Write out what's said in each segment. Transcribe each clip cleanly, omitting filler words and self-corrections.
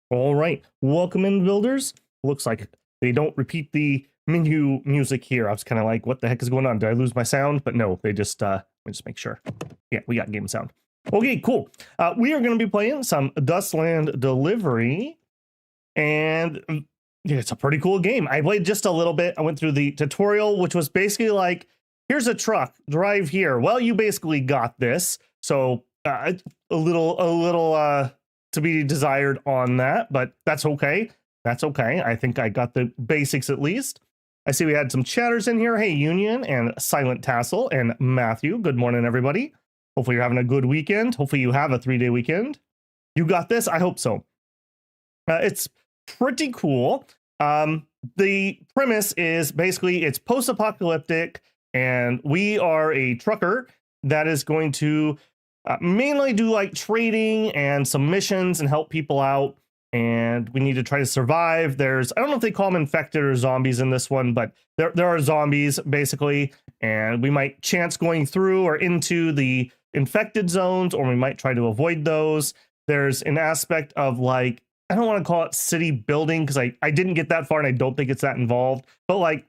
All right, welcome in, builders. Looks like they don't repeat the menu music here. I was kind of like, what the heck is going on? Did I lose my sound? But no, they just, let me just make sure. Yeah, we got game sound. Okay, cool. We are going to be playing some Dustland Delivery, and yeah, it's a pretty cool game. I played just a little bit. I went through the tutorial, which was basically like, here's a truck, drive here. Well, you basically got this. So a little to be desired on that, but that's okay. That's okay. I think I got the basics at least. I see we had some chatters in here. Hey, Union and Silent Tassel and Matthew. Good morning, everybody. Hopefully you're having a good weekend. Hopefully you have a 3-day weekend. You got this? I hope so. It's pretty cool. The premise is basically it's post-apocalyptic, and we are a trucker that is going to mainly do like trading and some missions and help people out. And we need to try to survive. I don't know if they call them infected or zombies in this one, but there are zombies basically. And we might chance going through or into the infected zones, or we might try to avoid those. There's an aspect of like, I don't want to call it city building because I didn't get that far and I don't think it's that involved, but like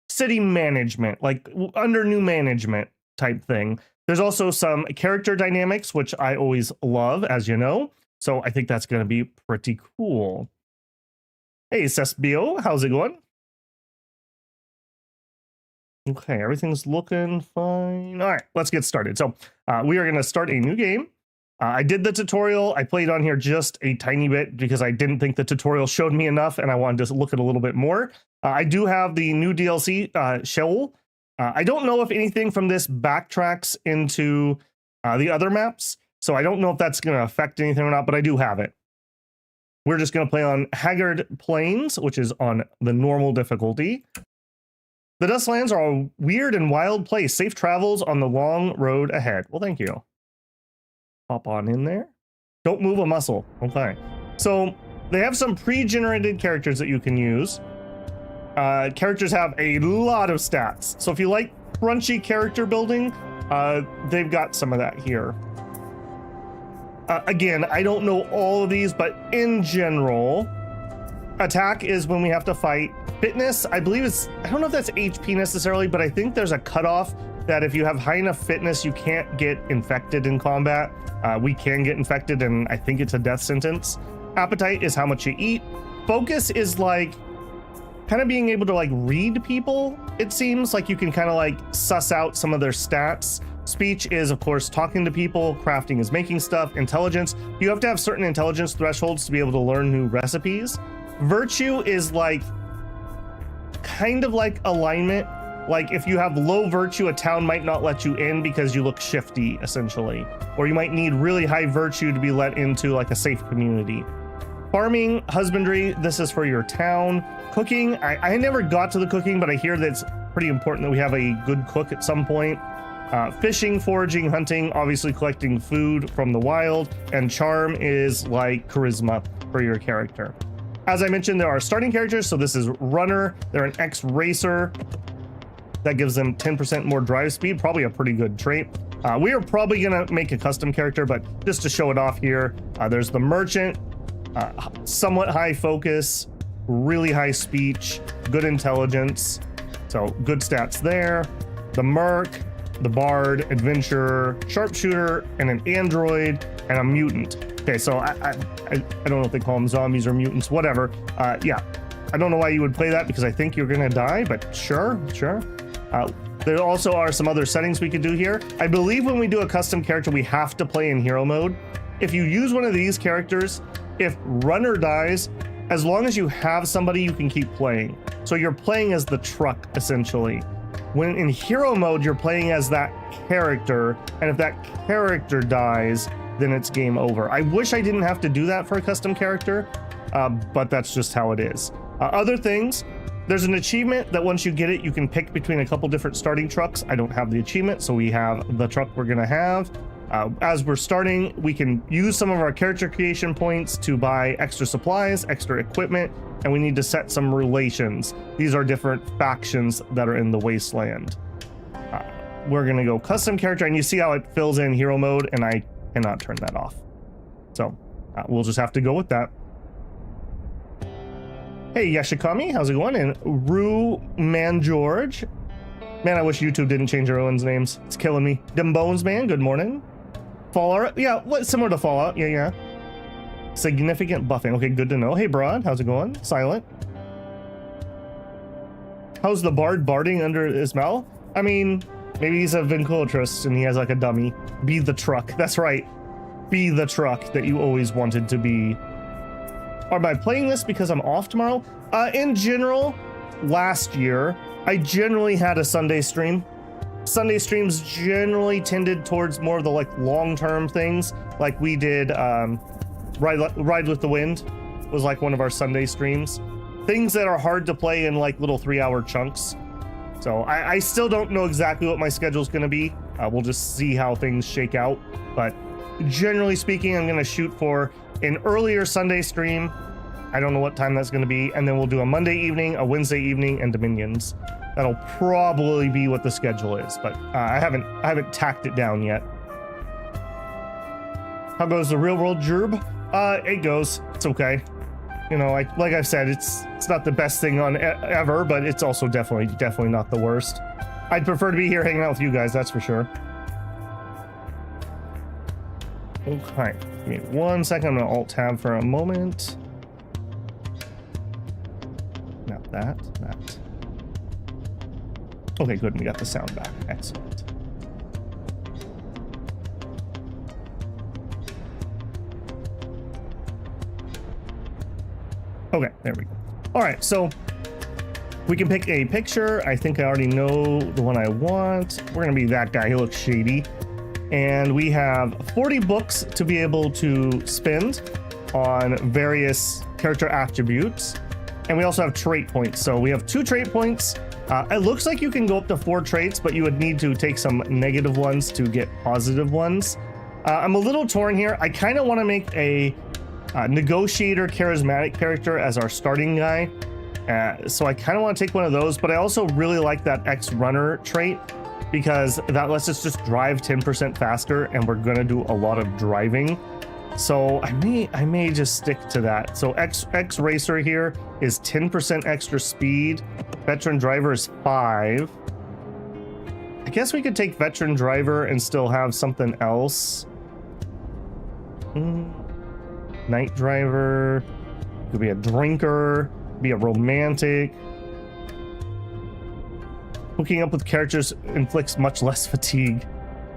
city management, like under new management type thing. There's also some character dynamics, which I always love, as you know. So I think that's going to be pretty cool. Hey, Cesbio, how's it going? Okay, everything's looking fine. All right, let's get started. So we are going to start a new game. I did the tutorial. I played on here just a tiny bit because I didn't think the tutorial showed me enough and I wanted to look at a little bit more. I do have the new DLC Sheol. I don't know if anything from this backtracks into the other maps, so I don't know if that's going to affect anything or not, but I do have it. We're just going to play on Haggard Plains, which is on the normal difficulty. The Dustlands are a weird and wild place. Safe travels on the long road ahead. Well, thank you. Hop on in there. Don't move a muscle. Okay. So they have some pre-generated characters that you can use. Characters have a lot of stats. So if you like crunchy character building, they've got some of that here. Again, I don't know all of these, but in general, attack is when we have to fight. Fitness, I believe I don't know if that's HP necessarily, but I think there's a cutoff that if you have high enough fitness, you can't get infected in combat. We can get infected, and I think it's a death sentence. Appetite is how much you eat. Focus is like kind of being able to like read people. It seems like you can kind of like suss out some of their stats. Speech is, of course, talking to people. Crafting is making stuff. Intelligence, you have to have certain intelligence thresholds to be able to learn new recipes. Virtue is like kind of like alignment. Like if you have low virtue, a town might not let you in because you look shifty, essentially. Or you might need really high virtue to be let into like a safe community. Farming, husbandry, this is for your town. Cooking, I never got to the cooking, but I hear that it's pretty important that we have a good cook at some point. Fishing, foraging, hunting, obviously collecting food from the wild. And charm is like charisma for your character. As I mentioned, there are starting characters. So this is runner. They're an ex-racer. That gives them 10% more drive speed, probably a pretty good trait. We are probably going to make a custom character, but just to show it off here, there's the merchant, somewhat high focus, really high speech, good intelligence. So good stats there. The merc, the bard, adventurer, sharpshooter, and an android, and a mutant. Okay, so I don't know if they call them zombies or mutants, whatever. Yeah, I don't know why you would play that because I think you're going to die, but sure. There also are some other settings we could do here. I believe when we do a custom character, we have to play in hero mode. If you use one of these characters, if runner dies, as long as you have somebody, you can keep playing. So you're playing as the truck, essentially. When in hero mode, you're playing as that character, and if that character dies, then it's game over. I wish I didn't have to do that for a custom character, but that's just how it is. Other things, there's an achievement that once you get it, you can pick between a couple different starting trucks. I don't have the achievement, so we have the truck we're gonna have. As we're starting, we can use some of our character creation points to buy extra supplies, extra equipment, and we need to set some relations. These are different factions that are in the Wasteland. We're gonna go custom character, and you see how it fills in hero mode, and I cannot turn that off. So we'll just have to go with that. Hey, Yashikami, how's it going? And Rue Man George. Man, I wish YouTube didn't change everyone's names. It's killing me. Dem Bones Man, good morning. Fallout, yeah, what, similar to Fallout, yeah. Significant buffing, okay, good to know. Hey, Broad, how's it going? Silent. How's the bard barding under his mouth? I mean, maybe he's a ventriloquist and he has like a dummy. Be the truck, that's right. Be the truck that you always wanted to be. Am I playing this because I'm off tomorrow? In general, last year, I generally had a Sunday stream. Sunday streams generally tended towards more of the like long-term things. Like we did Ride with the Wind was like one of our Sunday streams. Things that are hard to play in like little 3-hour chunks. So I still don't know exactly what my schedule is going to be. We'll just see how things shake out. But generally speaking, I'm going to shoot for an earlier Sunday stream. I don't know what time that's going to be. And then we'll do a Monday evening, a Wednesday evening, and Dominions. That'll probably be what the schedule is, but I haven't tacked it down yet. How goes the real world Gerb? It goes. It's okay. You know, like I've said, it's not the best thing on ever, but it's also definitely not the worst. I'd prefer to be here hanging out with you guys, that's for sure. Okay, give me 1 second. I'm gonna alt tab for a moment. Now that. Okay, good. We got the sound back. Excellent. Okay, there we go. All right, so we can pick a picture. I think I already know the one I want. We're gonna be that guy. He looks shady. And we have 40 books to be able to spend on various character attributes. And we also have trait points. So we have 2 trait points. It looks like you can go up to 4 traits, but you would need to take some negative ones to get positive ones. I'm a little torn here. I kind of want to make a negotiator charismatic character as our starting guy. So I kind of want to take one of those, but I also really like that X runner trait because that lets us just drive 10% faster, and we're going to do a lot of driving. So I may just stick to that. So X racer here is 10% extra speed. Veteran driver is 5. I guess we could take veteran driver and still have something else. Night driver could be a drinker, be a romantic. Hooking up with characters inflicts much less fatigue.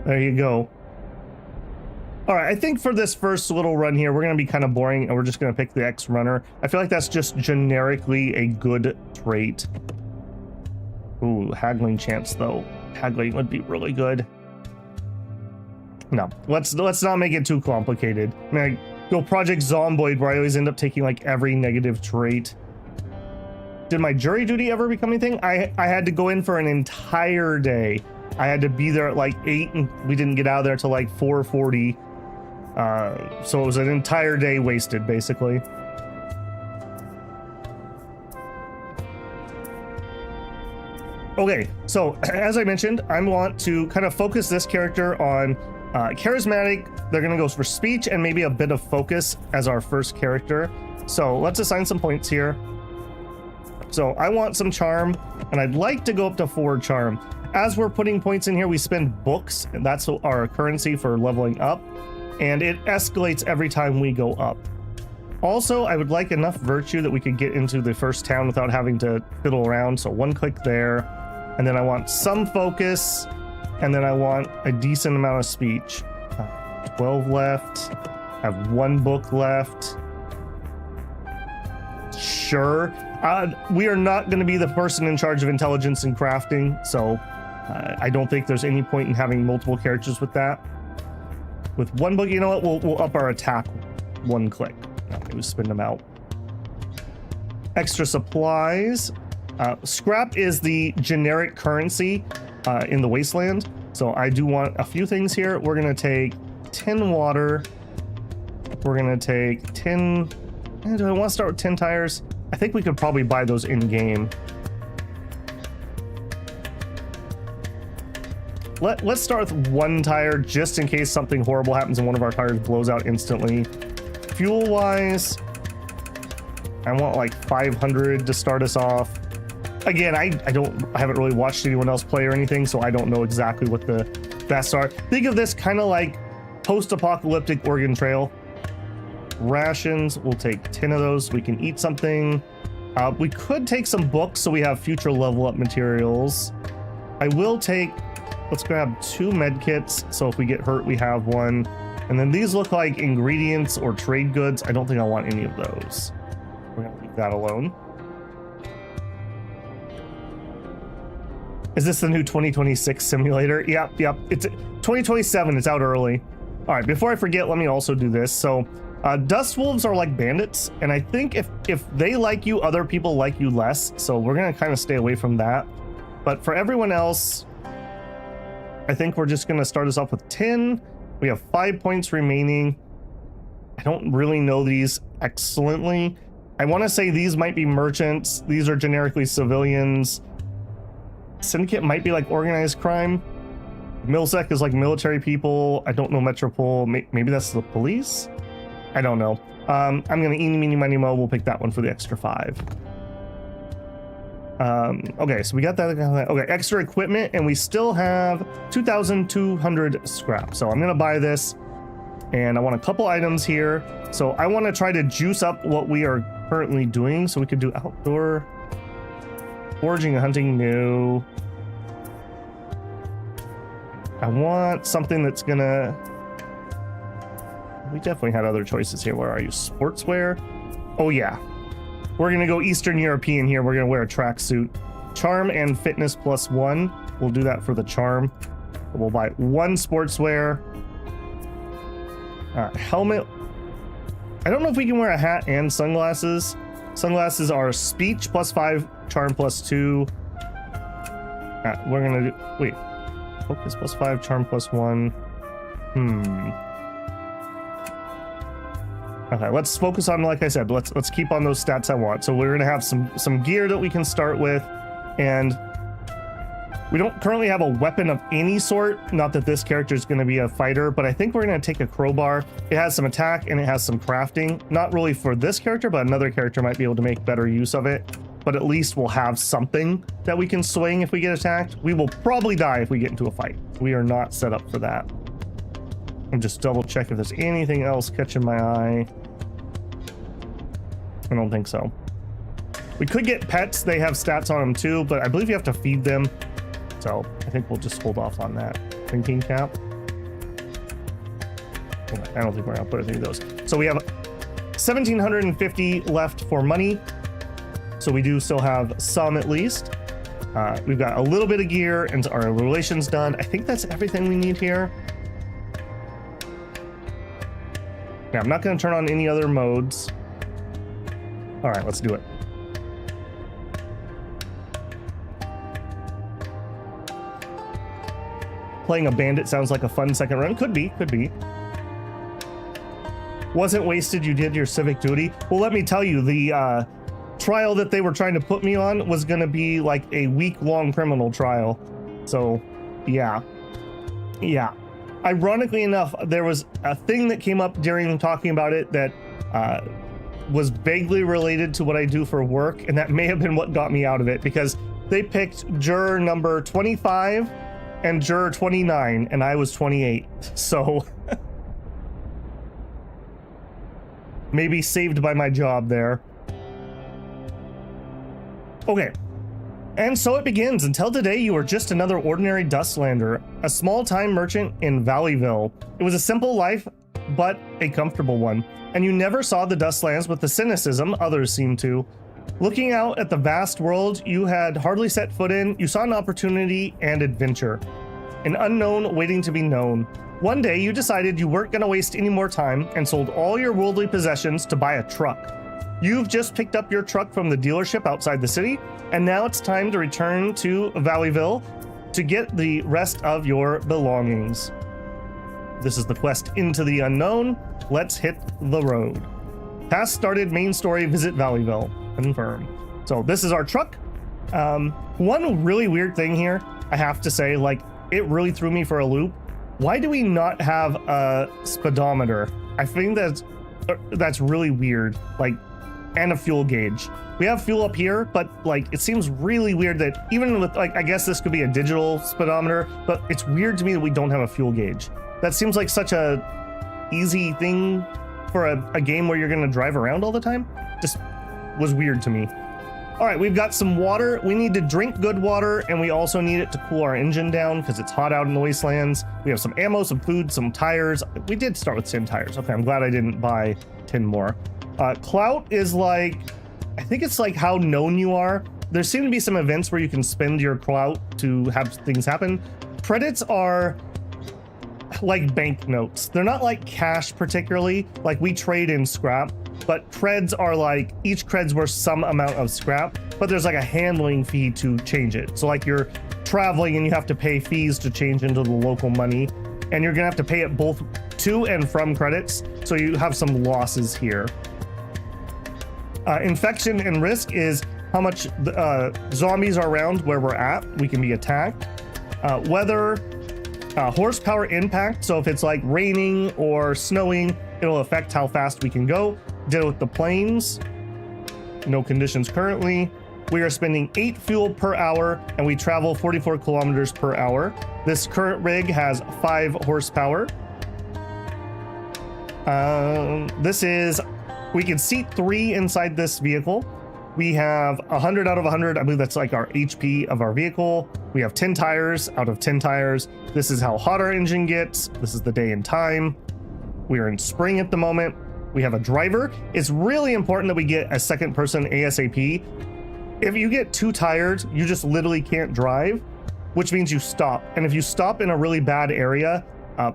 There you go. All right, I think for this first little run here, we're going to be kind of boring, and we're just going to pick the X runner. I feel like that's just generically a good trait. Ooh, haggling chance though. Haggling would be really good. No, let's not make it too complicated. I mean, I go Project Zomboid where I always end up taking like every negative trait. Did my jury duty ever become anything? I had to go in for an entire day. I had to be there at like 8, and we didn't get out of there till like 4:40. So it was an entire day wasted, basically. Okay, so as I mentioned, I want to kind of focus this character on charismatic. They're going to go for speech and maybe a bit of focus as our first character. So let's assign some points here. So I want some charm, and I'd like to go up to 4 charm. As we're putting points in here, we spend books, and that's our currency for leveling up, and it escalates every time we go up. Also, I would like enough virtue that we could get into the first town without having to fiddle around, so 1 click there, and then I want some focus, and then I want a decent amount of speech. 12 left, I have 1 book left. Sure. We are not going to be the person in charge of intelligence and crafting, so I don't think there's any point in having multiple characters with that. With 1 book, you know what? We'll up our attack 1 click. Okay, we spin them out. Extra supplies. Scrap is the generic currency in the Wasteland, so I do want a few things here. We're going to take 10 water. We're going to take 10... Do I want to start with 10 tires? I think we could probably buy those in-game. Let's start with 1 tire just in case something horrible happens and one of our tires blows out instantly. Fuel-wise, I want like 500 to start us off. Again, I haven't really watched anyone else play or anything, so I don't know exactly what the best are. Think of this kind of like post-apocalyptic Oregon Trail. Rations, we'll take 10 of those. We can eat something. We could take some books so we have future level up materials. I will take, let's grab 2 med kits, so if we get hurt we have one. And then these look like ingredients or trade goods. I don't think I want any of those. We're gonna leave that alone. Is this the new 2026 simulator? Yep. It's 2027, it's out early. All right, before I forget, let me also do this. So dust wolves are like bandits, and I think if they like you, other people like you less. So we're gonna kind of stay away from that. But for everyone else, I think we're just gonna start us off with 10. We have 5 points remaining. I don't really know these excellently. I want to say these might be merchants. These are generically civilians. Syndicate might be like organized crime. Milsec is like military people. I don't know Metropole. Maybe that's the police. I don't know. I'm gonna eeny, meeny, miny, mo. We'll pick that one for the extra 5. Okay, so we got that. Okay, extra equipment, and we still have 2,200 scrap. So I'm gonna buy this, and I want a couple items here. So I want to try to juice up what we are currently doing. So we could do outdoor foraging and hunting. No. I want something that's gonna... We definitely had other choices here. Where are you? Sportswear? Oh yeah. We're gonna go Eastern European here. We're gonna wear a tracksuit. Charm and fitness +1. We'll do that for the charm. We'll buy 1 sportswear. Helmet. I don't know if we can wear a hat and sunglasses. Sunglasses are speech +5, charm +2. We're gonna do... Wait. Focus +5, charm +1. Okay, let's focus on, like I said, let's keep on those stats I want. So we're gonna have some gear that we can start with, and we don't currently have a weapon of any sort. Not that this character is gonna be a fighter, but I think we're gonna take a crowbar. It has some attack and it has some crafting. Not really for this character, but another character might be able to make better use of it. But at least we'll have something that we can swing if we get attacked. We will probably die if we get into a fight. We are not set up for that. And just double check if there's anything else catching my eye. I don't think so. We could get pets. They have stats on them too, but I believe you have to feed them. So I think we'll just hold off on that. Thinking cap. I don't think we're gonna put any of those. So we have 1,750 left for money. So we do still have some at least. We've got a little bit of gear and our relations done. I think that's everything we need here. Yeah, I'm not gonna turn on any other modes. All right, let's do it. Playing a bandit sounds like a fun second run. Could be. Wasn't wasted, you did your civic duty. Well, let me tell you, the trial that they were trying to put me on was gonna be like a week-long criminal trial. So, yeah. Ironically enough, there was a thing that came up during talking about it that was vaguely related to what I do for work, and that may have been what got me out of it, because they picked juror number 25 and juror 29, and I was 28. So maybe saved by my job there. Okay. And so it begins. Until today, you were just another ordinary Dustlander, a small-time merchant in Valleyville. It was a simple life, but a comfortable one. And you never saw the Dustlands with the cynicism others seem to. Looking out at the vast world you had hardly set foot in, you saw an opportunity and adventure. An unknown waiting to be known. One day, you decided you weren't going to waste any more time and sold all your worldly possessions to buy a truck. You've just picked up your truck from the dealership outside the city, and now it's time to return to Valleyville to get the rest of your belongings. This is the quest into the unknown. Let's hit the road. Task started, main story, visit Valleyville. Confirm. So this is our truck. One really weird thing here, I have to say, like, it really threw me for a loop. Why do we not have a speedometer? I think that's really weird. Like, and a fuel gauge. We have fuel up here, but like it seems really weird that even with like, I guess this could be a digital speedometer, but it's weird to me that we don't have a fuel gauge. That seems like such a easy thing for a game where you're gonna drive around all the time. Just was weird to me. All right, we've got some water. We need to drink good water, and we also need it to cool our engine down because it's hot out in the wastelands. We have some ammo, some food, some tires. We did start with 10 tires. Okay, I'm glad I didn't buy 10 more. Clout is like, I think it's like how known you are. There seem to be some events where you can spend your clout to have things happen. Credits are like banknotes. They're not like cash particularly. Like we trade in scrap. But creds are like, each cred's worth some amount of scrap, but there's like a handling fee to change it. So like you're traveling and you have to pay fees to change into the local money, and you're gonna have to pay it both to and from credits. So you have some losses here. Infection and risk is how much zombies are around where we're at. We can be attacked. Weather, horsepower impact. So if it's like raining or snowing, it'll affect how fast we can go. Deal with the planes. No conditions currently. We are spending 8 fuel per hour and we travel 44 kilometers per hour. This current rig has 5 horsepower. We can seat 3 inside this vehicle. We have 100 out of 100. I believe that's like our HP of our vehicle. We have 10 tires out of 10 tires. This is how hot our engine gets. This is the day and time. We are in spring at the moment. We have a driver. It's really important that we get a second person ASAP. If you get too tired, you just literally can't drive, which means you stop. And if you stop in a really bad area,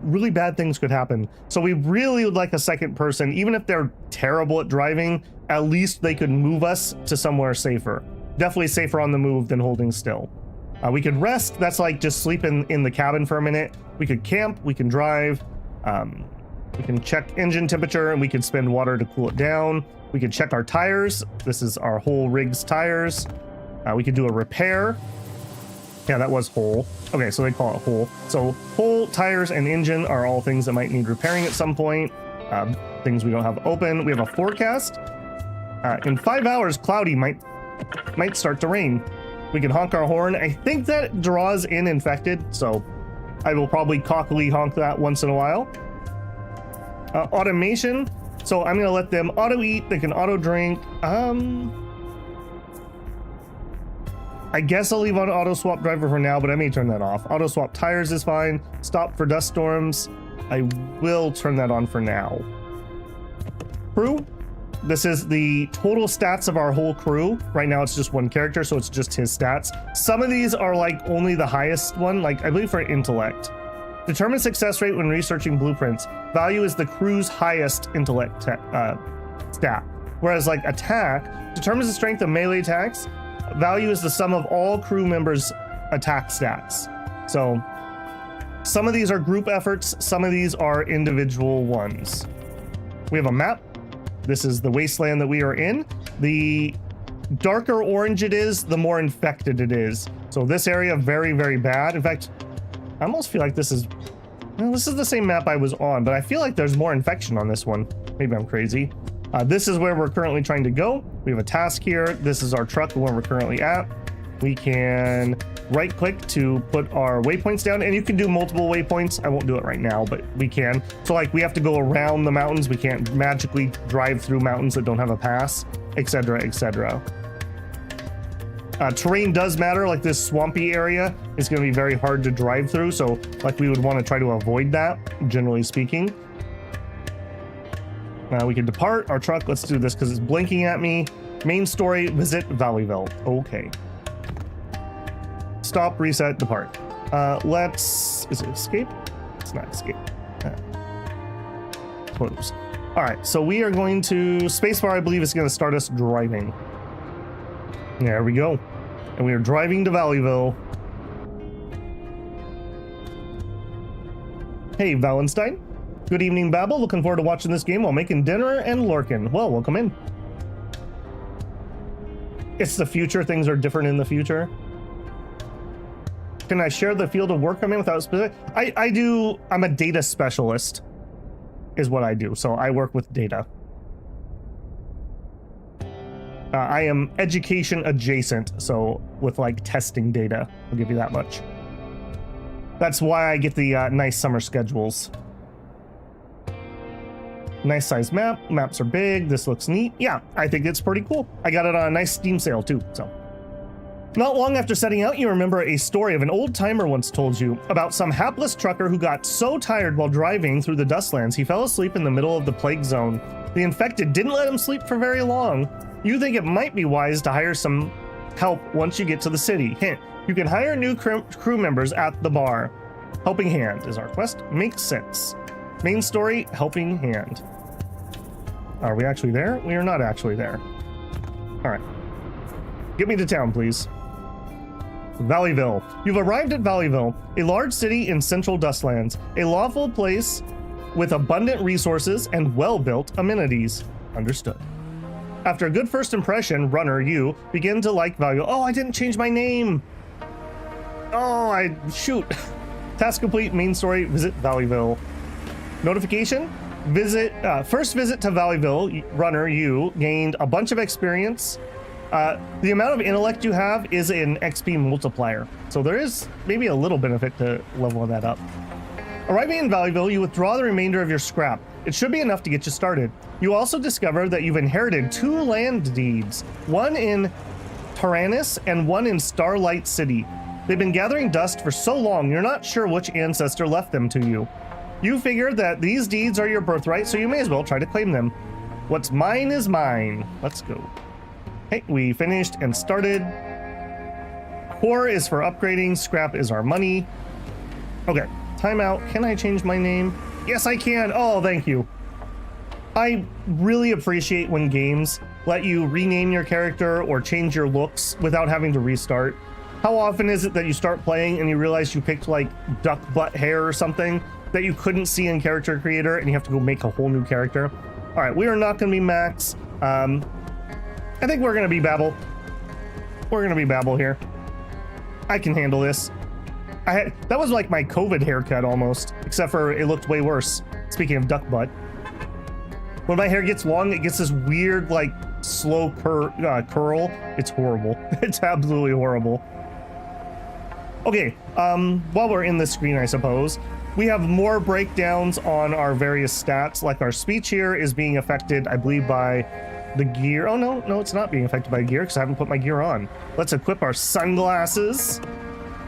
really bad things could happen. So we really would like a second person, even if they're terrible at driving, at least they could move us to somewhere safer. Definitely safer on the move than holding still. We could rest. That's like just sleep in the cabin for a minute. We could camp, we can drive. We can check engine temperature and we can spend water to cool it down. We can check our tires. This is our whole rig's tires. We could do a repair. Yeah, that was whole. Okay, so they call it whole. So whole, tires, and engine are all things that might need repairing at some point. Things we don't have open. We have a forecast. In 5 hours, cloudy might start to rain. We can honk our horn. I think that draws in infected, so I will probably cockily honk that once in a while. Automation. So I'm gonna let them auto eat. They can auto drink. I guess I'll leave on auto swap driver for now, but I may turn that off. Auto swap tires is fine. Stop for dust storms. I will turn that on for now. Crew. This is the total stats of our whole crew. Right now it's just one character, so it's just his stats. Some of these are like only the highest one, like I believe for intellect. Determine success rate when researching blueprints. Value is the crew's highest intellect stat. Whereas like attack determines the strength of melee attacks. Value is the sum of all crew members' attack stats. So some of these are group efforts, some of these are individual ones. We have a map. This is the wasteland that we are in. The darker orange it is, the more infected it is. So this area, very, very bad. In fact, I almost feel like this is the same map I was on, but I feel like there's more infection on this one. Maybe I'm crazy. This is where we're currently trying to go. We have a task here. This is our truck where we're currently at. We can right click to put our waypoints down, and you can do multiple waypoints. I won't do it right now, but we can. So like we have to go around the mountains. We can't magically drive through mountains that don't have a pass, etc., etc. Terrain does matter. Like this swampy area is going to be very hard to drive through. So like we would want to try to avoid that, generally speaking. We can depart our truck. Let's do this because it's blinking at me. Main story, visit Valleyville. Okay. Stop, reset, depart. Is it escape? It's not escape. Close. All right, so we are going to spacebar. I believe is going to start us driving. There we go. And we are driving to Valleyville. Hey, Valenstein. Good evening, Babel. Looking forward to watching this game while making dinner and lurking. Well, welcome in. It's the future. Things are different in the future. Can I share the field of work I'm in without specific? I do. I'm a data specialist is what I do. So I work with data. I am education adjacent, so with like testing data, I'll give you that much. That's why I get the nice summer schedules. Nice size map. Maps are big. This looks neat. Yeah, I think it's pretty cool. I got it on a nice Steam sale too, so. Not long after setting out, you remember a story of an old timer once told you about some hapless trucker who got so tired while driving through the Dustlands he fell asleep in the middle of the plague zone. The infected didn't let him sleep for very long. You think it might be wise to hire some help once you get to the city. Hint, you can hire new crew members at the bar. Helping Hand is our quest. Makes sense. Main story, Helping Hand. Are we actually there? We are not actually there. All right. Get me to town, please. Valleyville. You've arrived at Valleyville, a large city in central Dustlands, a lawful place with abundant resources and well-built amenities. Understood. After a good first impression, runner, you begin to like Valleyville. Oh, I didn't change my name. Oh, shoot. Task complete, main story, visit Valleyville. Notification, first visit to Valleyville, runner, you gained a bunch of experience. The amount of intellect you have is an XP multiplier, so there is maybe a little benefit to leveling that up. Arriving in Valleyville, you withdraw the remainder of your scrap. It should be enough to get you started. You also discover that you've inherited 2 land deeds, one in Taranis and one in Starlight City. They've been gathering dust for so long, you're not sure which ancestor left them to you. You figure that these deeds are your birthright, so you may as well try to claim them. What's mine is mine. Let's go. Hey, we finished and started. Core is for upgrading, scrap is our money. Okay, timeout. Can I change my name? Yes, I can. Oh, thank you. I really appreciate when games let you rename your character or change your looks without having to restart. How often is it that you start playing and you realize you picked like duck butt hair or something that you couldn't see in Character Creator and you have to go make a whole new character? All right, we are not going to be Max. I think we're going to be Babel. We're going to be Babel here. I can handle this. That was like my COVID haircut almost, except for it looked way worse. Speaking of duck butt. When my hair gets long, it gets this weird, like, slow curl. It's horrible. It's absolutely horrible. Okay, while we're in this screen, I suppose, we have more breakdowns on our various stats, like our speech here is being affected, I believe, by the gear. Oh, no, it's not being affected by gear because I haven't put my gear on. Let's equip our sunglasses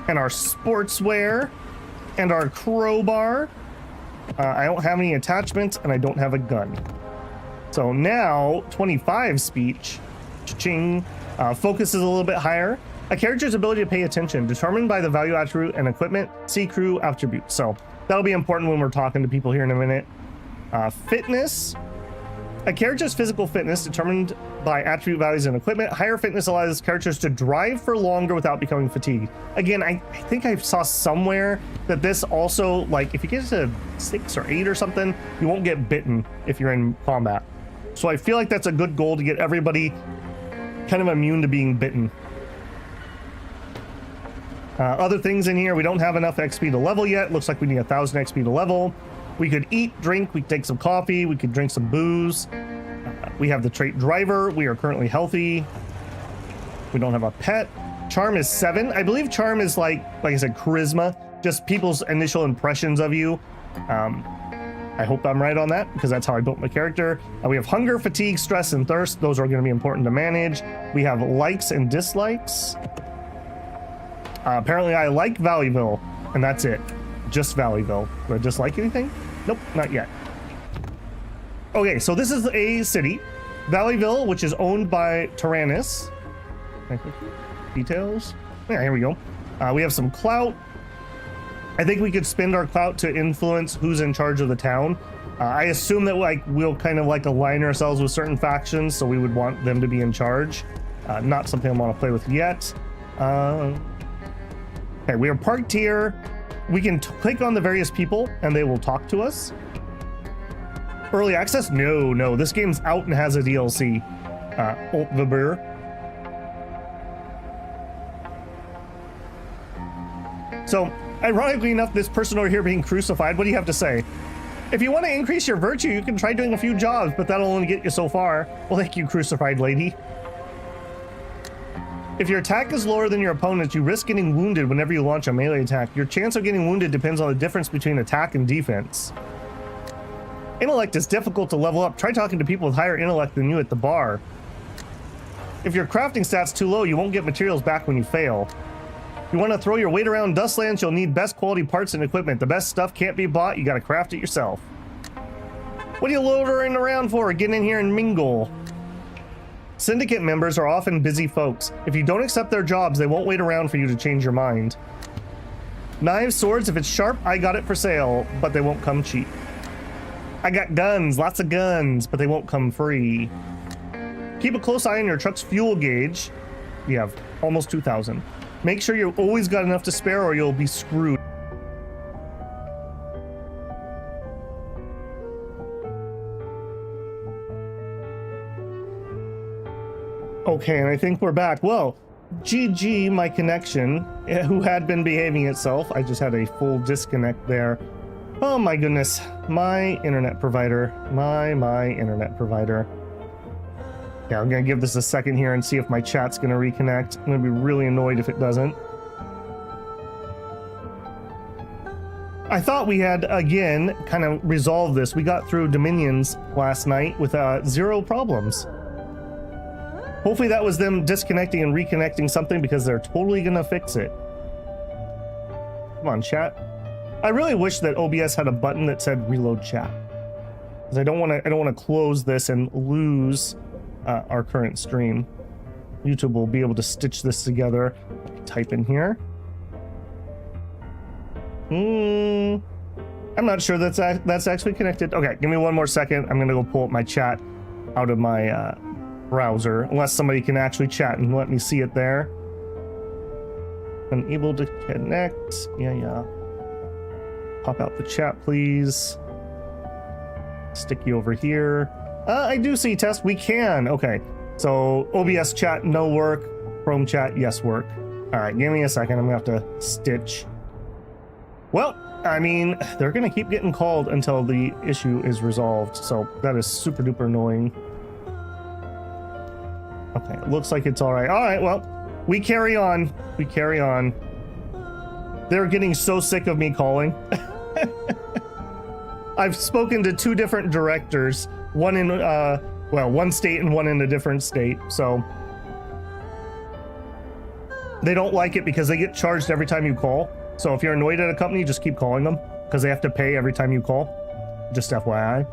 and our sportswear and our crowbar. I don't have any attachments and I don't have a gun. So now 25 speech, cha-ching, focus is a little bit higher. A character's ability to pay attention, determined by the value attribute and equipment, see crew attributes. So that'll be important when we're talking to people here in a minute. Fitness, a character's physical fitness determined by attribute values and equipment. Higher fitness allows characters to drive for longer without becoming fatigued. Again, I think I saw somewhere that this also, like, if you get to 6 or 8 or something, you won't get bitten if you're in combat. So I feel like that's a good goal to get everybody kind of immune to being bitten. Other things in here, we don't have enough XP to level yet. Looks like we need 1,000 XP to level. We could eat, drink, we could take some coffee, we could drink some booze. We have the trait driver. We are currently healthy. We don't have a pet. Charm is 7. I believe charm is like I said, charisma, just people's initial impressions of you. I hope I'm right on that because that's how I built my character. We have hunger, fatigue, stress, and thirst. Those are going to be important to manage. We have likes and dislikes. Apparently I like Valleyville, and that's it. Just Valleyville. Do I dislike anything? Nope, not yet. Okay, so this is a city. Valleyville, which is owned by Taranis. Details. Yeah, here we go. We have some clout. I think we could spend our clout to influence who's in charge of the town. I assume that we'll kind of like align ourselves with certain factions, so we would want them to be in charge. Not something I want to play with yet. Okay, we are parked here. We can click on the various people and they will talk to us. Early access? No. This game's out and has a DLC. Ultvabur. So, ironically enough, this person over here being crucified, what do you have to say? If you want to increase your virtue, you can try doing a few jobs, but that'll only get you so far. Well, thank you, crucified lady. If your attack is lower than your opponent's, you risk getting wounded whenever you launch a melee attack. Your chance of getting wounded depends on the difference between attack and defense. Intellect is difficult to level up. Try talking to people with higher intellect than you at the bar. If your crafting stat's too low, you won't get materials back when you fail. If you want to throw your weight around Dustlands, you'll need best quality parts and equipment. The best stuff can't be bought, you gotta craft it yourself. What are you loitering around for? Get in here and mingle. Syndicate members are often busy folks. If you don't accept their jobs, they won't wait around for you to change your mind. Knives, swords, if it's sharp, I got it for sale, but they won't come cheap. I got guns, lots of guns, but they won't come free. Keep a close eye on your truck's fuel gauge. You have almost 2,000. Make sure you've always got enough to spare or you'll be screwed. Okay, and I think we're back. Well, GG, my connection, who had been behaving itself. I just had a full disconnect there. Oh my goodness, my internet provider, my internet provider. Yeah, I'm gonna give this a second here and see if my chat's gonna reconnect. I'm gonna be really annoyed if it doesn't. I thought we had, again, kind of resolved this. We got through Dominions last night with 0 problems. Hopefully that was them disconnecting and reconnecting something because they're totally gonna fix it. Come on, chat. I really wish that OBS had a button that said reload chat, because I don't want to close this and lose our current stream. YouTube will be able to stitch this together. Type in here. I'm not sure that's actually connected. Okay, give me one more second. I'm gonna go pull up my chat out of my browser, unless somebody can actually chat and let me see it there. Unable to connect. Yeah. Pop out the chat, please. Stick you over here. I do see test. We can. Okay. So OBS chat, no work. Chrome chat, yes work. All right, give me a second. I'm gonna have to stitch. Well, I mean, they're gonna keep getting called until the issue is resolved. So that is super duper annoying. Okay, it looks like it's all right. All right, well, we carry on. We carry on. They're getting so sick of me calling. I've spoken to 2 different directors, one in, one state and one in a different state. So they don't like it because they get charged every time you call. So if you're annoyed at a company, just keep calling them because they have to pay every time you call. Just FYI.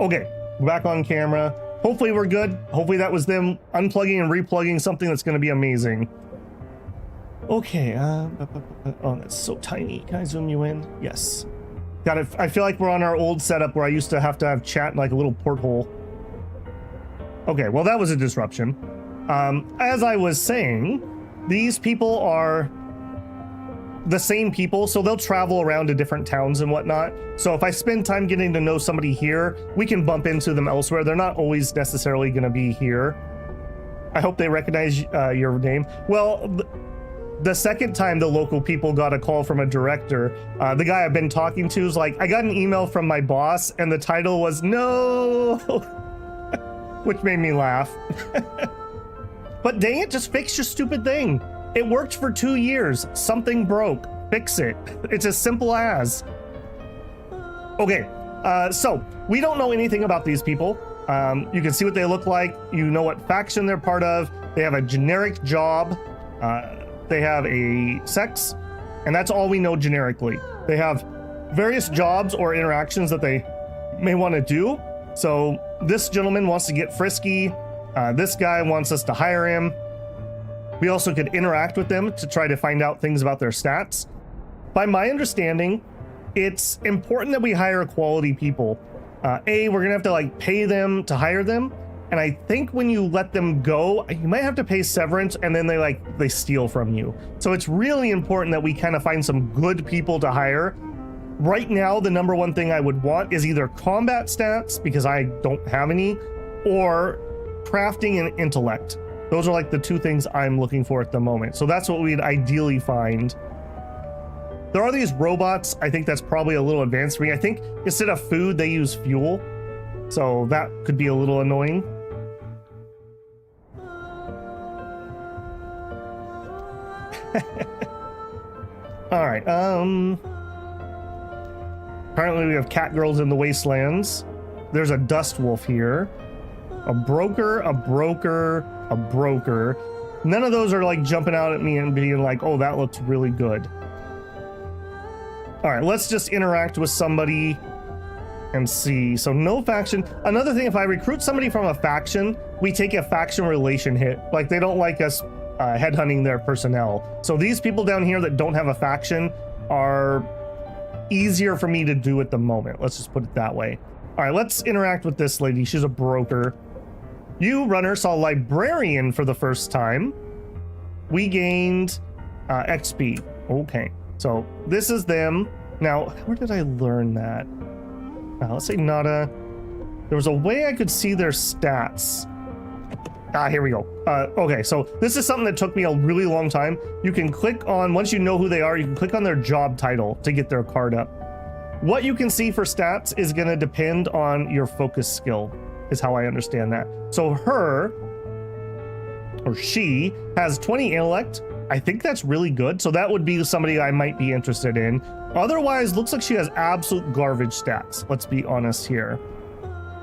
Okay, back on camera. Hopefully we're good. Hopefully that was them unplugging and replugging something that's going to be amazing. Okay, oh, that's so tiny. Can I zoom you in? Yes. Got it. I feel like we're on our old setup where I used to have chat in like a little porthole. Okay, well, that was a disruption. As I was saying, these people are the same people, so they'll travel around to different towns and whatnot. So if I spend time getting to know somebody here, we can bump into them elsewhere. They're not always necessarily going to be here. I hope they recognize your name. Well, the second time the local people got a call from a director, the guy I've been talking to is like, I got an email from my boss and the title was no, which made me laugh. But dang it, just fix your stupid thing. It worked for 2 years. Something broke. Fix it. It's as simple as. Okay, so we don't know anything about these people. You can see what they look like. You know what faction they're part of. They have a generic job. They have a sex, and that's all we know generically. They have various jobs or interactions that they may want to do. So this gentleman wants to get frisky. This guy wants us to hire him. We also could interact with them to try to find out things about their stats. By my understanding, it's important that we hire quality people. We're gonna have to like pay them to hire them. And I think when you let them go, you might have to pay severance and then they steal from you. So it's really important that we kind of find some good people to hire. Right now, the number one thing I would want is either combat stats, because I don't have any, or crafting and intellect. Those are like the 2 things I'm looking for at the moment. So that's what we'd ideally find. There are these robots. I think that's probably a little advanced for me. I think instead of food, they use fuel. So that could be a little annoying. All right. Apparently we have cat girls in the Wastelands. There's a dust wolf here. A broker, a broker, a broker. None of those are like jumping out at me and being like, oh, that looks really good. All right, let's just interact with somebody and see. So no faction. Another thing, if I recruit somebody from a faction, we take a faction relation hit. Like they don't like us headhunting their personnel. So these people down here that don't have a faction are easier for me to do at the moment. Let's just put it that way. All right, let's interact with this lady. She's a broker. You, runner, saw librarian for the first time. We gained XP. Okay, so this is them. Now, where did I learn that? Let's say nada. There was a way I could see their stats. Here we go. Okay, so this is something that took me a really long time. You can click on, once you know who they are, you can click on their job title to get their card up. What you can see for stats is going to depend on your focus skill, is how I understand that. So her, or she, has 20 intellect. I think that's really good. So that would be somebody I might be interested in. Otherwise, looks like she has absolute garbage stats. Let's be honest here.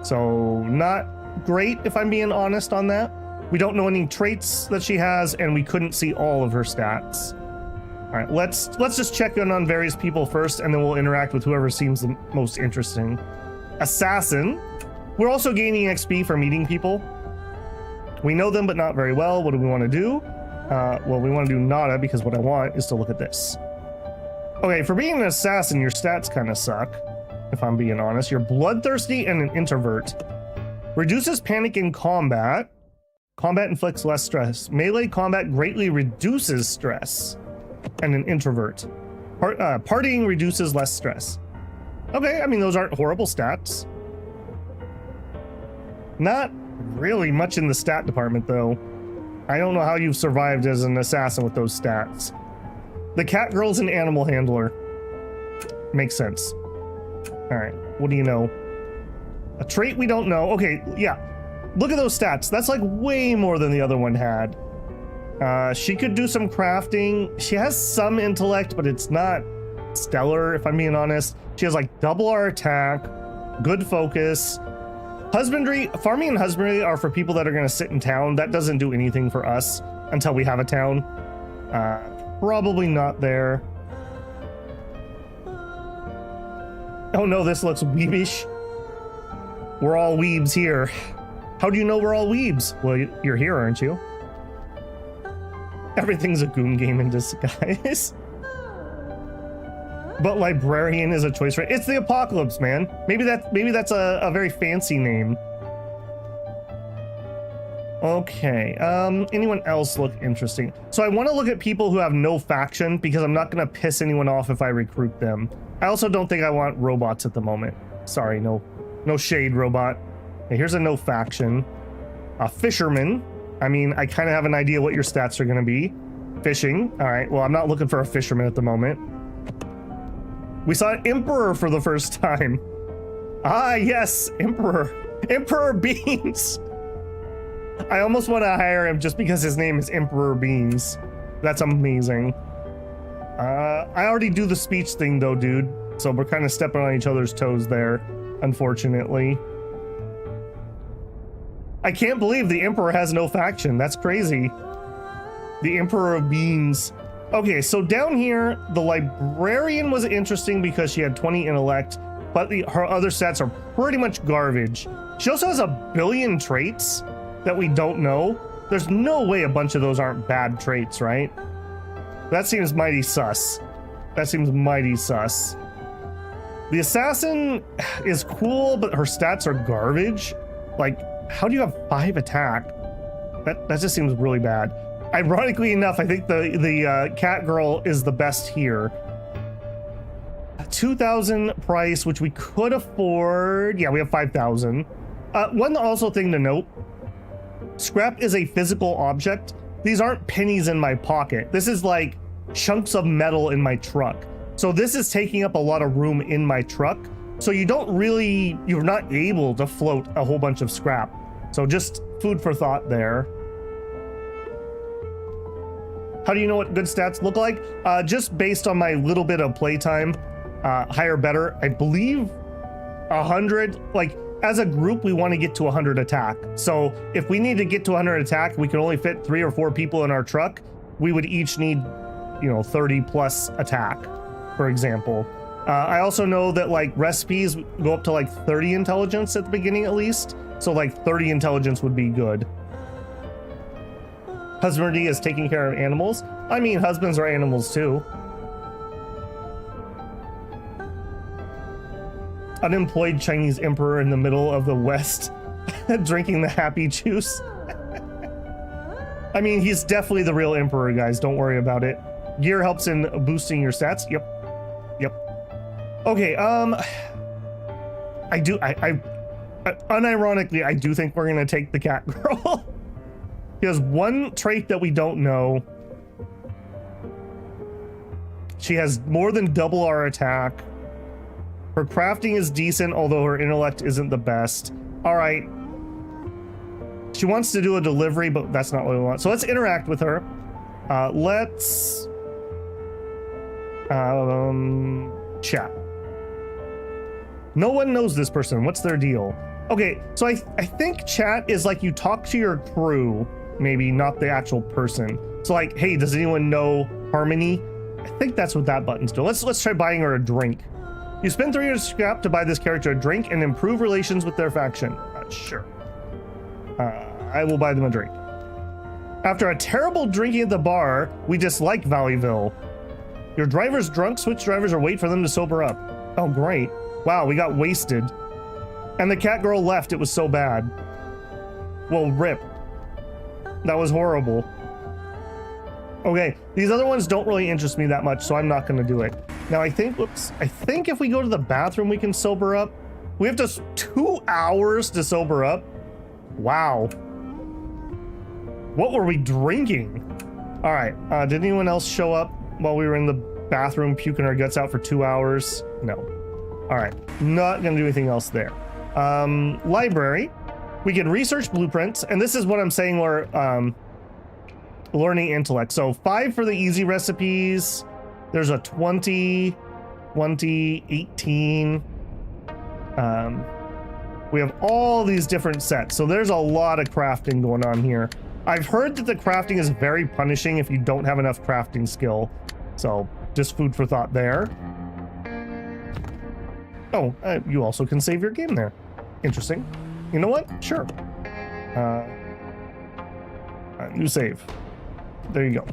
So not great, if I'm being honest on that. We don't know any traits that she has, and we couldn't see all of her stats. All right, let's just check in on various people first, and then we'll interact with whoever seems the most interesting. Assassin. We're also gaining XP for meeting people. We know them, but not very well. What do we want to do? Well, we want to do nada, because what I want is to look at this. Okay, for being an assassin, your stats kind of suck, if I'm being honest. You're bloodthirsty and an introvert. Reduces panic in combat. Combat inflicts less stress. Melee combat greatly reduces stress. And an introvert. Partying reduces less stress. Okay, I mean, those aren't horrible stats. Not really much in the stat department, though. I don't know how you've survived as an assassin with those stats. The cat girl's an animal handler. Makes sense. All right, what do you know? A trait we don't know. Okay, yeah. Look at those stats. That's like way more than the other one had. She could do some crafting. She has some intellect, but it's not stellar, if I'm being honest. She has like double our attack, good focus. Husbandry, farming and husbandry are for people that are going to sit in town. That doesn't do anything for us until we have a town. Probably not there. Oh no, this looks weebish. We're all weebs here. How do you know we're all weebs? Well, you're here, aren't you? Everything's a goon game in disguise. But librarian is a choice, right? It's the apocalypse, man. Maybe that's a very fancy name. Okay, anyone else look interesting? So I want to look at people who have no faction, because I'm not going to piss anyone off if I recruit them. I also don't think I want robots at the moment. Sorry, no shade, robot. Okay, here's a no faction. A fisherman. I mean, I kind of have an idea what your stats are going to be. Fishing. All right, well, I'm not looking for a fisherman at the moment. We saw an emperor for the first time. Ah, yes, emperor. Emperor Beans. I almost want to hire him just because his name is Emperor Beans. That's amazing. I already do the speech thing though, dude. So we're kind of stepping on each other's toes there, unfortunately. I can't believe the Emperor has no faction. That's crazy. The Emperor of Beans. Okay, so down here, the librarian was interesting because she had 20 intellect, but her other stats are pretty much garbage. She also has 1 billion traits that we don't know. There's no way a bunch of those aren't bad traits, right? That seems mighty sus. That seems mighty sus. The assassin is cool, but her stats are garbage. Like, how do you have 5 attack? That just seems really bad. Ironically enough, I think the cat girl is the best here. 2,000 price, which we could afford. Yeah, we have 5,000. One also thing to note, scrap is a physical object. These aren't pennies in my pocket. This is like chunks of metal in my truck. So this is taking up a lot of room in my truck. So you're not able to float a whole bunch of scrap. So just food for thought there. How do you know what good stats look like? Just based on my little bit of playtime, higher better. I believe 100, like as a group, we want to get to 100 attack. So if we need to get to 100 attack, we can only fit 3 or 4 people in our truck. We would each need, 30 plus attack, for example. I also know that like recipes go up to like 30 intelligence at the beginning at least. So like 30 intelligence would be good. Husbandry is taking care of animals. I mean, husbands are animals too. Unemployed Chinese emperor in the middle of the West drinking the happy juice. I mean, he's definitely the real emperor, guys. Don't worry about it. Gear helps in boosting your stats. Yep. Okay, unironically, I do think we're gonna take the cat girl. He has one trait that we don't know. She has more than double our attack. Her crafting is decent, although her intellect isn't the best. All right. She wants to do a delivery, but that's not what we want. So let's interact with her. Let's chat. No one knows this person. What's their deal? Okay, so I think chat is like you talk to your crew, maybe not the actual person. So like, hey, does anyone know Harmony? I think that's what that button's doing. Let's try buying her a drink. You spend 300 scrap to buy this character a drink and improve relations with their faction. Sure. I will buy them a drink. After a terrible drinking at the bar, we dislike Valleyville. Your driver's drunk, switch drivers, or wait for them to sober up. Oh, great. Wow, we got wasted. And the cat girl left. It was so bad. Well, rip. That was horrible. Okay, these other ones don't really interest me that much, so I'm not going to do it. Now, I think if we go to the bathroom, we can sober up. We have just 2 hours to sober up. Wow. What were we drinking? All right, did anyone else show up while we were in the bathroom puking our guts out for 2 hours? No. All right, not gonna do anything else there. Library, we can research blueprints, and this is what I'm saying we're learning intellect. So 5 for the easy recipes. There's a 20, 18. We have all these different sets. So there's a lot of crafting going on here. I've heard that the crafting is very punishing if you don't have enough crafting skill. So just food for thought there. Oh, you also can save your game there. Interesting. You know what? Sure. New save. There you go.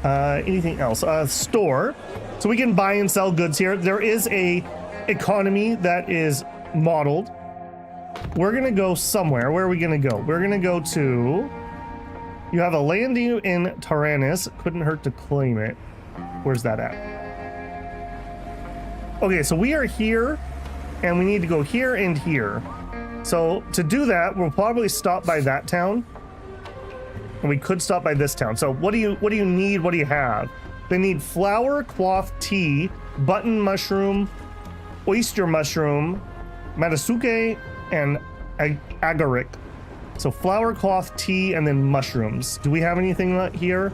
Anything else? Store. So we can buy and sell goods here. There is a economy that is modeled. We're gonna go somewhere. Where are we gonna go? We're gonna go to... You have a landing in Taranis. Couldn't hurt to claim it. Where's that at? Okay, so we are here, and we need to go here and here. So to do that, we'll probably stop by that town, and we could stop by this town. So what do you need? What do you have? They need flour, cloth, tea, button mushroom, oyster mushroom, matasuke, and agaric. So flour, cloth, tea, and then mushrooms. Do we have anything here?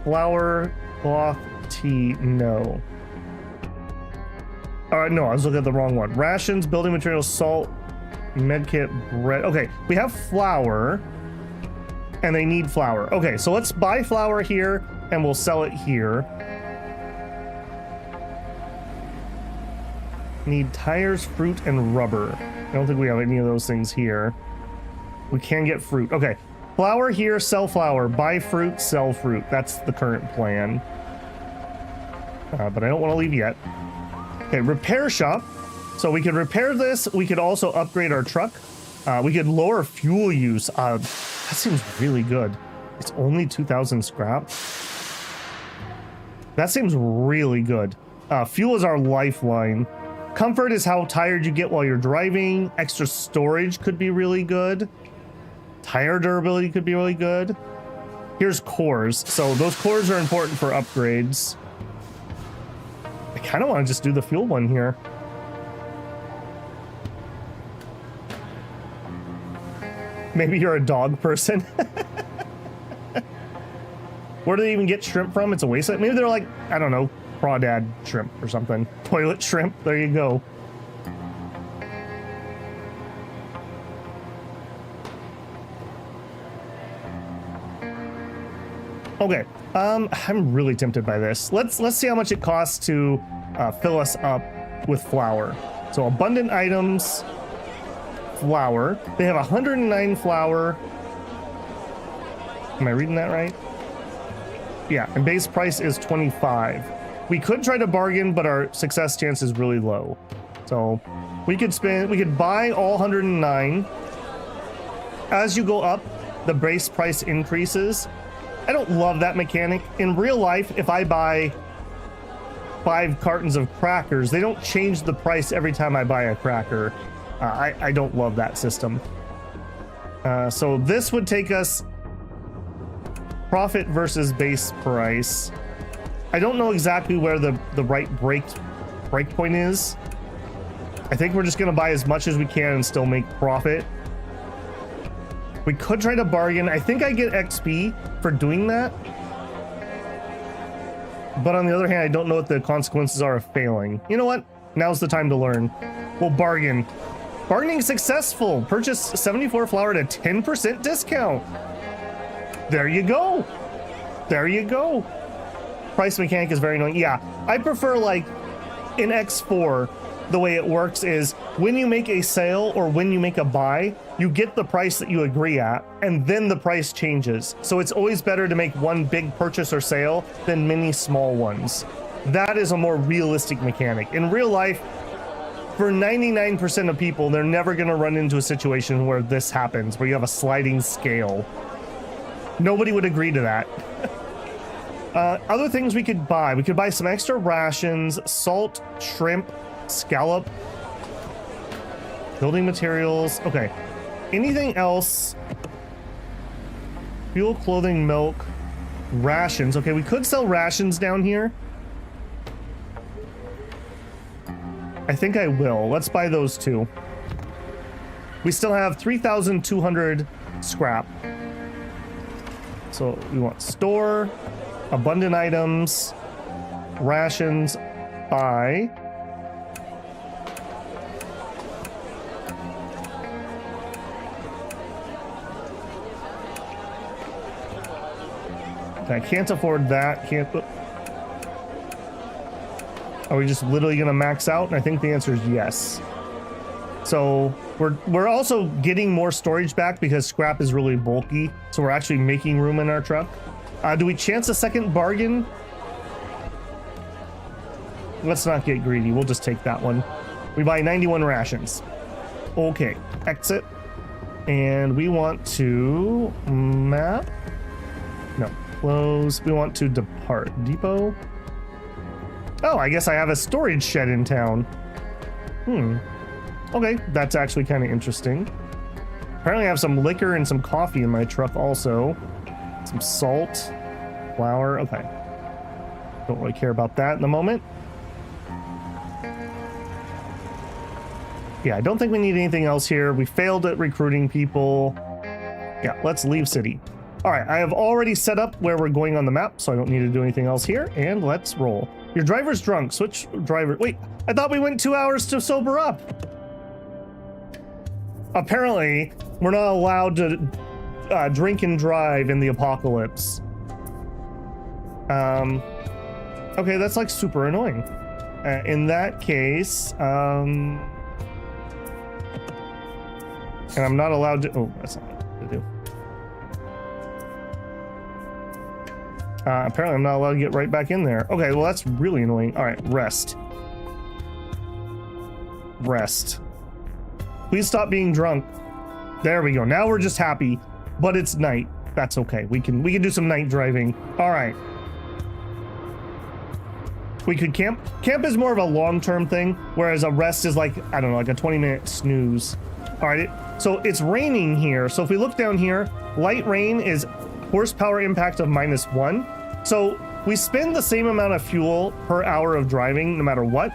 Flour, cloth, tea, no. No, I was looking at the wrong one. Rations, building materials, salt, medkit, bread. Okay, we have flour, and they need flour. Okay, so let's buy flour here, and we'll sell it here. Need tires, fruit, and rubber. I don't think we have any of those things here. We can get fruit. Okay, flour here, sell flour. Buy fruit, sell fruit. That's the current plan. But I don't want to leave yet. Okay, repair shop. So we could repair this. We could also upgrade our truck. We could lower fuel use. That seems really good. It's only 2,000 scrap. That seems really good. Fuel is our lifeline. Comfort is how tired you get while you're driving. Extra storage could be really good. Tire durability could be really good. Here's cores. So those cores are important for upgrades. I kind of want to just do the fuel one here. Maybe you're a dog person. Where do they even get shrimp from? It's a wasteland. Maybe they're like, I don't know, crawdad shrimp or something. Toilet shrimp. There you go. Okay, I'm really tempted by this. Let's see how much it costs to fill us up with flour. So abundant items, flour. They have 109 flour. Am I reading that right? Yeah, and base price is 25. We could try to bargain, but our success chance is really low. So we could buy all 109. As you go up, the base price increases. I don't love that mechanic. In real life, if I buy 5 cartons of crackers, they don't change the price every time I buy a cracker. I don't love that system. So this would take us profit versus base price. I don't know exactly where the right break point is. I think we're just gonna buy as much as we can and still make profit. We could try to bargain. I think I get XP for doing that. But on the other hand, I don't know what the consequences are of failing. You know what? Now's the time to learn. We'll bargain. Bargaining successful. Purchase 74 flour at a 10% discount. There you go. There you go. Price mechanic is very annoying. Yeah, I prefer like in X4, the way it works is when you make a sale or when you make a buy, you get the price that you agree at, and then the price changes. So it's always better to make one big purchase or sale than many small ones. That is a more realistic mechanic. In real life, for 99% of people, they're never gonna run into a situation where this happens, where you have a sliding scale. Nobody would agree to that. Other things we could buy some extra rations, salt, shrimp, scallop, building materials. Okay, anything else? Fuel, clothing, milk, rations. Okay, we could sell rations down here. I think I will. Let's buy those two. We still have 3,200 scrap. So we want store, abundant items, rations, buy. I can't afford that. Are we just literally gonna max out? And I think the answer is yes. So we're also getting more storage back because scrap is really bulky. So we're actually making room in our truck. Do we chance a second bargain? Let's not get greedy. We'll just take that one. We buy 91 rations. Okay, exit. And we want to map. No. Close. We want to depart. Depot. Oh, I guess I have a storage shed in town. Okay, that's actually kind of interesting. Apparently I have some liquor and some coffee in my truck also. Some salt, flour. Okay. Don't really care about that in the moment. Yeah, I don't think we need anything else here. We failed at recruiting people. Yeah, let's leave city. All right, I have already set up where we're going on the map, so I don't need to do anything else here, and let's roll. Your driver's drunk. Switch driver. Wait, I thought we went 2 hours to sober up. Apparently, we're not allowed to drink and drive in the apocalypse. Okay, that's like super annoying. In that case, and I'm not allowed to. Oh, that's not what to do. Apparently I'm not allowed to get right back in there. Okay, well that's really annoying. All right, rest. Rest. Please stop being drunk. There we go. Now we're just happy, but it's night. That's okay. We can do some night driving. All right. We could camp. Camp is more of a long-term thing, whereas a rest is like, I don't know, like a 20-minute snooze. All right. So it's raining here. So if we look down here, light rain is horsepower impact of -1. So we spend the same amount of fuel per hour of driving no matter what.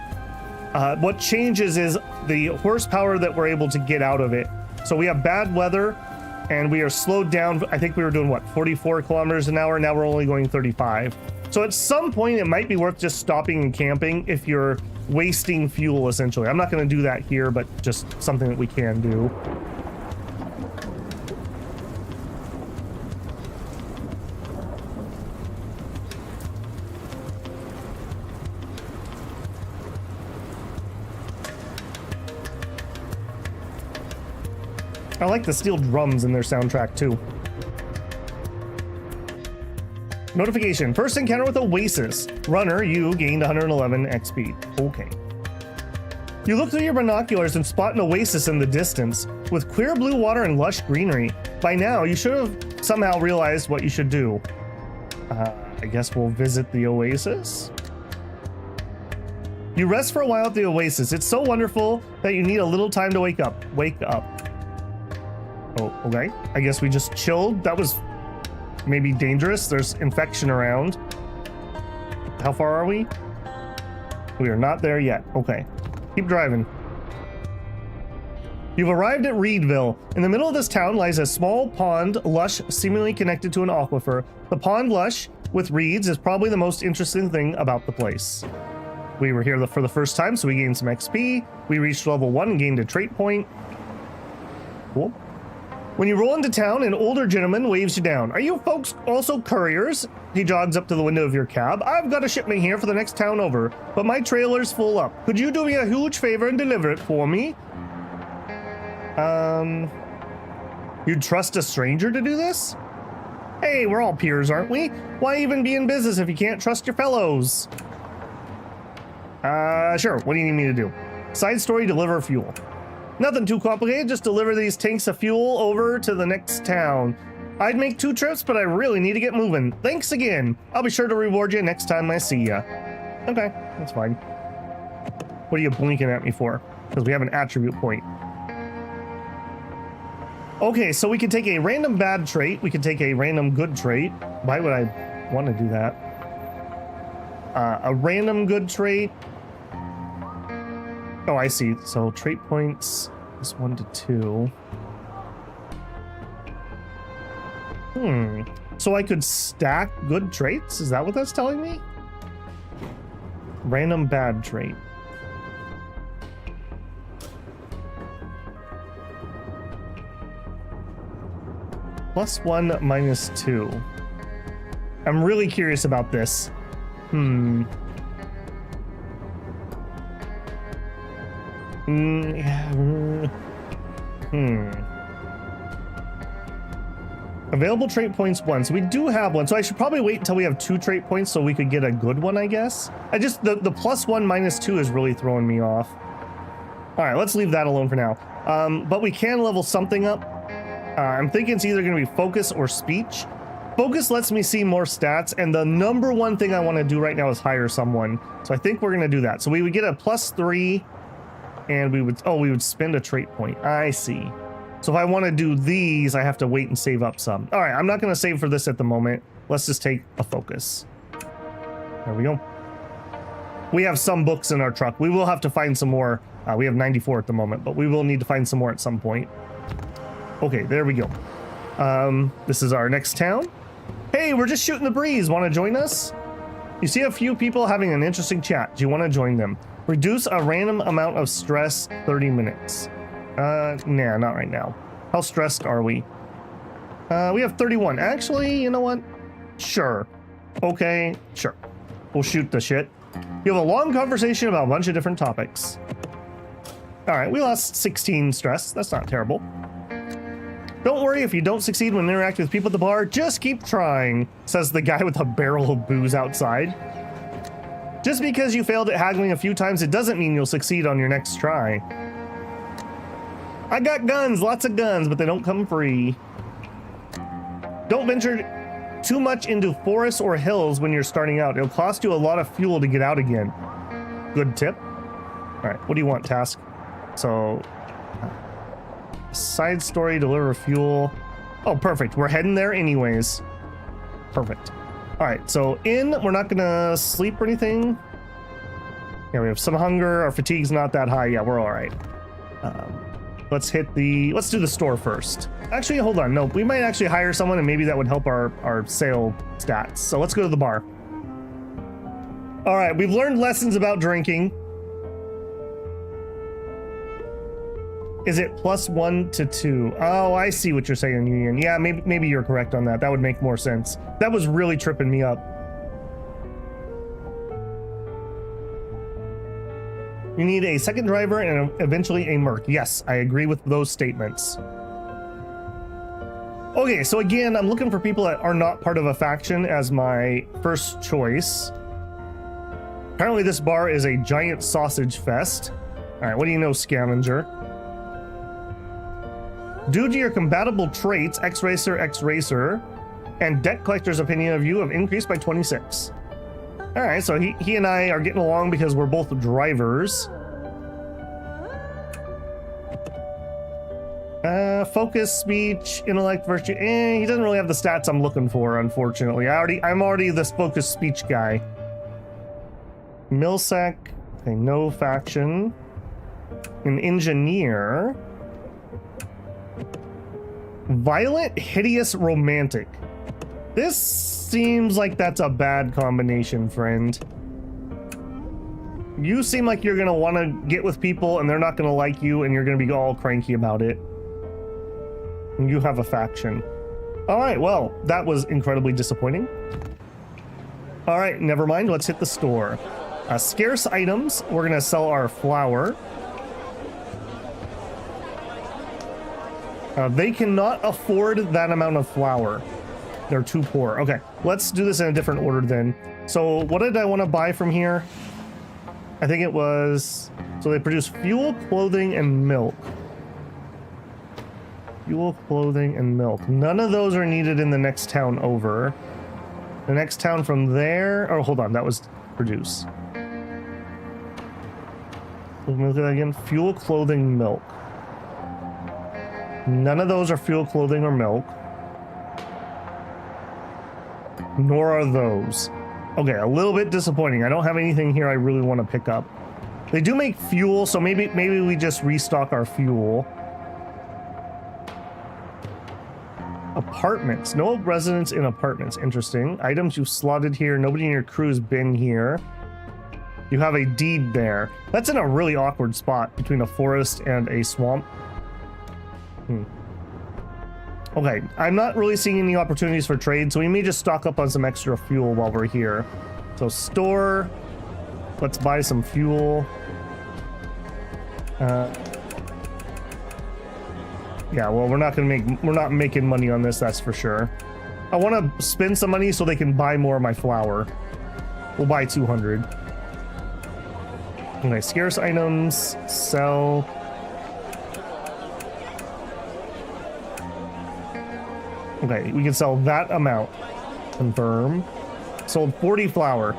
What changes is the horsepower that we're able to get out of it. So we have bad weather, and we are slowed down. I think we were doing what, 44 kilometers an hour. Now we're only going 35. So at some point it might be worth just stopping and camping if you're wasting fuel, essentially. I'm not going to do that here, but just something that we can do. I like the steel drums in their soundtrack too. Notification. First encounter with Oasis. Runner, you gained 111 XP. Okay. You look through your binoculars and spot an oasis in the distance with clear blue water and lush greenery. By now, you should have somehow realized what you should do. I guess we'll visit the oasis. You rest for a while at the oasis. It's so wonderful that you need a little time to wake up. Wake up. Oh, okay. I guess we just chilled. That was maybe dangerous. There's infection around. How far are we? We are not there yet. Okay. Keep driving. You've arrived at Reedville. In the middle of this town lies a small pond, lush, seemingly connected to an aquifer. The pond, lush with reeds, is probably the most interesting thing about the place. We were here for the first time, so we gained some XP. We reached level 1 and gained a trait point. Cool. When you roll into town, an older gentleman waves you down. Are you folks also couriers? He jogs up to the window of your cab. I've got a shipment here for the next town over, but my trailer's full up. Could you do me a huge favor and deliver it for me? You'd trust a stranger to do this? Hey, we're all peers, aren't we? Why even be in business if you can't trust your fellows? Sure. What do you need me to do? Side story, deliver fuel. Nothing too complicated, just deliver these tanks of fuel over to the next town. I'd make 2 trips, but I really need to get moving. Thanks again. I'll be sure to reward you next time I see ya. Okay, that's fine. What are you blinking at me for? Because we have an attribute point. Okay, so we can take a random bad trait. We can take a random good trait. Why would I want to do that? A random good trait. Oh, I see. So trait points is 1 to 2. So I could stack good traits? Is that what that's telling me? Random bad trait. +1, -2. I'm really curious about this. Available trait points 1. So we do have 1. So I should probably wait until we have 2 trait points so we could get a good one, I guess. The +1 -2 is really throwing me off. All right, let's leave that alone for now. But we can level something up. I'm thinking it's either going to be focus or speech. Focus lets me see more stats, and the number one thing I want to do right now is hire someone. So I think we're going to do that. So we would get a +3, and we would spend a trait point. I see. So if I want to do these, I have to wait and save up some. All right, I'm not going to save for this at the moment. Let's just take a focus. There we go. We have some books in our truck. We will have to find some more. We have 94 at the moment, but we will need to find some more at some point. Okay, there we go. This is our next town. Hey, we're just shooting the breeze. Want to join us? You see a few people having an interesting chat. Do you want to join them? Reduce a random amount of stress, 30 minutes. Nah, not right now. How stressed are we? We have 31. Actually, you know what? Sure. Okay, sure. We'll shoot the shit. You have a long conversation about a bunch of different topics. All right, we lost 16 stress. That's not terrible. Don't worry if you don't succeed when interacting with people at the bar. Just keep trying, says the guy with a barrel of booze outside. Just because you failed at haggling a few times, it doesn't mean you'll succeed on your next try. I got guns, lots of guns, but they don't come free. Don't venture too much into forests or hills when you're starting out. It'll cost you a lot of fuel to get out again. Good tip. All right, what do you want, task? So, side story, deliver fuel. Oh, perfect. We're heading there anyways. Perfect. All right, so we're not gonna sleep or anything. Yeah, we have some hunger. Our fatigue's not that high. Yeah, we're all right. let's do the store first. Actually, hold on. No, we might actually hire someone and maybe that would help our sale stats. So let's go to the bar. All right, we've learned lessons about drinking. Is it +1 to 2? Oh, I see what you're saying, Union. Yeah, maybe you're correct on that. That would make more sense. That was really tripping me up. You need a second driver and eventually a merc. Yes, I agree with those statements. Okay, so again, I'm looking for people that are not part of a faction as my first choice. Apparently this bar is a giant sausage fest. All right, what do you know, scavenger? Due to your compatible traits, X-Racer, and Debt Collector's opinion of you have increased by 26. All right, so he and I are getting along because we're both drivers. Focus, speech, intellect, virtue. He doesn't really have the stats I'm looking for, unfortunately. I'm already this focus speech guy. Milsec, okay, no faction. An engineer. Violent, hideous, romantic. This seems like that's a bad combination, friend. You seem like you're gonna want to get with people and they're not gonna like you and you're gonna be all cranky about it. And you have a faction. All right, well, that was incredibly disappointing. All right, never mind, let's hit the store. Scarce items, we're gonna sell our flour. They cannot afford that amount of flour. They're too poor. Okay, let's do this in a different order then. So what did I want to buy from here? I think it was... So they produce fuel, clothing, and milk. Fuel, clothing, and milk. None of those are needed in the next town over. The next town from there... Oh, hold on. That was produce. Let me look at that again. Fuel, clothing, milk. None of those are fuel, clothing, or milk. Nor are those. Okay, a little bit disappointing. I don't have anything here I really want to pick up. They do make fuel, so maybe we just restock our fuel. Apartments. No residents in apartments. Interesting. Items you've slotted here. Nobody in your crew's been here. You have a deed there. That's in a really awkward spot between a forest and a swamp. Okay, I'm not really seeing any opportunities for trade, so we may just stock up on some extra fuel while we're here. So store, let's buy some fuel. Yeah, well, we're not making money on this, that's for sure. I want to spend some money so they can buy more of my flour. We'll buy 200. Okay, scarce items, sell. Okay, we can sell that amount. Confirm. Sold 40 flour.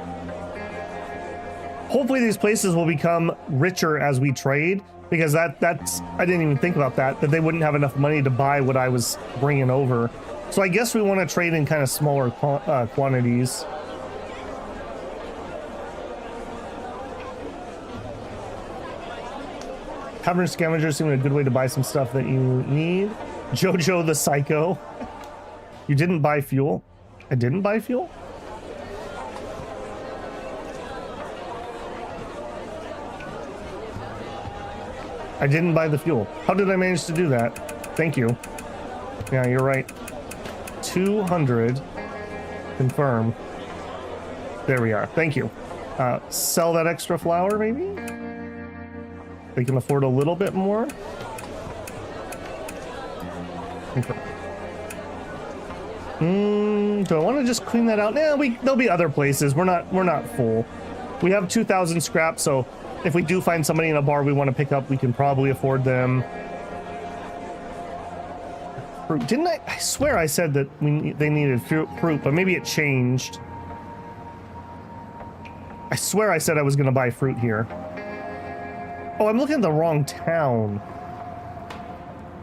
Hopefully these places will become richer as we trade, because that's I didn't even think about that they wouldn't have enough money to buy what I was bringing over. So I guess we want to trade in kind of smaller quantities. Tavern scavengers seem a good way to buy some stuff that you need. Jojo the Psycho. You didn't buy fuel? I didn't buy fuel? I didn't buy the fuel. How did I manage to do that? Thank you. Yeah, you're right. 200. Confirm. There we are. Thank you. Sell that extra flour, maybe? They can afford a little bit more. Confirm. Do I want to just clean that out? Nah, there'll be other places. We're not full. We have 2,000 scrap, so if we do find somebody in a bar we want to pick up, we can probably afford them. Fruit. Didn't I? I swear I said that they needed fruit, but maybe it changed. I swear I said I was going to buy fruit here. Oh, I'm looking at the wrong town.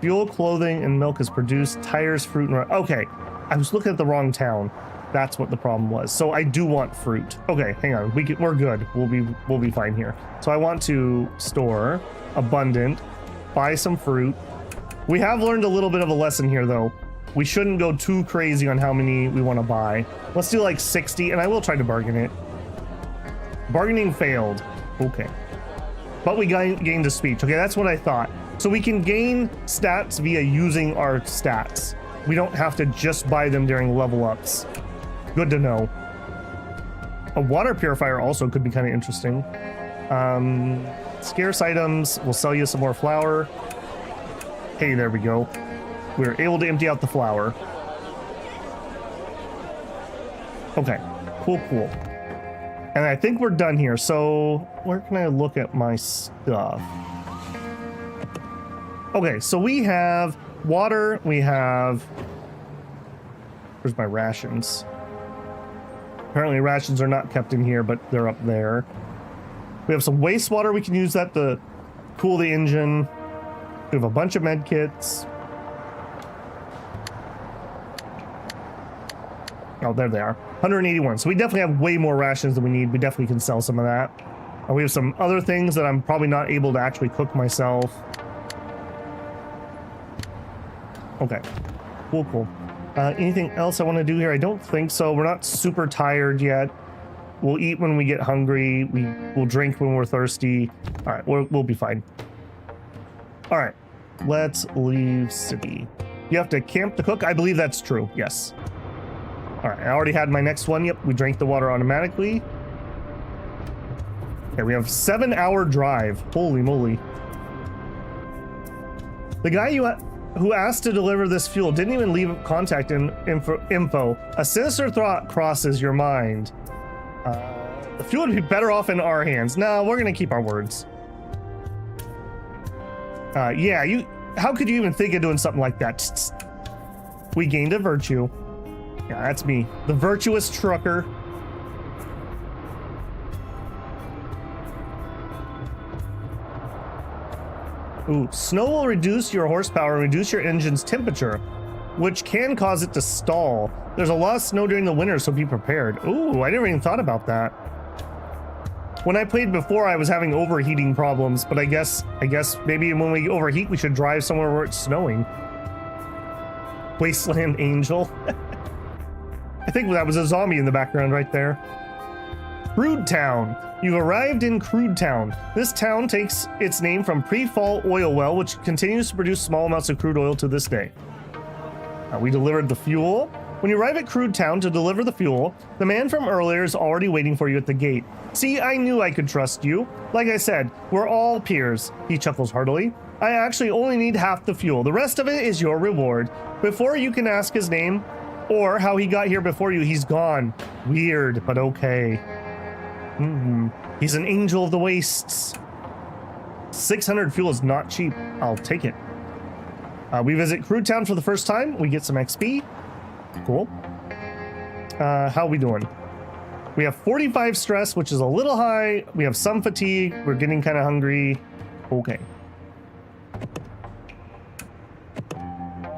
Fuel, clothing, and milk is produced. Tires, fruit, and... Okay. I was looking at the wrong town. That's what the problem was. So I do want fruit. Okay, hang on. We're good. We'll be fine here. So I want to store abundant. buy some fruit. We have learned a little bit of a lesson here, though. We shouldn't go too crazy on how many we want to buy. Let's do like 60, and I will try to bargain it. Bargaining failed. Okay. But we gained a speech. Okay, that's what I thought. So we can gain stats via using our stats. We don't have to just buy them during level ups. Good to know. A water purifier also could be kind of interesting. Scarce items. We'll sell you some more flour. Hey, there we go. We were able to empty out the flour. Okay, cool. And I think we're done here. So where can I look at my stuff? Okay, so we have water. We have... Where's my rations? Apparently rations are not kept in here, but they're up there. We have some wastewater. We can use that to cool the engine. We have a bunch of med kits. Oh, there they are. 181. So we definitely have way more rations than we need. We definitely can sell some of that. We have some other things that I'm probably not able to actually cook myself. Okay. Cool. Anything else I want to do here? I don't think so. We're not super tired yet. We'll eat when we get hungry. We'll drink when we're thirsty. All right, we'll be fine. All right, let's leave city. You have to camp to cook? I believe that's true. Yes. All right, I already had my next one. Yep, we drank the water automatically. Okay, we have 7-hour drive. Holy moly. The guy who asked to deliver this fuel didn't even leave contact info. A sinister thought crosses your mind. The fuel would be better off in our hands. No, we're gonna keep our words. Yeah, how could you even think of doing something like that? We gained a virtue. Yeah, that's me. The virtuous trucker. Ooh, snow will reduce your horsepower and reduce your engine's temperature, which can cause it to stall. There's a lot of snow during the winter, so be prepared. Ooh, I never even thought about that. When I played before, I was having overheating problems, but I guess maybe when we overheat, we should drive somewhere where it's snowing. Wasteland Angel. I think that was a zombie in the background right there. Crude Town. You've arrived in Crude Town. This town takes its name from pre-fall oil well, which continues to produce small amounts of crude oil to this day. We delivered the fuel. When you arrive at Crude Town to deliver the fuel, the man from earlier is already waiting for you at the gate. See, I knew I could trust you. Like I said, we're all peers. He chuckles heartily. I actually only need half the fuel. The rest of it is your reward. Before you can ask his name or how he got here before you, he's gone. Weird, but okay. He's an angel of the wastes. 600 fuel is not cheap. I'll take it. We visit Crude Town for the first time. We get some XP. Cool. How are we doing? We have 45 stress, which is a little high. We have some fatigue. We're getting kind of hungry. Okay.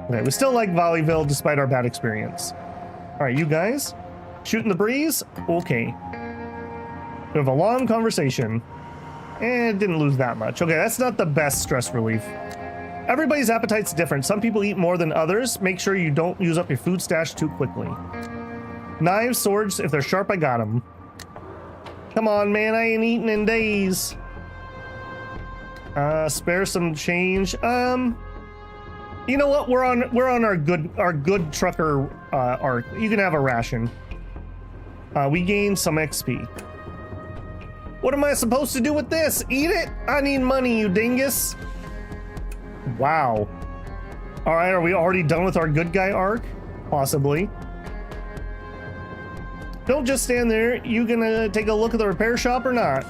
Okay, we still like Valleyville despite our bad experience. All right, you guys. Shooting the breeze? Okay. We have a long conversation. And didn't lose that much. Okay, that's not the best stress relief. Everybody's appetite's different. Some people eat more than others. Make sure you don't use up your food stash too quickly. Knives, swords, if they're sharp, I got them. Come on, man, I ain't eaten in days. Spare some change. You know what? We're on our good trucker arc. You can have a ration. We gained some XP. What am I supposed to do with this? Eat it? I need money, you dingus. Wow. All right, are we already done with our good guy arc? Possibly. Don't just stand there. You gonna take a look at the repair shop or not?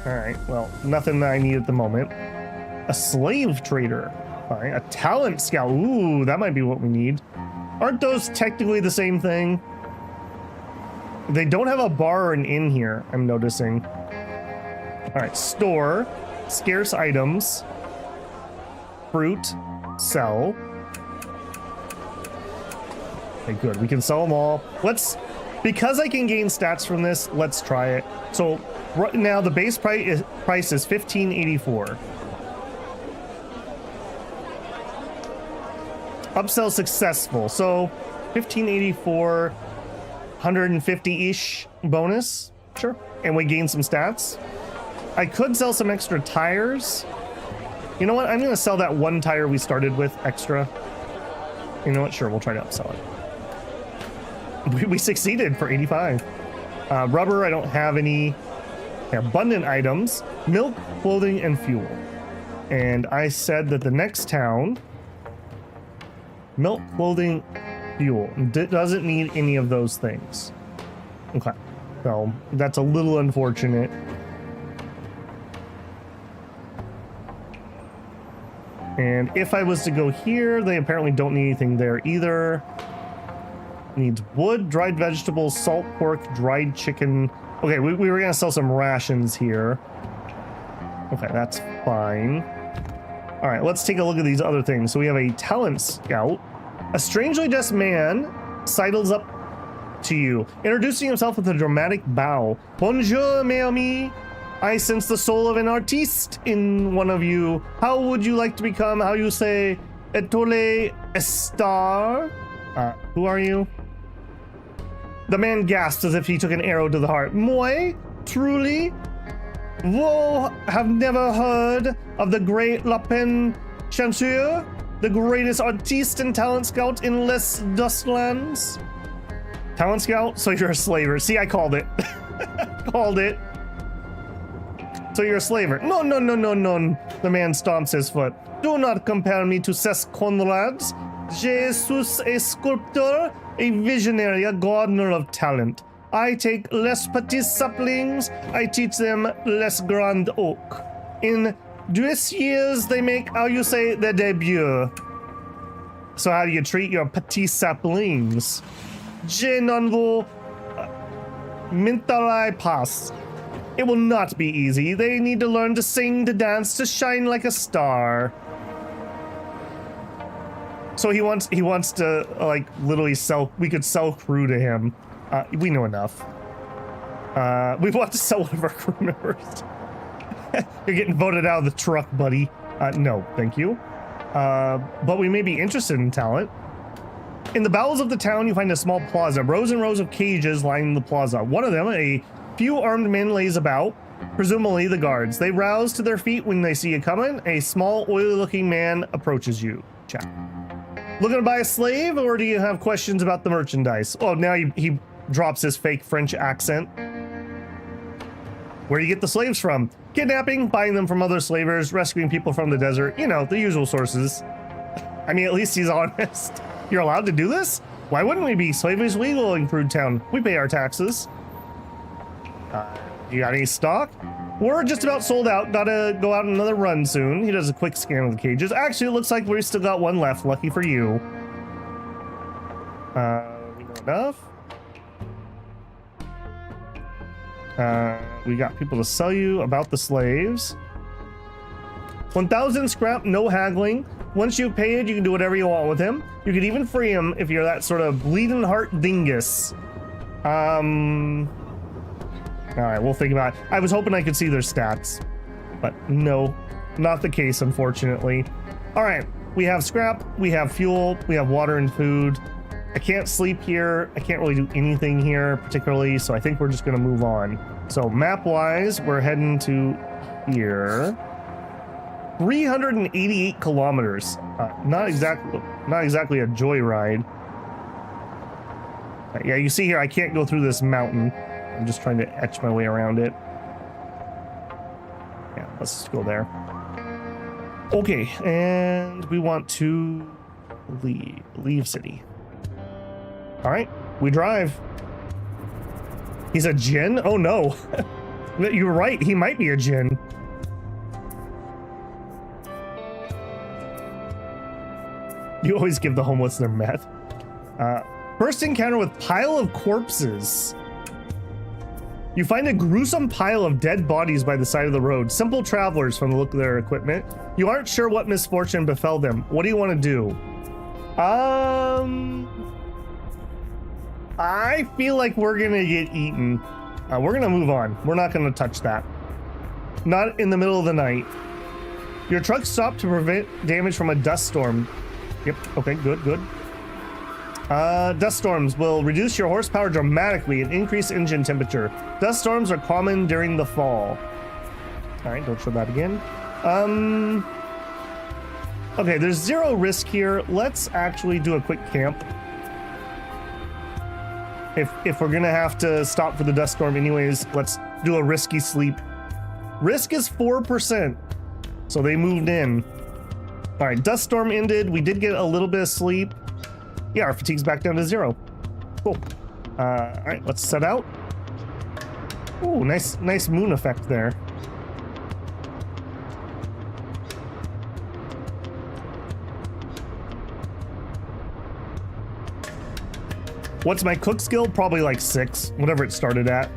All right, well, nothing that I need at the moment. A slave trader. All right, a talent scout. Ooh, that might be what we need. Aren't those technically the same thing? They don't have a bar or an inn here, I'm noticing. All right, store, scarce items, fruit, sell. Okay, good, we can sell them all. Because I can gain stats from this, let's try it. So right now the base price is $15.84. Upsell successful. So 1584, 150-ish bonus. Sure. And we gain some stats. I could sell some extra tires. You know what? I'm going to sell that one tire we started with extra. You know what? Sure, we'll try to upsell it. We succeeded for 85. Rubber, I don't have any. Abundant items, milk, clothing, and fuel. And I said that the next town, milk, clothing, fuel, doesn't need any of those things. Okay, so that's a little unfortunate. And if I was to go here, they apparently don't need anything there either. Needs wood, dried vegetables, salt pork, dried chicken. Okay, we were gonna sell some rations here. Okay, that's fine. All right, let's take a look at these other things. So we have a talent scout. A strangely dressed man sidles up to you, introducing himself with a dramatic bow. Bonjour, mes amis. I sense the soul of an artiste in one of you. How would you like to become, how you say, étoile a star? Who are you? The man gasped as if he took an arrow to the heart. Moi? Truly? Whoa, have never heard of the great Lapin Chanteur, the greatest artiste and talent scout in Les Dustlands? Talent scout? So you're a slaver. See, I called it. Called it. So you're a slaver. No, no, no, no, no. The man stomps his foot. Do not compare me to ces Conrads. Je suis a sculptor, a visionary, a gardener of talent. I take les petits saplings, I teach them les grand oak. In 2 years, they make, how you say, their debut. So how do you treat your petits saplings? Je n'en vous menterai pas. It will not be easy. They need to learn to sing, to dance, to shine like a star. So he wants to like literally sell. We could sell crew to him. We know enough. We want to sell one of our crew members. You're getting voted out of the truck, buddy. No, thank you. But we may be interested in talent. In the bowels of the town, you find a small plaza. Rows and rows of cages lining the plaza. One of them, a few armed men lays about, presumably the guards. They rouse to their feet when they see you coming. A small, oily-looking man approaches you. Chat. Looking to buy a slave, or do you have questions about the merchandise? Oh, now he drops his fake French accent. Where do you get the slaves from? Kidnapping, buying them from other slavers, rescuing people from the desert. You know, the usual sources. I mean, at least he's honest. You're allowed to do this? Why wouldn't we be? Slavery is legal in Crude Town. We pay our taxes. You got any stock? We're just about sold out. Gotta go out another run soon. He does a quick scan of the cages. Actually, it looks like we still got one left. Lucky for you. We know enough. We got people to sell you about the slaves. 1,000 scrap, no haggling. Once you pay it, you can do whatever you want with him. You could even free him if you're that sort of bleeding heart dingus. All right, we'll think about it. I was hoping I could see their stats, but no, not the case, unfortunately. All right, we have scrap, we have fuel, we have water and food. I can't sleep here. I can't really do anything here particularly, so I think we're just gonna move on. So map-wise, we're heading to here. 388 kilometers. Not exactly a joyride. Yeah, you see here, I can't go through this mountain. I'm just trying to etch my way around it. Yeah, let's just go there. Okay, and we want to leave city. All right, we drive. He's a djinn? Oh no. You were right, he might be a djinn. You always give the homeless their meth. First encounter with pile of corpses. You find a gruesome pile of dead bodies by the side of the road. Simple travelers from the look of their equipment. You aren't sure what misfortune befell them. What do you want to do? I feel like we're gonna get eaten. We're gonna move on. We're not gonna touch that. Not in the middle of the night. Your truck stopped to prevent damage from a dust storm. Yep, okay, good, good. Dust storms will reduce your horsepower dramatically and increase engine temperature. Dust storms are common during the fall. All right, don't show that again. Okay, there's 0 risk here. Let's actually do a quick camp. If we're gonna have to stop for the dust storm anyways, let's do a risky sleep. Risk is 4%, so they moved in. All right, dust storm ended. We did get a little bit of sleep. Yeah, our fatigue's back down to 0. Cool. All right, let's set out. Ooh, nice moon effect there. What's my cook skill? Probably like 6, whatever it started at.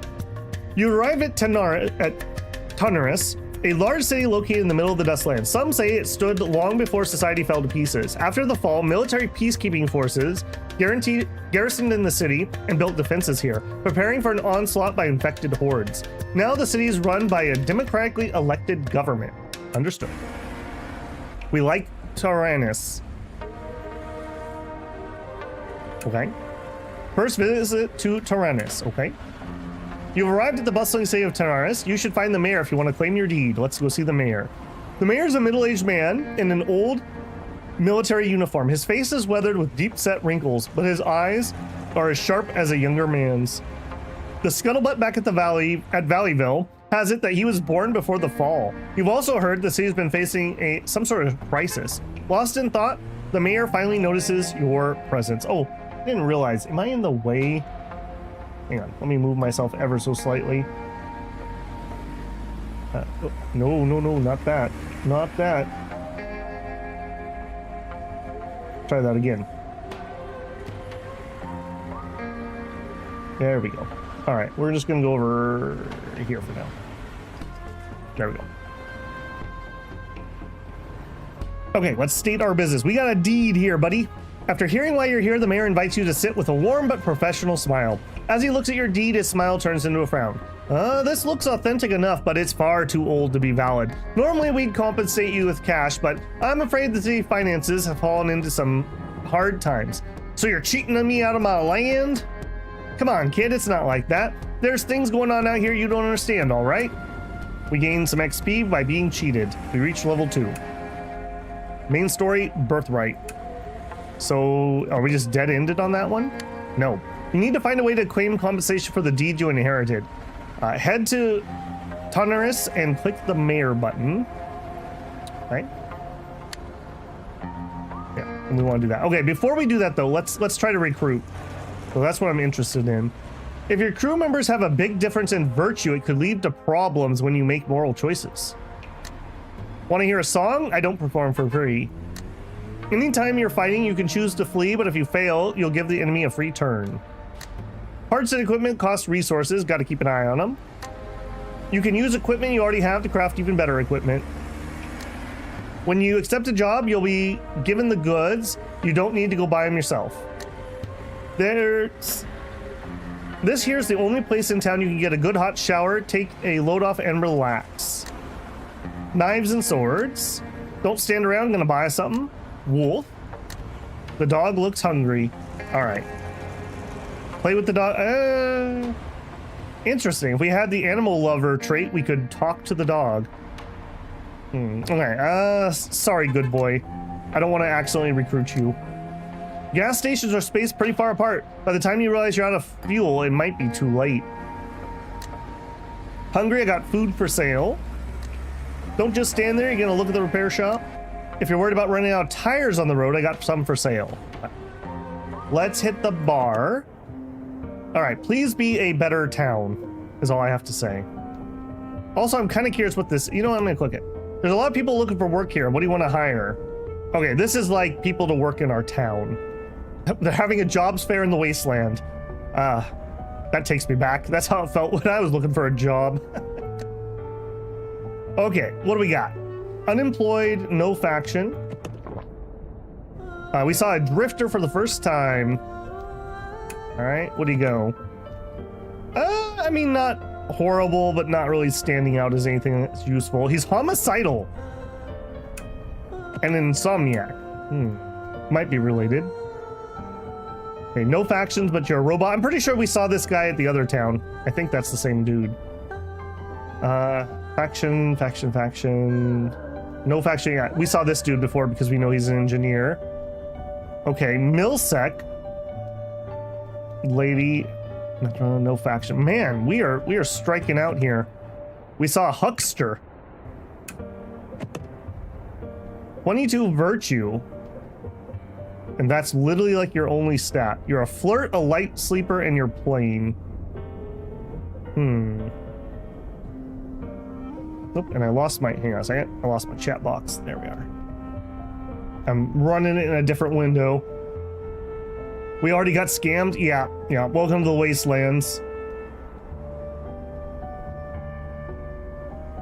You arrive at Taranis, a large city located in the middle of the Dustland. Some say it stood long before society fell to pieces. After the fall, military peacekeeping forces garrisoned in the city and built defenses here, preparing for an onslaught by infected hordes. Now the city is run by a democratically elected government. Understood. We like Taranis. Okay. First visit to Taranis, okay. You've arrived at the bustling city of Taranis. You should find the mayor if you want to claim your deed. Let's go see the mayor. The mayor is a middle-aged man in an old military uniform. His face is weathered with deep-set wrinkles, but his eyes are as sharp as a younger man's. The scuttlebutt back at Valleyville has it that he was born before the fall. You've also heard the city's been facing some sort of crisis. Lost in thought, the mayor finally notices your presence. Oh, I didn't realize. Am I in the way? Hang on. Let me move myself ever so slightly. No, not that. Not that. Try that again. There we go. All right, we're just gonna go over here for now. There we go. Okay, let's state our business. We got a deed here, buddy. After hearing why you're here, the mayor invites you to sit with a warm but professional smile. As he looks at your deed, his smile turns into a frown. This looks authentic enough, but it's far too old to be valid. Normally we'd compensate you with cash, but I'm afraid the city finances have fallen into some hard times. So you're cheating on me out of my land? Come on, kid, it's not like that. There's things going on out here you don't understand, all right? We gained some XP by being cheated. We reached level 2. Main story, birthright. So are we just dead-ended on that one? No. You need to find a way to claim compensation for the deed you inherited. Head to Taranis and click the mayor button. Right? Yeah, and we want to do that. Okay, before we do that though, let's try to recruit. So that's what I'm interested in. If your crew members have a big difference in virtue, it could lead to problems when you make moral choices. Want to hear a song? I don't perform for free. Anytime you're fighting, you can choose to flee, but if you fail, you'll give the enemy a free turn. Parts and equipment cost resources, got to keep an eye on them. You can use equipment you already have to craft even better equipment. When you accept a job, you'll be given the goods. You don't need to go buy them yourself. This here's the only place in town you can get a good hot shower, take a load off, and relax. Knives and swords. Don't stand around, I'm gonna buy something. Wolf. The dog looks hungry. All right. Play with the dog. Interesting. If we had the animal lover trait, we could talk to the dog. Okay. Sorry, good boy. I don't want to accidentally recruit you. Gas stations are spaced pretty far apart. By the time you realize you're out of fuel, it might be too late. Hungry, I got food for sale. Don't just stand there, you're gonna look at the repair shop. If you're worried about running out of tires on the road, I got some for sale. Let's hit the bar. All right, please be a better town, is all I have to say. Also, I'm kind of curious what this, you know what, I'm gonna click it. There's a lot of people looking for work here. What do you want to hire? Okay, this is like people to work in our town. They're having a jobs fair in the Wasteland. That takes me back. That's how it felt when I was looking for a job. Okay, what do we got? Unemployed, no faction. We saw a drifter for the first time. All right, what do you go? I mean, not horrible, but not really standing out as anything that's useful. He's homicidal and insomniac. Might be related. Okay, no factions, but you're a robot. I'm pretty sure we saw this guy at the other town. I think that's the same dude. Faction. No faction yet. We saw this dude before because we know he's an engineer. Okay, Milsec. Lady. No faction. Man, we are striking out here. We saw a huckster. 22 virtue. And that's literally like your only stat. You're a flirt, a light sleeper, and you're plain. Nope, and I lost my, hang on a second. I lost my chat box. There we are. I'm running it in a different window. We already got scammed? Yeah. Welcome to the Wastelands.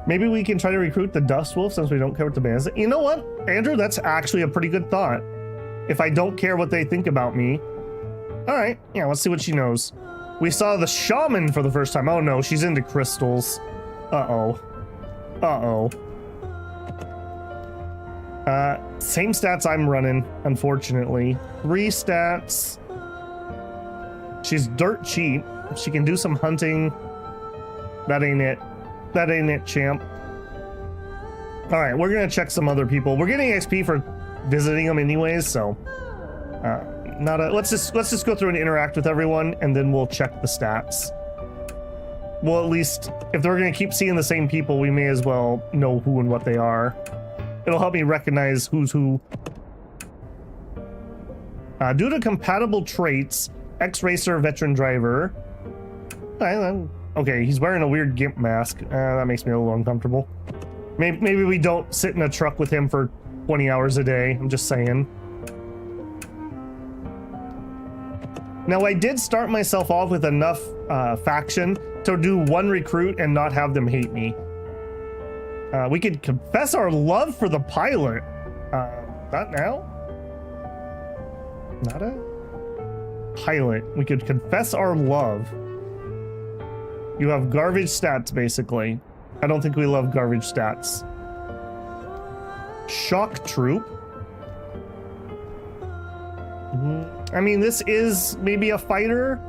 Maybe we can try to recruit the Dust Wolf since we don't care what the band is. You know what, Andrew? That's actually a pretty good thought. If I don't care what they think about me. All right, yeah, let's see what she knows. We saw the shaman for the first time. Oh no, she's into crystals. Uh-oh. Same stats I'm running, unfortunately. 3 stats. She's dirt cheap. She can do some hunting. That ain't it. That ain't it, champ. All right, we're gonna check some other people. We're getting XP for visiting them anyways, so let's just go through and interact with everyone, and then we'll check the stats. Well, at least if they're gonna keep seeing the same people, we may as well know who and what they are. It'll help me recognize who's who. Due to compatible traits, ex-racer, veteran driver. Okay, he's wearing a weird gimp mask. That makes me a little uncomfortable. Maybe we don't sit in a truck with him for 20 hours a day. I'm just saying. Now, I did start myself off with enough faction to do 1 recruit and not have them hate me. We could confess our love for the pilot. Not now? Not a pilot. We could confess our love. You have garbage stats, basically. I don't think we love garbage stats. Shock troop. I mean, this is maybe a fighter.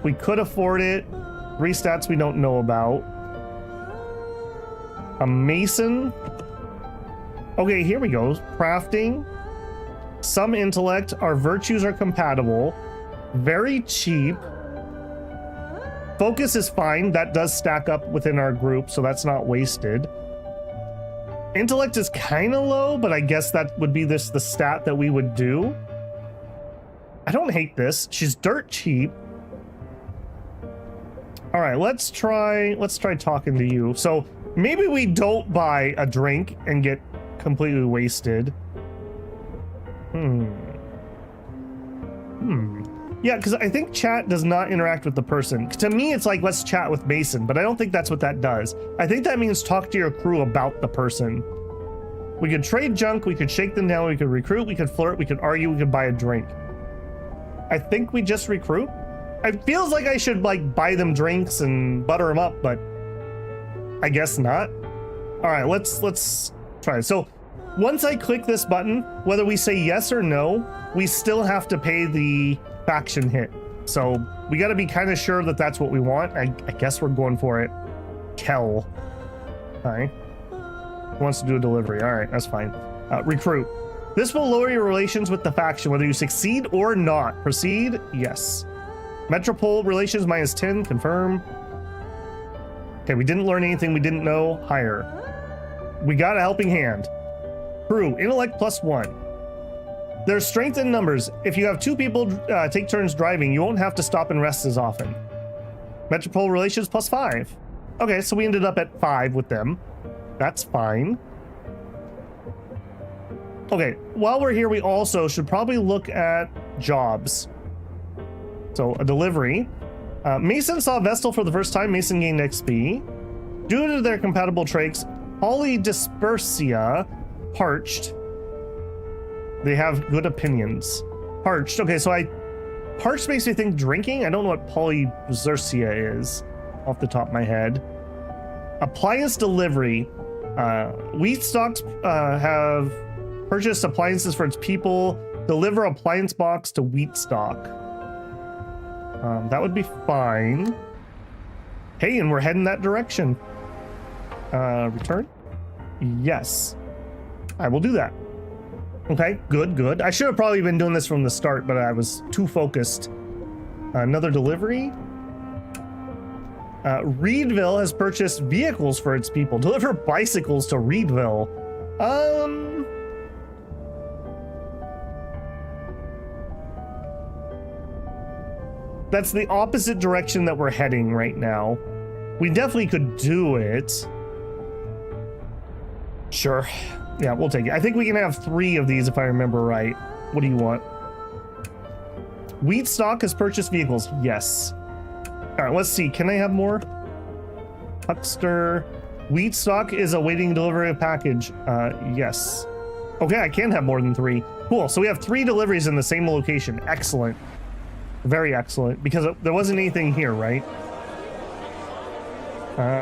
We could afford it. 3 stats we don't know about. A mason. Okay, here we go. Crafting. Some intellect. Our virtues are compatible. Very cheap. Focus is fine. That does stack up within our group, so that's not wasted. Intellect is kind of low, but I guess that would be the stat that we would do. I don't hate this. She's dirt cheap. All right, let's try talking to you. So maybe we don't buy a drink and get completely wasted. Yeah, because I think chat does not interact with the person. To me, it's like, let's chat with Mason, but I don't think that's what that does. I think that means talk to your crew about the person. We could trade junk, we could shake them down, we could recruit, we could flirt, we could argue, we could buy a drink. I think we just recruit. It feels like I should like buy them drinks and butter them up, but I guess not. All right, let's try it. So once I click this button, whether we say yes or no, we still have to pay the faction hit. So we got to be kind of sure that that's what we want. I guess we're going for it. Kel. All right. Wants to do a delivery. All right, that's fine. Recruit. This will lower your relations with the faction, whether you succeed or not. Proceed. Yes. Metropole relations -10. Confirm. Okay, we didn't learn anything we didn't know. Hire. We got a helping hand. Crew. Intellect +1. There's strength in numbers. If you have 2 people take turns driving, you won't have to stop and rest as often. Metropole relations +5. Okay, so we ended up at 5 with them. That's fine. Okay, while we're here, we also should probably look at jobs. So a delivery. Mason saw Vestal for the first time. Mason gained XP. Due to their compatible traits, Polydispersia, parched. They have good opinions. Parched. Okay, so parched makes me think drinking. I don't know what Polydispersia is off the top of my head. Appliance delivery. Wheat stocks have Purchase appliances for its people. Deliver appliance box to wheat stock. That would be fine. Hey, and we're heading that direction. Return? Yes. I will do that. Okay, good, good. I should have probably been doing this from the start, but I was too focused. Another delivery. Reedville has purchased vehicles for its people. Deliver bicycles to Reedville. That's the opposite direction that we're heading right now. We definitely could do it. Sure. Yeah, we'll take it. I think we can have 3 of these if I remember right. What do you want? Wheat stock has purchased vehicles. Yes. All right, let's see. Can I have more? Huckster. Wheat stock is awaiting delivery of package. Yes. Okay, I can have more than 3. Cool. So we have 3 deliveries in the same location. Excellent. Very excellent. Because there wasn't anything here, right?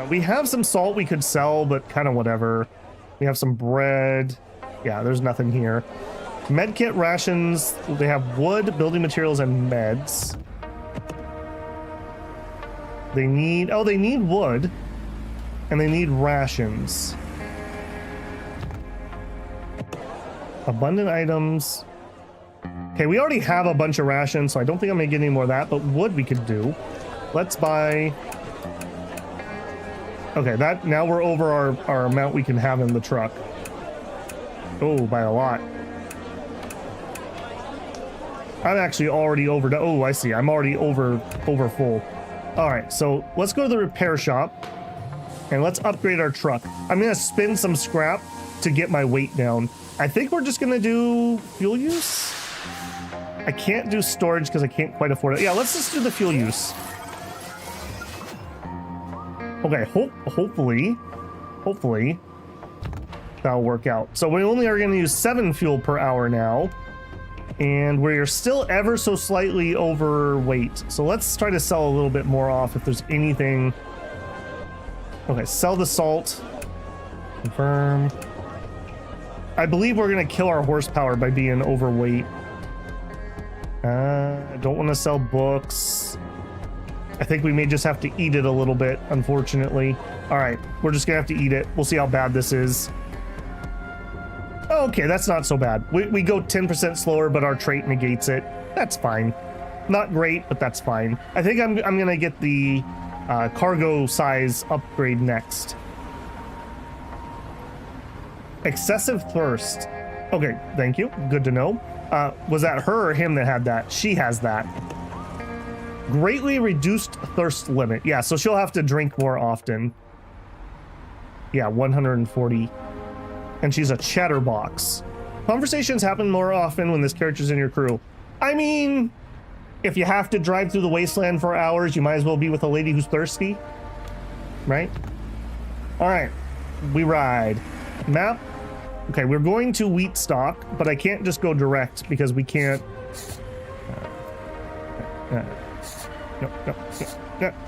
We have some salt we could sell, but kind of whatever. We have some bread. Yeah, there's nothing here. Medkit rations. They have wood, building materials, and meds. They need... Oh, they need wood. And they need rations. Abundant items. Okay, we already have a bunch of rations, so I don't think I'm going to get any more of that, but wood we could do. Let's buy... Okay, that now we're over our amount we can have in the truck. Oh, by a lot. I'm actually already over... Oh, I see. I'm already over full. All right, so let's go to the repair shop and let's upgrade our truck. I'm going to spin some scrap to get my weight down. I think we're just going to do fuel use. I can't do storage because I can't quite afford it. Yeah, let's just do the fuel use. Okay, hopefully that'll work out. So we only are going to use 7 fuel per hour now. And we're still ever so slightly overweight. So let's try to sell a little bit more off if there's anything. Okay, sell the salt. Confirm. I believe we're going to kill our horsepower by being overweight. I don't want to sell books. I think we may just have to eat it a little bit, unfortunately. All right, we're just going to have to eat it. We'll see how bad this is. Okay, that's not so bad. We go 10% slower, but our trait negates it. That's fine. Not great, but that's fine. I think I'm going to get the cargo size upgrade next. Excessive thirst. Okay, thank you. Good to know. Was that her or him that had that? She has that. Greatly reduced thirst limit. Yeah, so she'll have to drink more often. Yeah, 140. And she's a chatterbox. Conversations happen more often when this character's in your crew. I mean, if you have to drive through the wasteland for hours, you might as well be with a lady who's thirsty. Right? All right, we ride. Map. Okay, we're going to wheat stock, but I can't just go direct because we can't. No,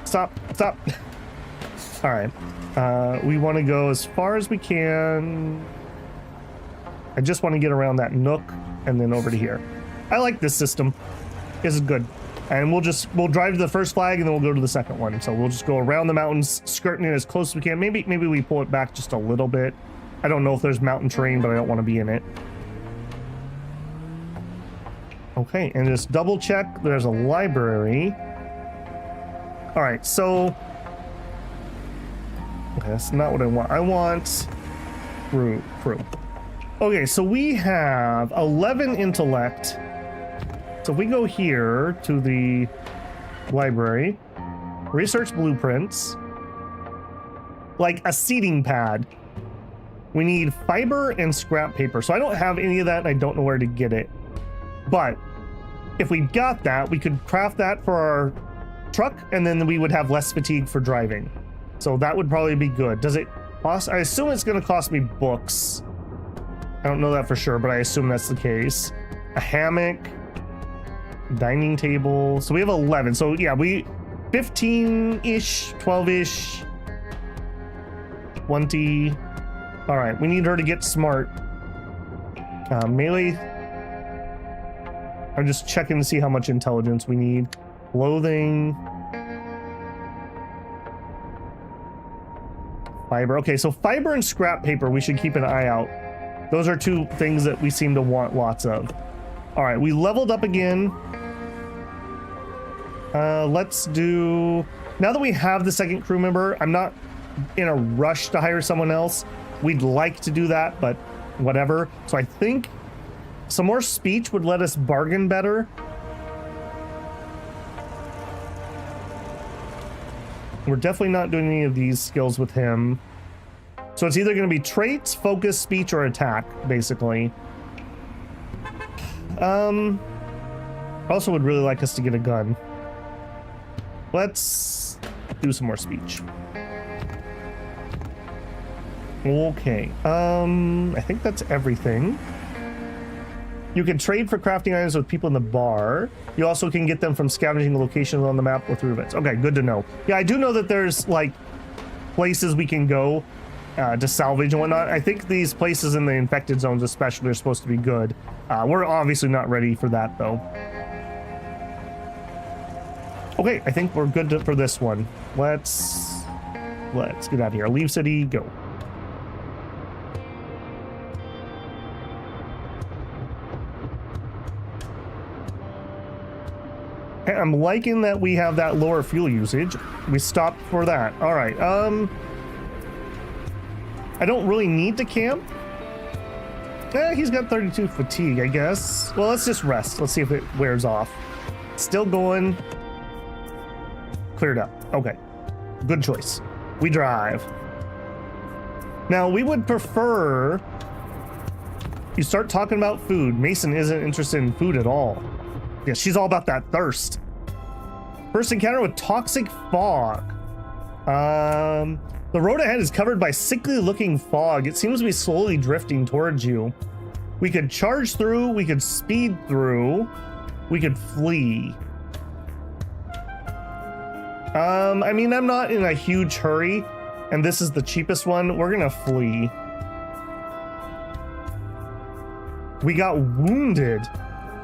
stop. All right, we want to go as far as we can. I just want to get around that nook and then over to here. I like this system. This is good. And we'll drive to the first flag and then we'll go to the second one. So we'll just go around the mountains, skirting it as close as we can. Maybe we pull it back just a little bit. I don't know if there's mountain terrain, but I don't want to be in it. Okay, and just double check. There's a library. All right, so okay, that's not what I want. I want crew. Okay, so we have 11 intellect. So if we go here to the library, research blueprints, like a seating pad. We need fiber and scrap paper. So I don't have any of that and I don't know where to get it. But if we got that, we could craft that for our truck and then we would have less fatigue for driving. So that would probably be good. Does it cost? I assume it's going to cost me books. I don't know that for sure, but I assume that's the case. A hammock, dining table. So we have 11. So yeah, we 15-ish, 12-ish, 20. All right, we need her to get smart. Melee. I'm just checking to see how much intelligence we need. Clothing. Fiber. Okay, so fiber and scrap paper, we should keep an eye out. Those are two things that we seem to want lots of. All right, we leveled up again. Let's do... Now that we have the second crew member, I'm not in a rush to hire someone else. We'd like to do that, but whatever. So I think some more speech would let us bargain better. We're definitely not doing any of these skills with him. So it's either going to be traits, focus, speech, or attack, basically. I also would really like us to get a gun. Let's do some more speech. Okay. I think that's everything. You can trade for crafting items with people in the bar. You also can get them from scavenging locations on the map or through events. Okay, good to know. Yeah, I do know that there's like places we can go to salvage and whatnot. I think these places in the infected zones especially are supposed to be good. We're obviously not ready for that though. Okay, I think we're good for this one. Let's get out of here. Leave city, go. I'm liking that we have that lower fuel usage. We stopped for that. All right. I don't really need to camp. He's got 32 fatigue, I guess. Well, let's just rest. Let's see if it wears off. Still going. Cleared up. Okay. Good choice. We drive. Now, we would prefer you start talking about food. Mason isn't interested in food at all. Yeah, she's all about that thirst. First encounter with toxic fog. The road ahead is covered by sickly looking fog. It seems to be slowly drifting towards you. We could charge through, we could speed through, we could flee. I mean, I'm not in a huge hurry, and this is the cheapest one. We're gonna flee. We got wounded.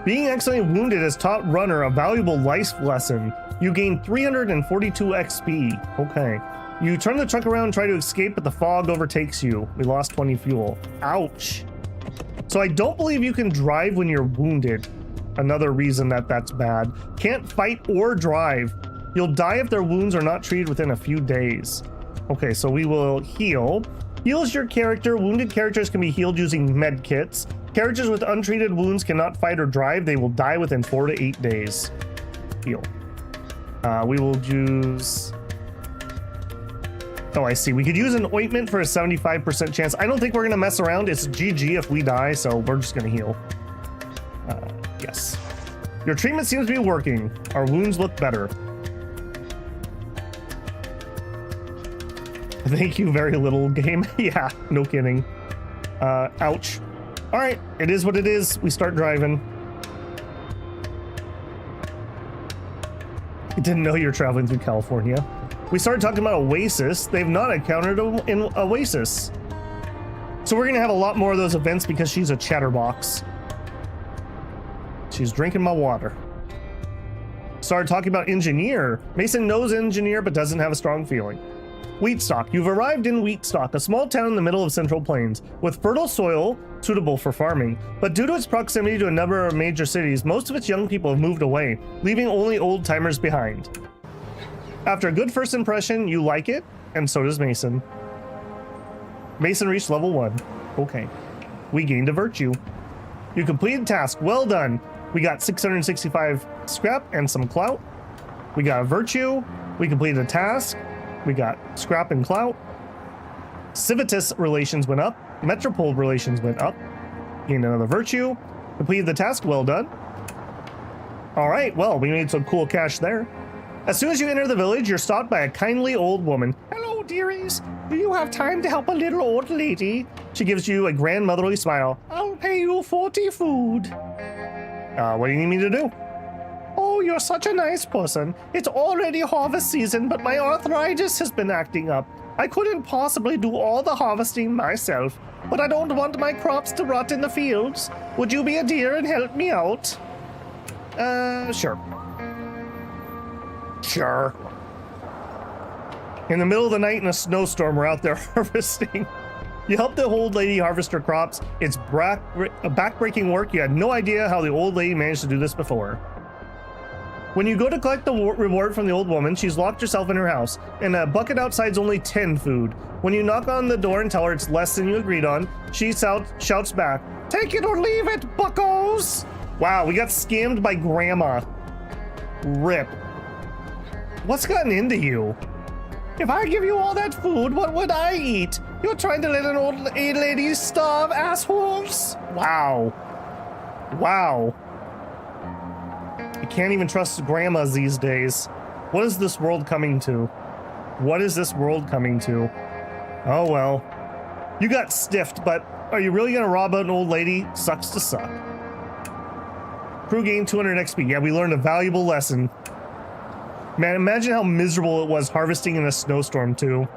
Being accidentally wounded has taught runner a valuable life lesson. You gain 342 XP. Okay. You turn the truck around and try to escape, but the fog overtakes you. We lost 20 fuel. Ouch. So I don't believe you can drive when you're wounded. Another reason that's bad. Can't fight or drive. You'll die if their wounds are not treated within a few days. Okay, so we will heal. Heals your character. Wounded characters can be healed using med kits. Characters with untreated wounds cannot fight or drive. They will die within 4 to 8 days. Heal. We will use... Oh, I see. We could use an ointment for a 75% chance. I don't think we're going to mess around. It's GG if we die, so we're just going to heal. Yes. Your treatment seems to be working. Our wounds look better. Thank you, very little game. Yeah, no kidding. Ouch. All right, it is what it is. We start driving. I didn't know you were traveling through California. We started talking about Oasis. They've not encountered an Oasis. So we're gonna have a lot more of those events because she's a chatterbox. She's drinking my water. Started talking about engineer. Mason knows engineer but doesn't have a strong feeling. Wheatstock. You've arrived in Wheatstock, a small town in the middle of Central Plains, with fertile soil suitable for farming. But due to its proximity to a number of major cities, most of its young people have moved away, leaving only old-timers behind. After a good first impression, you like it, and so does Mason. Mason reached level 1. Okay. We gained a virtue. You completed task. Well done. We got 665 scrap and some clout. We got a virtue. We completed a task. We got scrap and clout. Civitas relations went up. Metropole relations went up. Gained another virtue. Completed the task. Well done. All right. Well, we made some cool cash there. As soon as you enter the village, you're stopped by a kindly old woman. Hello, dearies. Do you have time to help a little old lady? She gives you a grandmotherly smile. I'll pay you 40 food. What do you need me to do? Oh, you're such a nice person. It's already harvest season, but my arthritis has been acting up. I couldn't possibly do all the harvesting myself, but I don't want my crops to rot in the fields. Would you be a dear and help me out? Sure. Sure. In the middle of the night in a snowstorm, we're out there harvesting. You help the old lady harvest her crops. It's backbreaking work. You had no idea how the old lady managed to do this before. When you go to collect the reward from the old woman, she's locked herself in her house, and a bucket outside's only 10 food. When you knock on the door and tell her it's less than you agreed on, she shouts back, "Take it or leave it, buckos!" Wow, we got scammed by Grandma. Rip. What's gotten into you? If I give you all that food, what would I eat? You're trying to let an old lady starve, assholes? Wow. Wow. You can't even trust grandmas these days. What is this world coming to? What is this world coming to? Oh well. You got stiffed, but are you really gonna rob an old lady? Sucks to suck. Crew gained 200 XP. Yeah, we learned a valuable lesson. Man, imagine how miserable it was harvesting in a snowstorm too.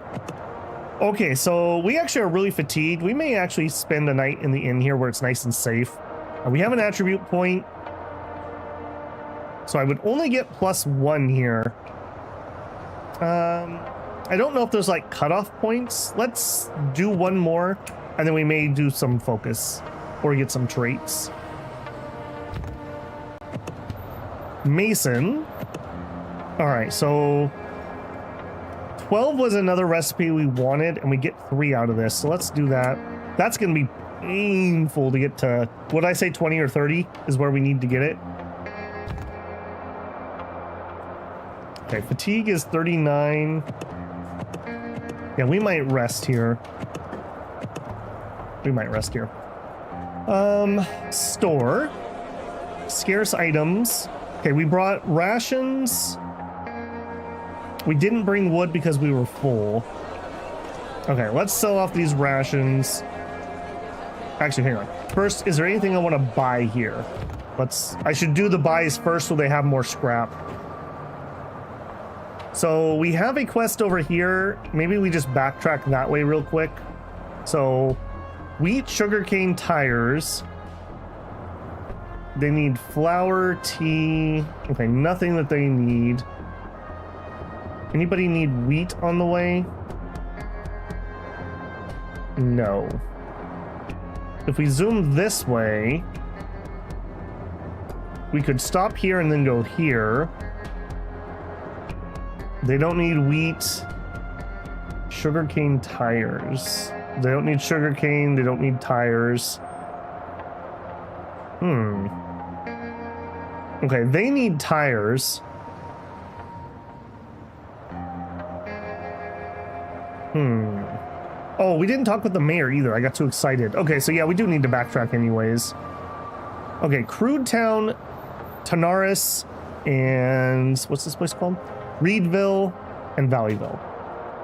Okay, so we actually are really fatigued. We may actually spend a night in the inn here where it's nice and safe. We have an attribute point. So I would only get +1 here. I don't know if there's like cutoff points. Let's do one more and then we may do some focus or get some traits. Mason. All right, so 12 was another recipe we wanted and we get 3 out of this. So let's do that. That's going to be painful to get to, what did I say, 20 or 30 is where we need to get it. Okay, fatigue is 39. Yeah, we might rest here. We might rest here. Store. Scarce items. Okay, we brought rations. We didn't bring wood because we were full. Okay, let's sell off these rations. Actually, hang on. First, is there anything I want to buy here? I should do the buys first so they have more scrap. So we have a quest over here. Maybe we just backtrack that way real quick. So wheat, sugarcane, tires. They need flour, tea. Okay, nothing that they need. Anybody need wheat on the way? No. If we zoom this way, we could stop here and then go here. They don't need wheat. Sugarcane, tires. They don't need sugarcane. They don't need tires. Okay, they need tires. Oh, we didn't talk with the mayor either. I got too excited. Okay, so yeah, we do need to backtrack anyways. Okay, Crude Town, Taranis, and what's this place called? Reedville and Valleyville.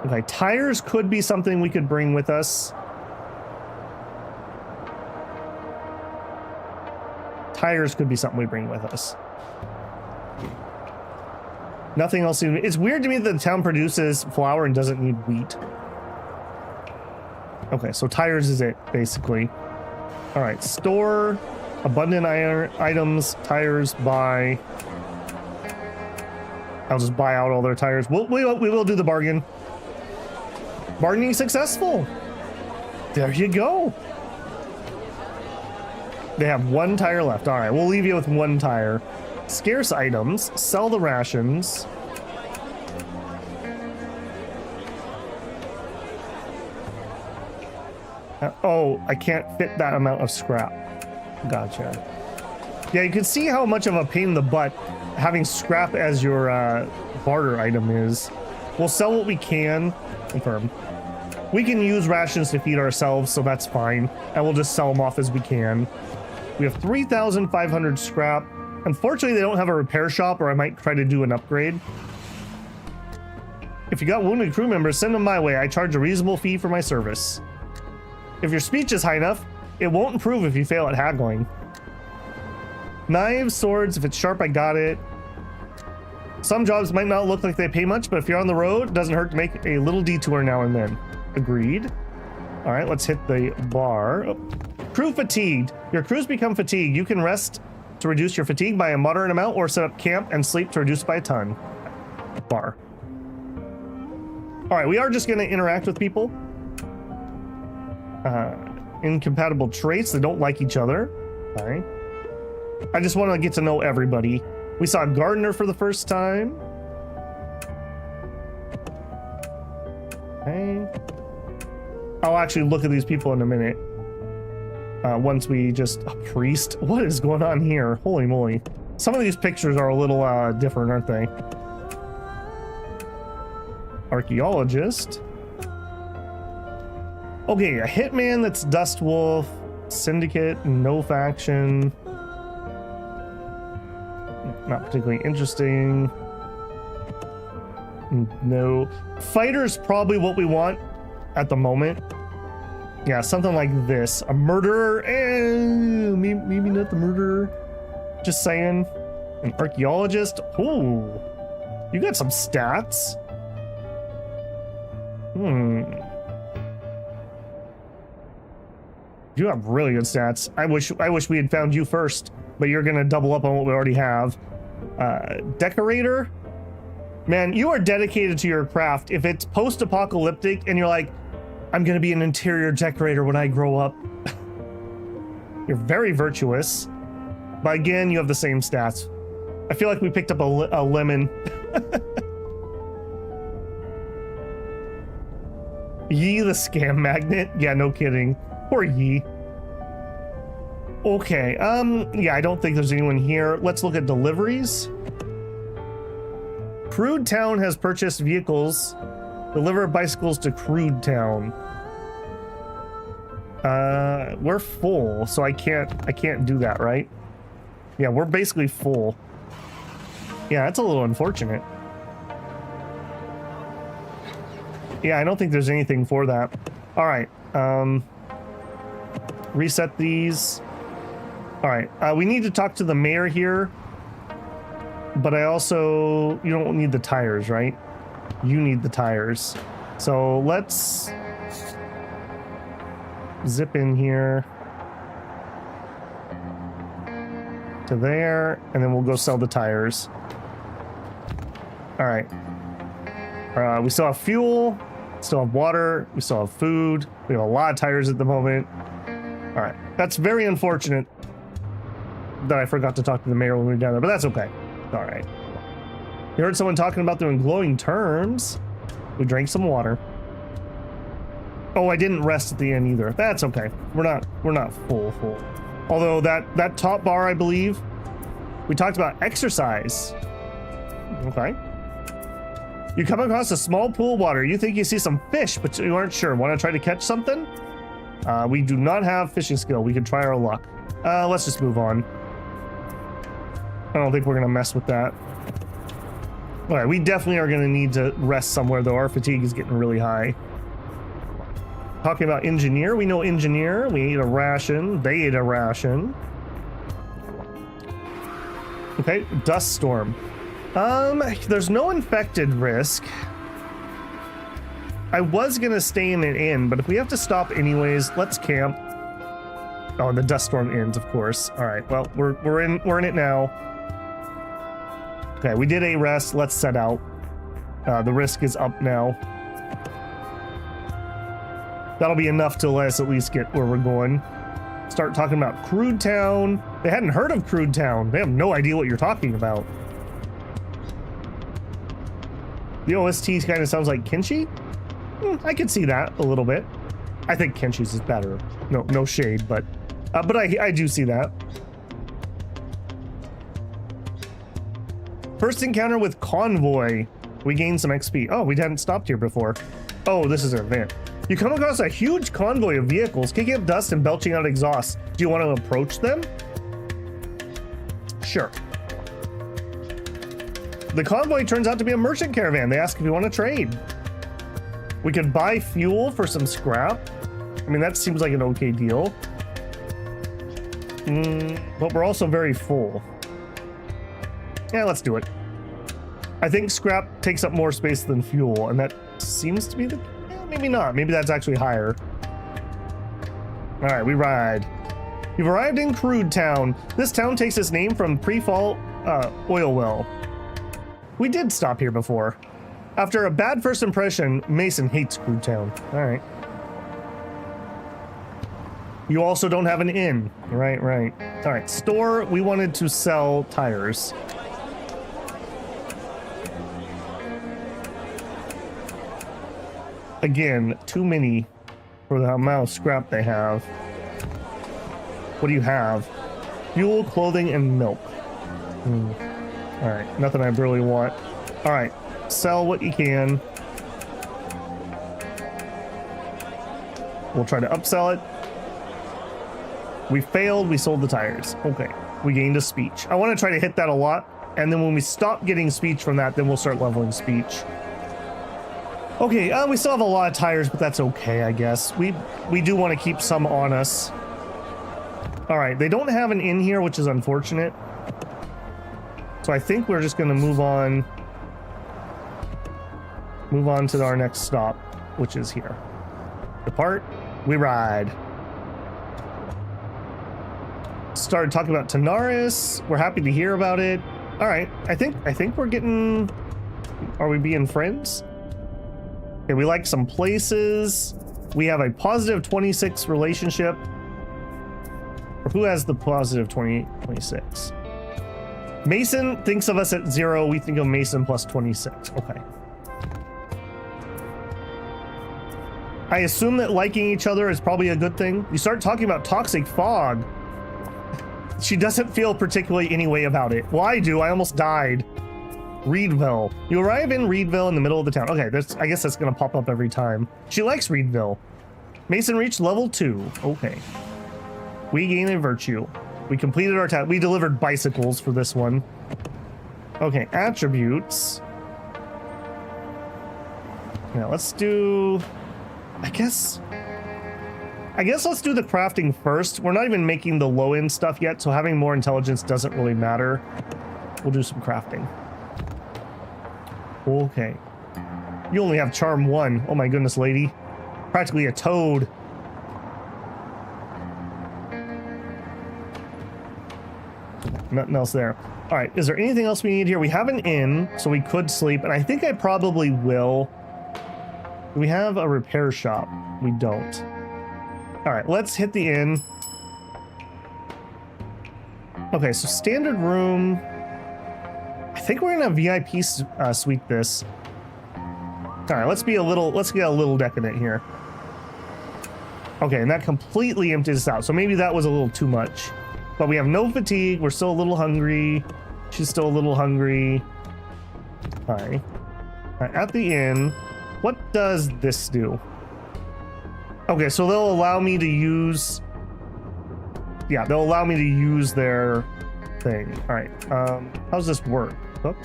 Okay, tires could be something we could bring with us. Tires could be something we bring with us. Nothing else. It's weird to me that the town produces flour and doesn't need wheat. Okay, so tires is it, basically. All right, store, abundant items, tires, buy. I'll just buy out all their tires. We will do the bargain. Bargaining successful. There you go. They have 1 tire left. All right, we'll leave you with 1 tire. Scarce items. Sell the rations. Oh, I can't fit that amount of scrap. Gotcha. Yeah, you can see how much of a pain in the butt having scrap as your barter item is. We'll sell what we can. Confirm. We can use rations to feed ourselves, so that's fine. And we'll just sell them off as we can. We have 3,500 scrap. Unfortunately, they don't have a repair shop, or I might try to do an upgrade. If you got wounded crew members, send them my way. I charge a reasonable fee for my service. If your speech is high enough, it won't improve if you fail at haggling. Knives, swords, if it's sharp, I got it. Some jobs might not look like they pay much, but if you're on the road, it doesn't hurt to make a little detour now and then. Agreed. All right, let's hit the bar. Oh. Crew fatigued. Your crews become fatigued. You can rest to reduce your fatigue by a moderate amount or set up camp and sleep to reduce by a ton. Bar. All right, we are just going to interact with people. Incompatible traits. They don't like each other. All right. I just want to get to know everybody. We saw a gardener for the first time. Okay. I'll actually look at these people in a minute. Once we just... A priest? What is going on here? Holy moly. Some of these pictures are a little different, aren't they? Archaeologist. Okay, a hitman that's Dust Wolf. Syndicate, no faction. Not particularly interesting. No. Fighter's probably what we want at the moment. Yeah, something like this. A murderer? Maybe not the murderer. Just saying. An archaeologist? Ooh. You got some stats. You have really good stats. I wish we had found you first, but you're gonna double up on what we already have. Decorator? Man, you are dedicated to your craft. If it's post-apocalyptic and you're like, I'm gonna be an interior decorator when I grow up. You're very virtuous. But again, you have the same stats. I feel like we picked up a lemon. Yee the scam magnet? Yeah, no kidding. Poor Yee. Okay, yeah, I don't think there's anyone here. Let's look at deliveries. Crude Town has purchased vehicles. Deliver bicycles to Crude Town. We're full, so I can't do that, right? Yeah, we're basically full. Yeah, that's a little unfortunate. Yeah, I don't think there's anything for that. All right, reset these. All right, we need to talk to the mayor here, but you don't need the tires, right? You need the tires. So let's zip in here to there, and then we'll go sell the tires. All right. We still have fuel, still have water, we still have food. We have a lot of tires at the moment. All right. That's very unfortunate that I forgot to talk to the mayor when we were down there, but that's okay. All right. You heard someone talking about them in glowing terms. We drank some water. Oh, I didn't rest at the end either. That's okay. We're not full. Although that top bar, I believe, we talked about exercise. Okay. You come across a small pool of water. You think you see some fish, but you aren't sure. Want to try to catch something? We do not have fishing skill. We can try our luck. Let's just move on. I don't think we're gonna mess with that. All right, we definitely are gonna need to rest somewhere, though. Our fatigue is getting really high. Talking about engineer, we know engineer. We ate a ration. They ate a ration. Okay, dust storm. There's no infected risk. I was gonna stay in an inn, but if we have to stop anyways, let's camp. Oh, the dust storm ends, of course. All right, well, we're in it now. Okay, we did a rest. Let's set out. The risk is up now. That'll be enough to let us at least get where we're going. Start talking about Crude Town. They hadn't heard of Crude Town. They have no idea what you're talking about. The OST kind of sounds like Kenshi. I could see that a little bit. I think Kenshi's is better. No shade, but I do see that. First encounter with Convoy. We gained some XP. Oh, we hadn't stopped here before. Oh, this is an event. You come across a huge convoy of vehicles kicking up dust and belching out exhaust. Do you want to approach them? Sure. The convoy turns out to be a merchant caravan. They ask if you want to trade. We could buy fuel for some scrap. I mean, that seems like an okay deal. But we're also very full. Yeah, let's do it. I think scrap takes up more space than fuel, and that seems to be the... maybe not. Maybe that's actually higher. All right, we ride. You've arrived in Crude Town. This town takes its name from pre-fall oil well. We did stop here before. After a bad first impression, Mason hates Crude Town. All right. You also don't have an inn. Right. All right, store. We wanted to sell tires. Again, too many for the amount of scrap they have. What do you have? Fuel, clothing, and milk. All right, nothing I really want. All right, sell what you can. We'll try to upsell it. We failed, we sold the tires. Okay, we gained a speech. I want to try to hit that a lot, and then when we stop getting speech from that, then we'll start leveling speech. Okay, we still have a lot of tires, but that's okay, I guess. We do want to keep some on us. All right, they don't have an inn here, which is unfortunate. So I think we're just going to move on to our next stop, which is here. Depart, we ride. Started talking about Taranis. We're happy to hear about it. All right, I think we're getting... Are we being friends? Okay, we like some places. We have a positive 26 relationship. Or who has the positive 26? Mason thinks of us at 0. We think of Mason plus 26. Okay. I assume that liking each other is probably a good thing. You start talking about toxic fog. She doesn't feel particularly any way about it. Well, I do. I almost died. Reedville. You arrive in Reedville in the middle of the town. Okay, I guess that's gonna pop up every time. She likes Reedville. Mason reached level 2. Okay. We gain a virtue. We completed our task. We delivered bicycles for this one. Okay, attributes. Now let's do... I guess let's do the crafting first. We're not even making the low-end stuff yet, so having more intelligence doesn't really matter. We'll do some crafting. Okay. You only have charm 1. Oh my goodness, lady. Practically a toad. Nothing else there. All right, is there anything else we need here? We have an inn, so we could sleep, and I think I probably will. Do we have a repair shop? We don't. All right, let's hit the inn. Okay, so standard room. I think we're gonna VIP suite this. All right, let's get a little decadent here. Okay, and that completely empties us out. So maybe that was a little too much. But we have no fatigue. We're still a little hungry. She's still a little hungry. All right. At the inn, what does this do? Okay, so they'll allow me to use... Yeah, they'll allow me to use their thing. All right. How does this work? Oh.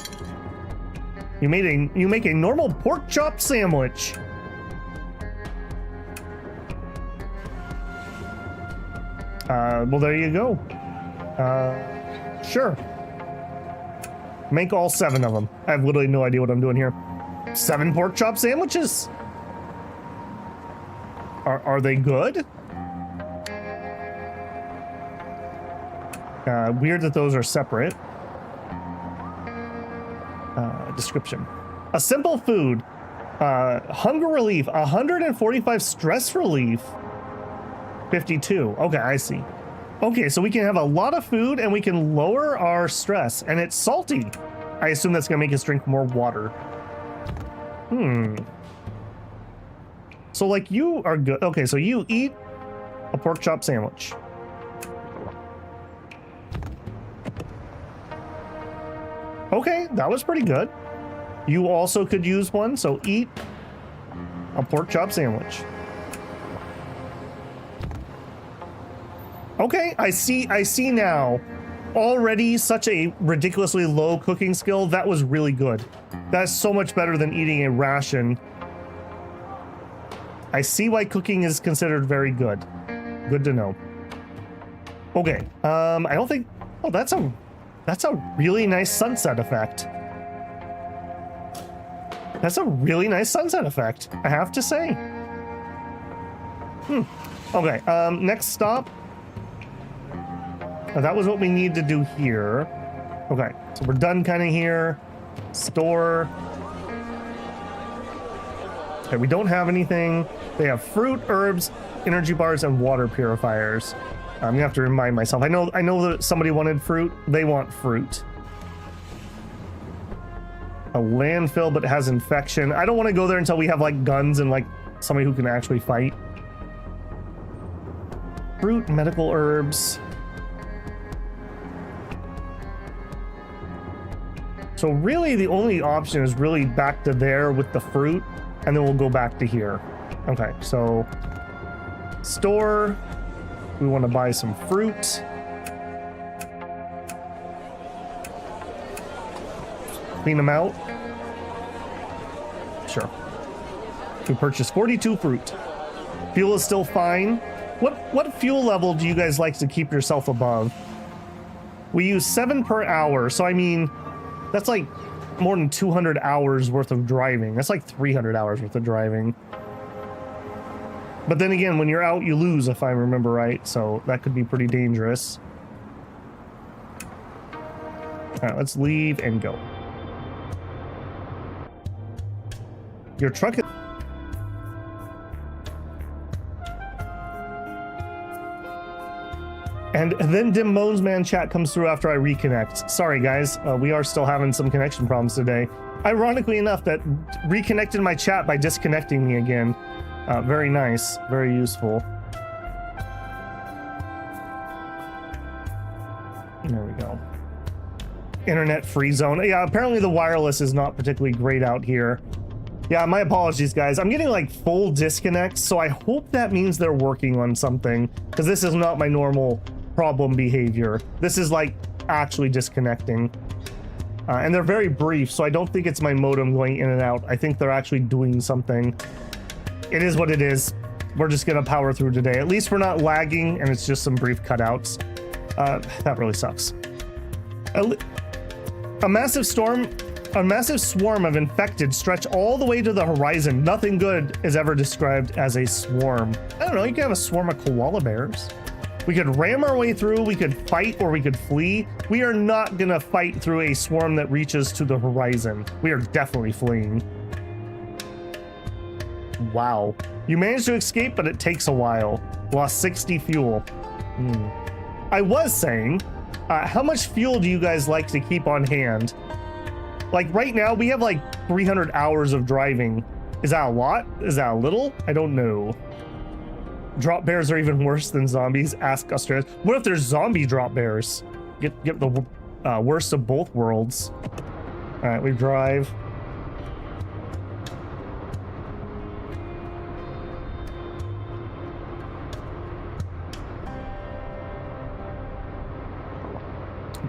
You make a normal pork chop sandwich. Well, there you go. Sure. Make all 7 of them. I have literally no idea what I'm doing here. 7 pork chop sandwiches? Are they good? Weird that those are separate. Description. A simple food. Hunger relief. 145 stress relief. 52. Okay, I see. Okay, so we can have a lot of food and we can lower our stress, and it's salty. I assume that's gonna make us drink more water. So like you are good. Okay, so you eat a pork chop sandwich. Okay, that was pretty good. You also could use one, so eat a pork chop sandwich. Okay, I see now. Already such a ridiculously low cooking skill. That was really good. That's so much better than eating a ration. I see why cooking is considered very good. Good to know. Okay, I don't think... Oh, that's a really nice sunset effect. That's a really nice sunset effect, I have to say. Okay, next stop. That was what we need to do here. Okay, so we're done kind of here. Store. Okay, we don't have anything. They have fruit, herbs, energy bars, and water purifiers. I'm gonna have to remind myself. I know that somebody wanted fruit. They want fruit. A landfill, but it has infection. I don't want to go there until we have like guns and like somebody who can actually fight. Fruit, medical herbs. So really the only option is really back to there with the fruit, and then we'll go back to here. Okay, so store. We want to buy some fruit. Clean them out. Sure. We purchased 42 fruit. Fuel is still fine. What fuel level do you guys like to keep yourself above? We use 7 per hour, so I mean, that's like more than 200 hours worth of driving. That's like 300 hours worth of driving. But then again, when you're out, you lose, if I remember right, so that could be pretty dangerous. All right, let's leave and go. Your truck is... And then Dim Moans Man chat comes through after I reconnect. Sorry guys, we are still having some connection problems today. Ironically enough, that reconnected my chat by disconnecting me again. Very nice, very useful. There we go. Internet free zone. Yeah, apparently the wireless is not particularly great out here. Yeah, my apologies, guys. I'm getting like full disconnects, so I hope that means they're working on something, because this is not my normal problem behavior. This is like actually disconnecting. And they're very brief, so I don't think it's my modem going in and out. I think they're actually doing something. It is what it is. We're just gonna power through today. At least we're not lagging, and it's just some brief cutouts. That really sucks. A massive swarm of infected stretch all the way to the horizon. Nothing good is ever described as a swarm. I don't know, you could have a swarm of koala bears. We could ram our way through, we could fight, or we could flee. We are not gonna fight through a swarm that reaches to the horizon. We are definitely fleeing. Wow. You managed to escape, but it takes a while. Lost 60 fuel. I was saying, how much fuel do you guys like to keep on hand? Like right now, we have like 300 hours of driving. Is that a lot? Is that a little? I don't know. Drop bears are even worse than zombies. Ask Australia. What if there's zombie drop bears? Get the worst of both worlds. All right, we drive.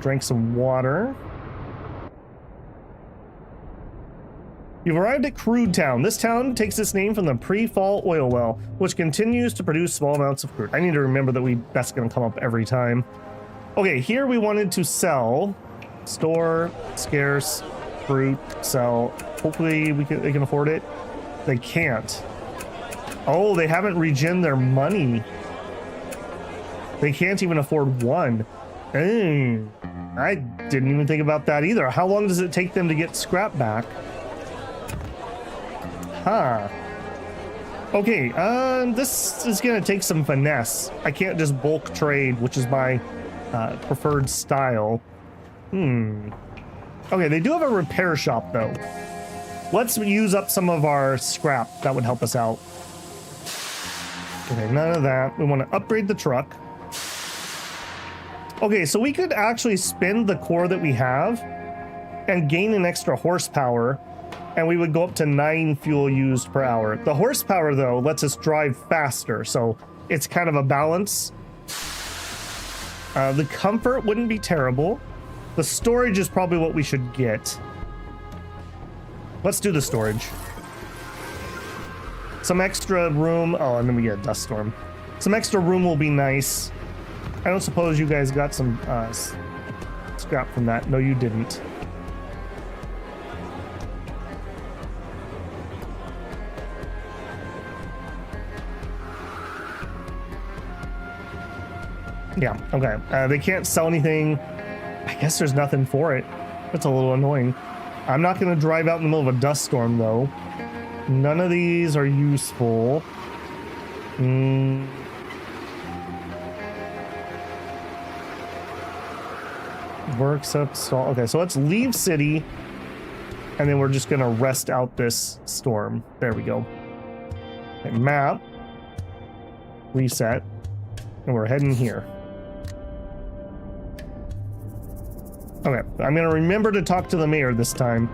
Drank some water. You've arrived at Crude Town. This town takes its name from the pre-fall oil well, which continues to produce small amounts of crude. I need to remember that that's going to come up every time. Okay, here we wanted to sell, store, scarce, fruit, sell. Hopefully they can afford it. They can't. Oh, they haven't regened their money. They can't even afford one. I didn't even think about that either. How long does it take them to get scrap back? Huh. Okay, this is gonna take some finesse. I can't just bulk trade, which is my preferred style. Okay, they do have a repair shop though. Let's use up some of our scrap. That would help us out. Okay, none of that. We want to upgrade the truck. Okay, so we could actually spin the core that we have and gain an extra horsepower, and we would go up to 9 fuel used per hour. The horsepower, though, lets us drive faster, so it's kind of a balance. The comfort wouldn't be terrible. The storage is probably what we should get. Let's do the storage. Some extra room. Oh, and then we get a dust storm. Some extra room will be nice. I don't suppose you guys got some scrap from that. No, you didn't. Yeah, okay. They can't sell anything. I guess there's nothing for it. That's a little annoying. I'm not going to drive out in the middle of a dust storm, though. None of these are useful. Works up stall. Okay, so let's leave city, and then we're just going to rest out this storm. There we go. Okay, map. Reset. And we're heading here. Okay, I'm going to remember to talk to the mayor this time.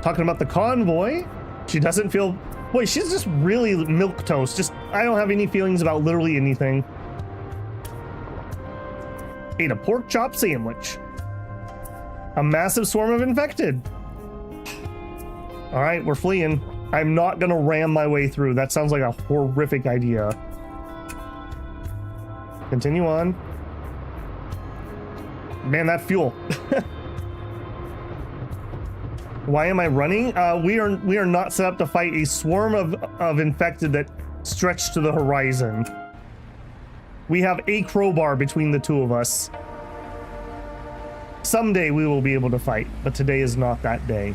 Talking about the convoy. She doesn't feel... Boy, she's just really milquetoast. Just, I don't have any feelings about literally anything. Ate a pork chop sandwich. A massive swarm of infected. All right, we're fleeing. I'm not going to ram my way through. That sounds like a horrific idea. Continue on. Man, that fuel. Why am I running? We are not set up to fight a swarm of infected that stretch to the horizon. We have a crowbar between the two of us. Someday we will be able to fight, but today is not that day.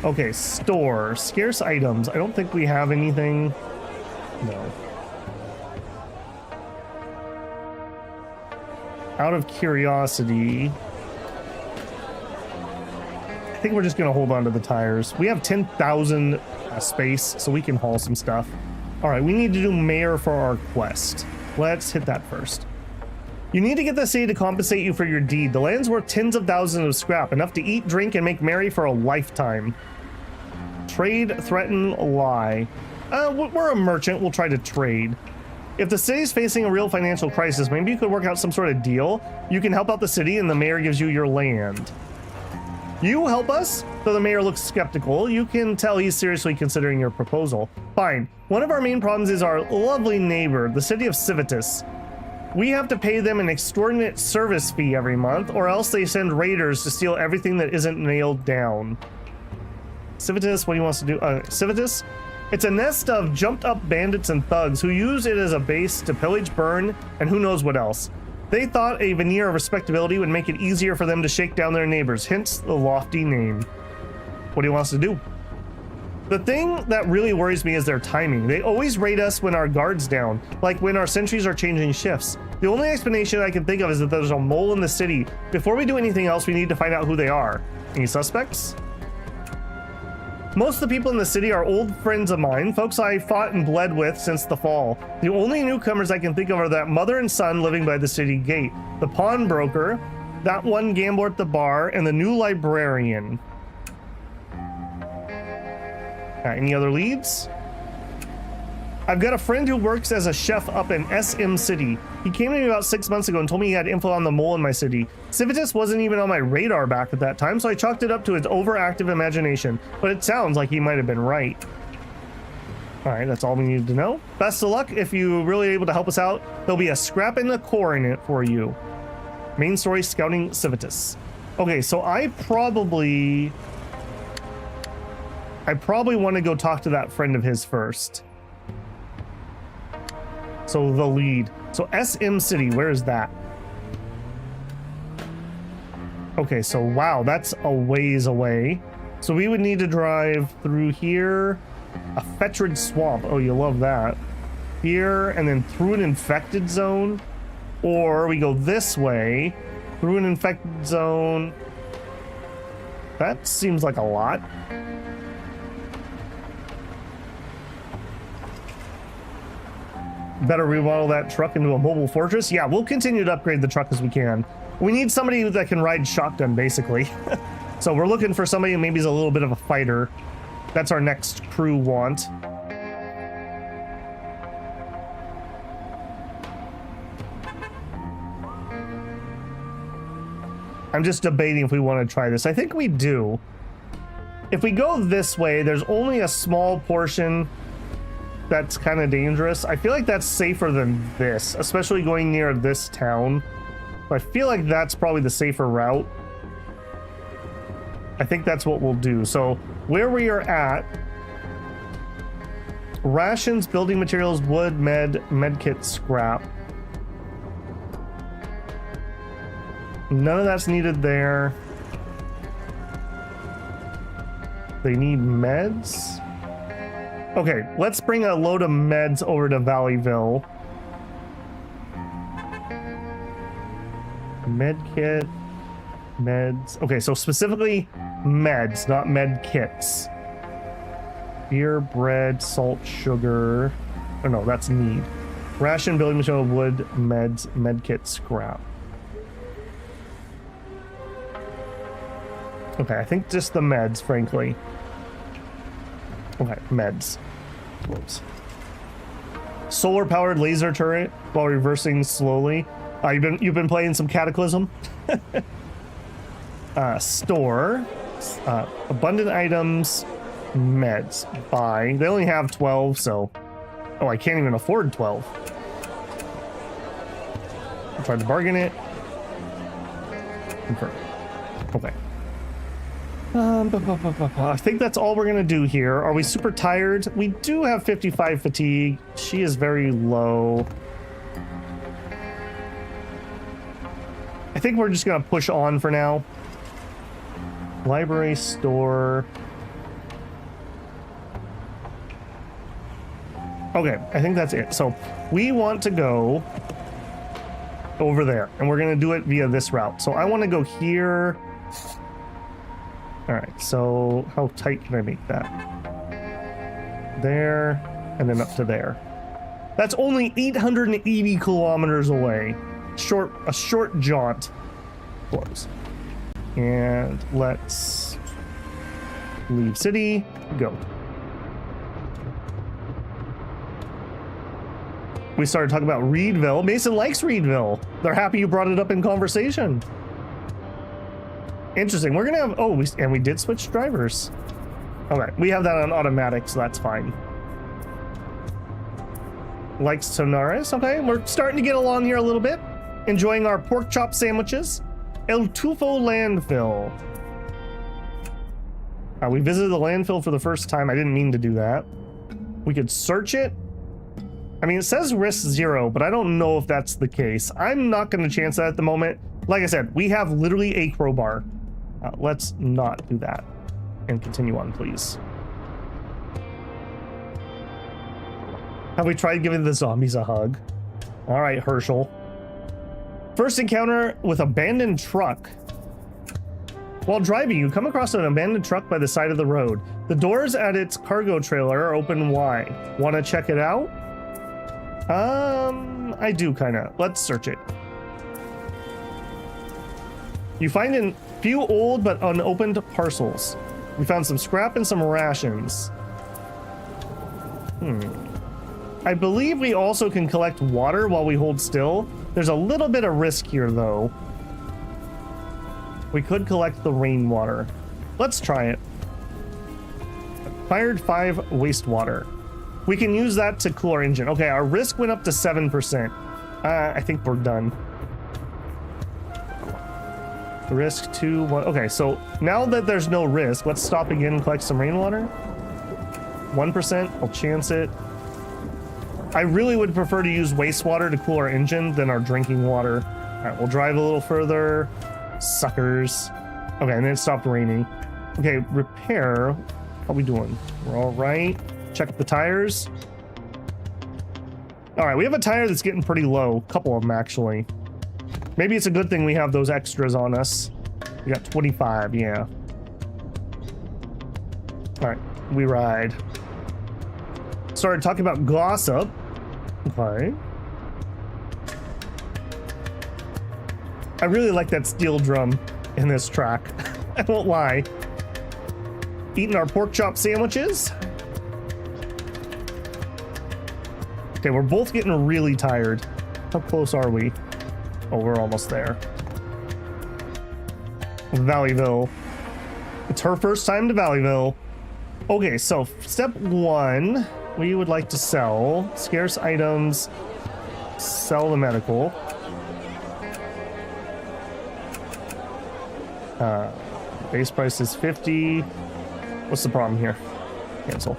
Okay, store. Scarce items. I don't think we have anything. No. Out of curiosity, I think we're just going to hold on to the tires. We have 10,000 space, so we can haul some stuff. All right, we need to do mayor for our quest. Let's hit that first. You need to get the city to compensate you for your deed. The land's worth tens of thousands of scrap, enough to eat, drink, and make merry for a lifetime. Trade, threaten, lie. We're a merchant. We'll try to trade. If the city's facing a real financial crisis, maybe you could work out some sort of deal. You can help out the city and the mayor gives you your land. You help us? Though the mayor looks skeptical, you can tell he's seriously considering your proposal. Fine. One of our main problems is our lovely neighbor, the city of Civitas. We have to pay them an extortionate service fee every month, or else they send raiders to steal everything that isn't nailed down. Civitas, what he wants to do? Civitas? It's a nest of jumped up bandits and thugs who use it as a base to pillage, burn, and who knows what else. They thought a veneer of respectability would make it easier for them to shake down their neighbors, hence the lofty name. What he wants to do? The thing that really worries me is their timing. They always raid us when our guard's down, like when our sentries are changing shifts. The only explanation I can think of is that there's a mole in the city. Before we do anything else, we need to find out who they are. Any suspects? Most of the people in the city are old friends of mine, folks I fought and bled with since the fall. The only newcomers I can think of are that mother and son living by the city gate, the pawnbroker, that one gambler at the bar, and the new librarian. Any other leads? I've got a friend who works as a chef up in SM City. He came to me about 6 months ago and told me he had info on the mole in my city. Civitas wasn't even on my radar back at that time, so I chalked it up to his overactive imagination, but it sounds like he might have been right. All right, that's all we needed to know. Best of luck. If you're really able to help us out, there'll be a scrap in the core in it for you. Main story, scouting Civitas. Okay, so I probably want to go talk to that friend of his first. So the lead. So SM City, where is that? Okay, so wow, that's a ways away. So we would need to drive through here, a fetrid swamp. Oh, you love that. Here, and then through an infected zone. Or we go this way, through an infected zone. That seems like a lot. Better remodel that truck into a mobile fortress. Yeah, we'll continue to upgrade the truck as we can. We need somebody that can ride shotgun, basically. So we're looking for somebody who maybe is a little bit of a fighter. That's our next crew want. I'm just debating if we want to try this. I think we do. If we go this way, there's only a small portion that's kind of dangerous. I feel like that's safer than this, especially going near this town. I feel like that's probably the safer route. I think that's what we'll do. So where we are at, rations, building materials, wood, medkit, scrap. None of that's needed there. They need meds. Okay, let's bring a load of meds over to Valleyville. Medkit, meds. Okay, so specifically meds, not med kits. Beer, bread, salt, sugar. Oh no, that's need. Ration, building material, wood, meds, medkit, scrap. Okay, I think just the meds, frankly. Okay, meds. Whoops. Solar-powered laser turret while reversing slowly. You've been playing some Cataclysm. Store. Abundant items. Meds. Buy. They only have 12, so... Oh, I can't even afford 12. I tried to bargain it. Confirm. Okay. I think that's all we're gonna do here. Are we super tired? We do have 55 fatigue. She is very low. I think we're just gonna push on for now. Library, store. Okay, I think that's it. So we want to go over there, and we're gonna do it via this route. So I want to go here. All right, so how tight can I make that? There, and then up to there. That's only 880 kilometers away. A short jaunt. Close. And let's leave city, go. We started talking about Reedville. Mason likes Reedville. They're happy you brought it up in conversation. Interesting. We're gonna have, oh, we did switch drivers. Okay, we have that on automatic, so that's fine. Likes Taranis. Okay, we're starting to get along here a little bit. Enjoying our pork chop sandwiches. El Tufo landfill. We visited the landfill for the first time. I didn't mean to do that. We could search it. I mean, it says risk 0, but I don't know if that's the case. I'm not going to chance that at the moment. Like I said, we have literally a crowbar. Let's not do that and continue on, please. Have we tried giving the zombies a hug? All right, Herschel. First encounter with abandoned truck. While driving, you come across an abandoned truck by the side of the road. The doors at its cargo trailer are open wide. Want to check it out? I do kind of. Let's search it. You find a few old but unopened parcels. We found some scrap and some rations. I believe we also can collect water while we hold still. There's a little bit of risk here, though. We could collect the rainwater. Let's try it. Fired 5 wastewater. We can use that to cool our engine. Okay, our risk went up to 7%. I think we're done. Risk 2, 1. Okay, so now that there's no risk, let's stop again and collect some rainwater. 1%, I'll chance it. I really would prefer to use wastewater to cool our engine than our drinking water. All right, we'll drive a little further. Suckers. Okay, and then it stopped raining. Okay, repair. How we doing? We're all right. Check the tires. All right, we have a tire that's getting pretty low. A couple of them, actually. Maybe it's a good thing we have those extras on us. We got 25, yeah. All right, we ride. Started talking about gossip. Okay. I really like that steel drum in this track. I won't lie. Eating our pork chop sandwiches. Okay, we're both getting really tired. How close are we? Oh, we're almost there. Valleyville. It's her first time to Valleyville. Okay, so step 1, we would like to sell scarce items, sell the medical. Base price is 50. What's the problem here? Cancel.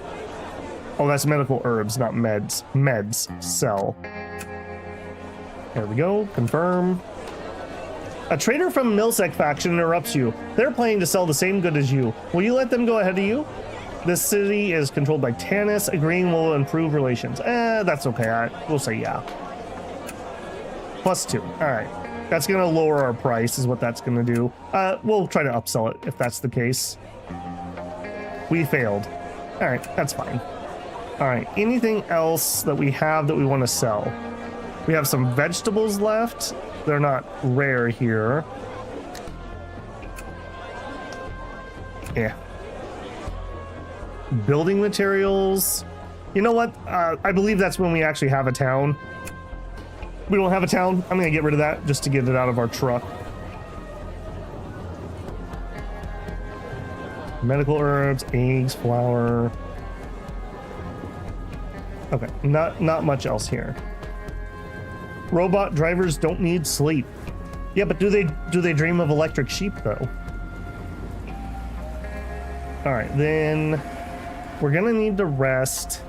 Oh, that's medical herbs, not meds. Meds. Sell. There we go. Confirm. A trader from Milsec faction interrupts you. They're planning to sell the same good as you. Will you let them go ahead of you? This city is controlled by Taranis. Agreeing will improve relations. That's okay. We'll say yeah. +2. All right. That's going to lower our price is what that's going to do. We'll try to upsell it if that's the case. We failed. All right. That's fine. All right. Anything else that we have that we want to sell? We have some vegetables left. They're not rare here. Yeah. Building materials. You know what? I believe that's when we actually have a town. We don't have a town. I'm going to get rid of that just to get it out of our truck. Medical herbs, eggs, flour. Okay, not much else here. Robot drivers don't need sleep. Yeah, but do they dream of electric sheep though? All right, then we're gonna need to rest.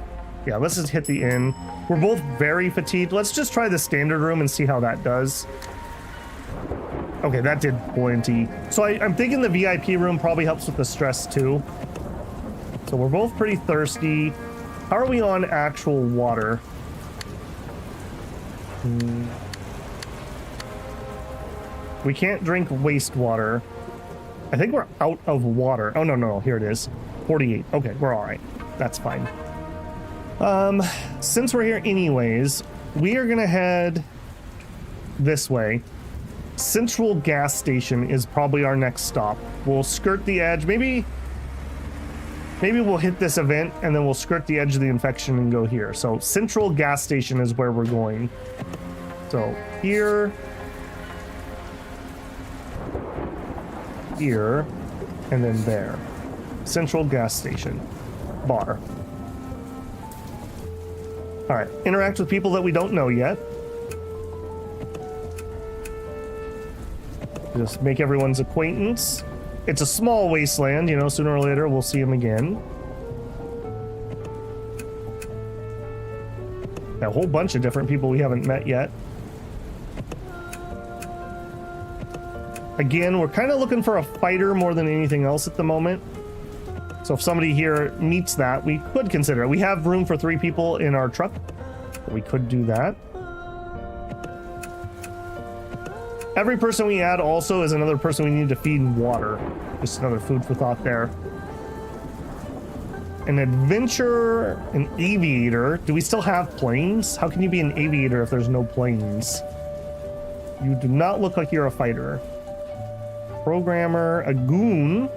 Yeah, let's just hit the inn. We're both very fatigued. Let's just try the standard room and see how that does. Okay, that did plenty. So I'm thinking the VIP room probably helps with the stress too. So we're both pretty thirsty. How are we on actual water? We can't drink wastewater. I think we're out of water. Oh, no, here it is. 48. Okay, we're all right. That's fine. Since we're here anyways, we are gonna head this way. Central gas station is probably our next stop. We'll skirt the edge. Maybe we'll hit this event and then we'll skirt the edge of the infection and go here. So Central gas station is where we're going. So here, and then there. Central gas station. Bar. All right, interact with people that we don't know yet. Just make everyone's acquaintance. It's a small wasteland, you know, sooner or later we'll see them again. A whole bunch of different people we haven't met yet. Again, we're kind of looking for a fighter more than anything else at the moment. So if somebody here meets that, we could consider it. We have room for 3 people in our truck. We could do that. Every person we add also is another person we need to feed and water. Just another food for thought there. An adventurer, an aviator. Do we still have planes? How can you be an aviator if there's no planes? You do not look like you're a fighter. Programmer, a goon.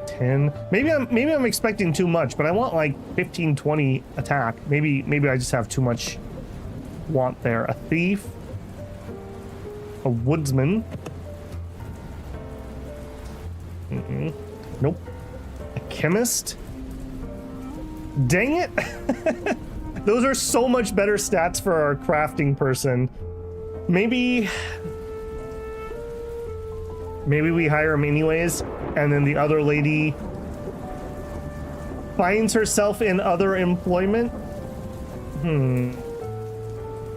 10. Maybe I'm expecting too much, but I want like 15, 20 attack. Maybe I just have too much want there. A thief. A woodsman. Nope. A chemist. Dang it. Those are so much better stats for our crafting person. Maybe we hire him anyways, and then the other lady finds herself in other employment.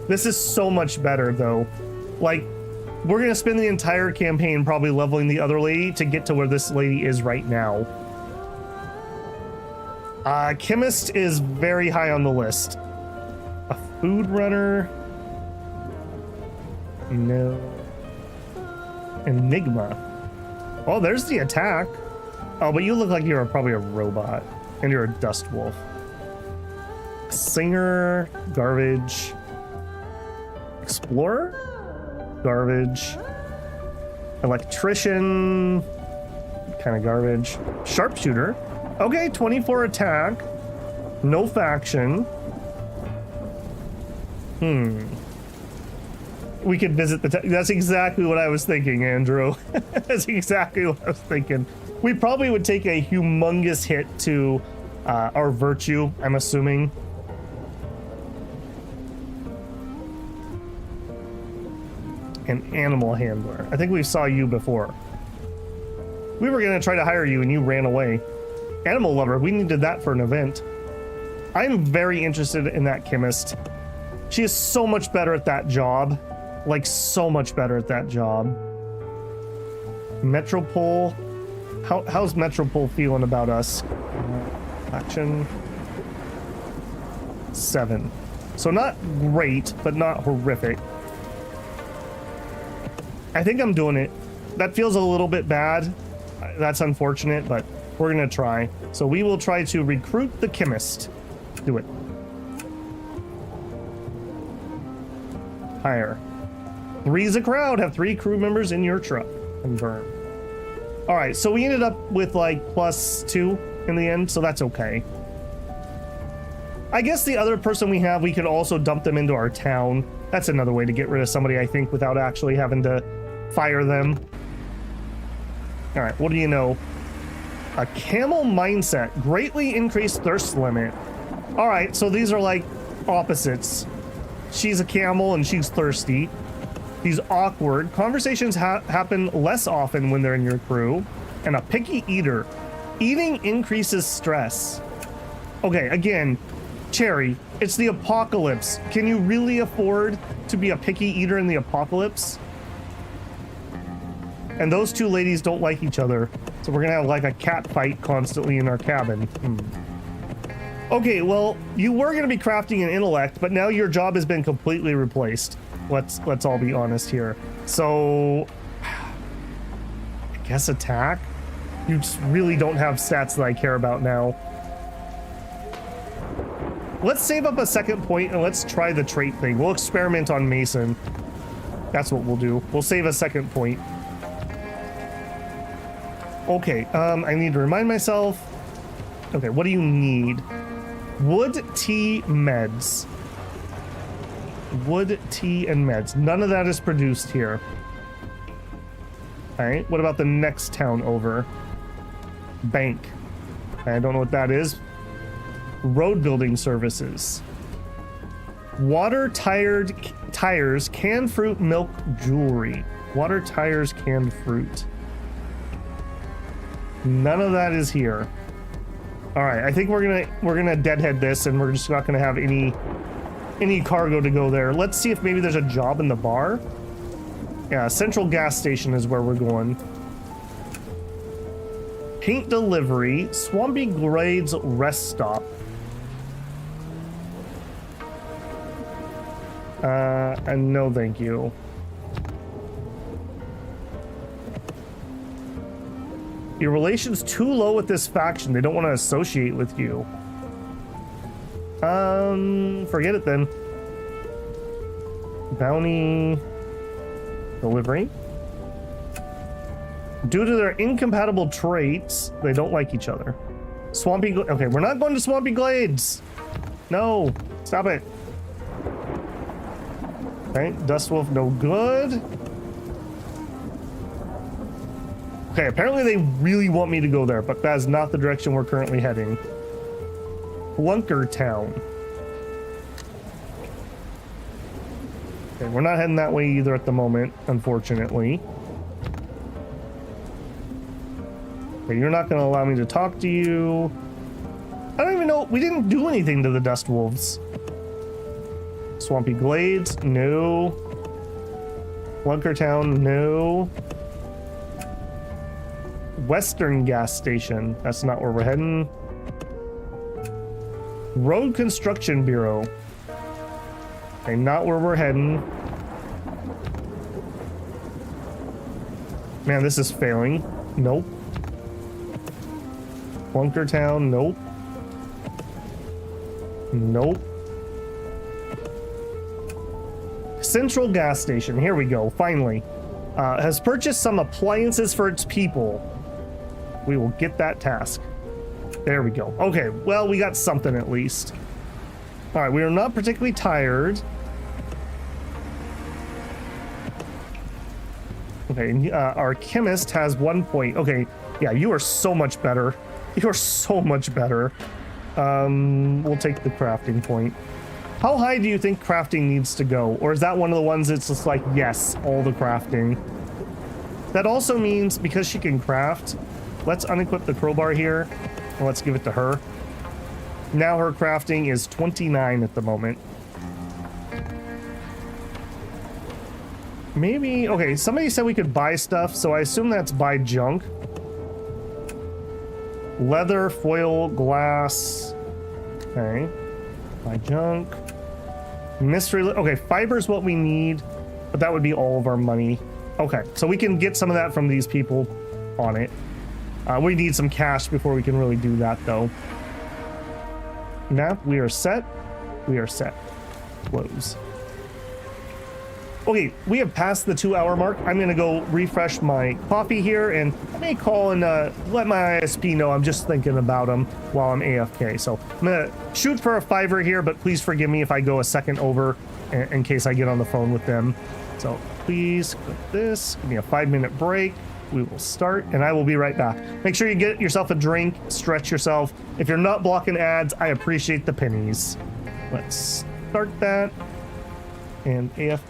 This is so much better though. Like, we're gonna spend the entire campaign probably leveling the other lady to get to where this lady is right now. Chemist is very high on the list. A food runner. No. Enigma. Oh, there's the attack. Oh, but you look like you're probably a robot. And you're a dust wolf. Singer. Garbage. Explorer? Garbage. Electrician. Kind of garbage. Sharpshooter. Okay, 24 attack. No faction. We could visit the... That's exactly what I was thinking, Andrew. That's exactly what I was thinking. We probably would take a humongous hit to our virtue, I'm assuming. An animal handler. I think we saw you before. We were going to try to hire you and you ran away. Animal lover. We needed that for an event. I'm very interested in that chemist. She is so much better at that job. Like, so much better at that job. Metropole. How's Metropole feeling about us? Action. 7. So not great, but not horrific. I think I'm doing it. That feels a little bit bad. That's unfortunate, but we're gonna try. So we will try to recruit the chemist. Do it. Hire. 3's a crowd. Have 3 crew members in your truck. Confirm. All right, so we ended up with like +2 in the end, so that's okay. I guess the other person we have, we could also dump them into our town. That's another way to get rid of somebody, I think, without actually having to fire them. All right, what do you know? A camel mindset. Greatly increased thirst limit. All right, so these are like opposites. She's a camel and she's thirsty. He's awkward. Conversations happen less often when they're in your crew. And a picky eater. Eating increases stress. Okay, again, Cherry, it's the apocalypse. Can you really afford to be a picky eater in the apocalypse? And those two ladies don't like each other. So we're gonna have like a cat fight constantly in our cabin. Okay, well, you were gonna be crafting an intellect, but now your job has been completely replaced. Let's all be honest here. So I guess attack? You just really don't have stats that I care about now. Let's save up a second point and let's try the trait thing. We'll experiment on Mason. That's what we'll do. We'll save a second point. Okay, I need to remind myself. Okay, what do you need? Wood, tea, meds. Wood, tea, and meds. None of that is produced here. All right, what about the next town over? Bank. I don't know what that is. Road building services. Water, tires, canned fruit, milk, jewelry. Water, tires, canned fruit. None of that is here. All right, I think we're gonna deadhead this, and we're just not gonna have any cargo to go there. Let's see if maybe there's a job in the bar. Yeah, Central Gas Station is where we're going. Paint Delivery, Swampy Glades Rest Stop. And no thank you. Your relation's too low with this faction. They don't want to associate with you. Forget it then. Bounty Delivery. Due to their incompatible traits, they don't like each other. Swampy okay, we're not going to Swampy Glades. No, stop it. Okay, Dustwolf, no good. Okay, apparently they really want me to go there, but that is not the direction we're currently heading. Flunker Town. Okay, we're not heading that way either at the moment, unfortunately. Okay, you're not going to allow me to talk to you. I don't even know. We didn't do anything to the Dust Wolves. Swampy Glades, no. Flunker Town, no. Western Gas Station, that's not where we're heading. Road Construction Bureau. Okay, not where we're heading. Man, this is failing. Nope. Flunker Town, nope. Nope. Central Gas Station, here we go, finally. Has purchased some appliances for its people. We will get that task. There we go. Okay, well, we got something at least. All right, we are not particularly tired. Okay, our chemist has 1 point. Okay, yeah, you are so much better. You are so much better. We'll take the crafting point. How high do you think crafting needs to go? Or is that one of the ones that's just like, yes, all the crafting? That also means because she can craft, let's unequip the crowbar here and let's give it to her. Now her crafting is 29 at the moment. Maybe, okay, somebody said we could buy stuff, so I assume that's buy junk. Leather, foil, glass. Okay. Buy junk. Mystery, okay, fiber's what we need, but that would be all of our money. Okay, so we can get some of that from these people on it. We need some cash before we can really do that, though. Map, we are set. We are set. Close. Okay, we have passed the 2-hour mark. I'm gonna go refresh my coffee here, and I may call and let my ISP know I'm just thinking about him while I'm AFK. So I'm gonna shoot for a 5-er here, but please forgive me if I go a second over in case I get on the phone with them. So please click this, give me a 5-minute break. We will start, and I will be right back. Make sure you get yourself a drink, stretch yourself. If you're not blocking ads, I appreciate the pennies. Let's start that, and AFK.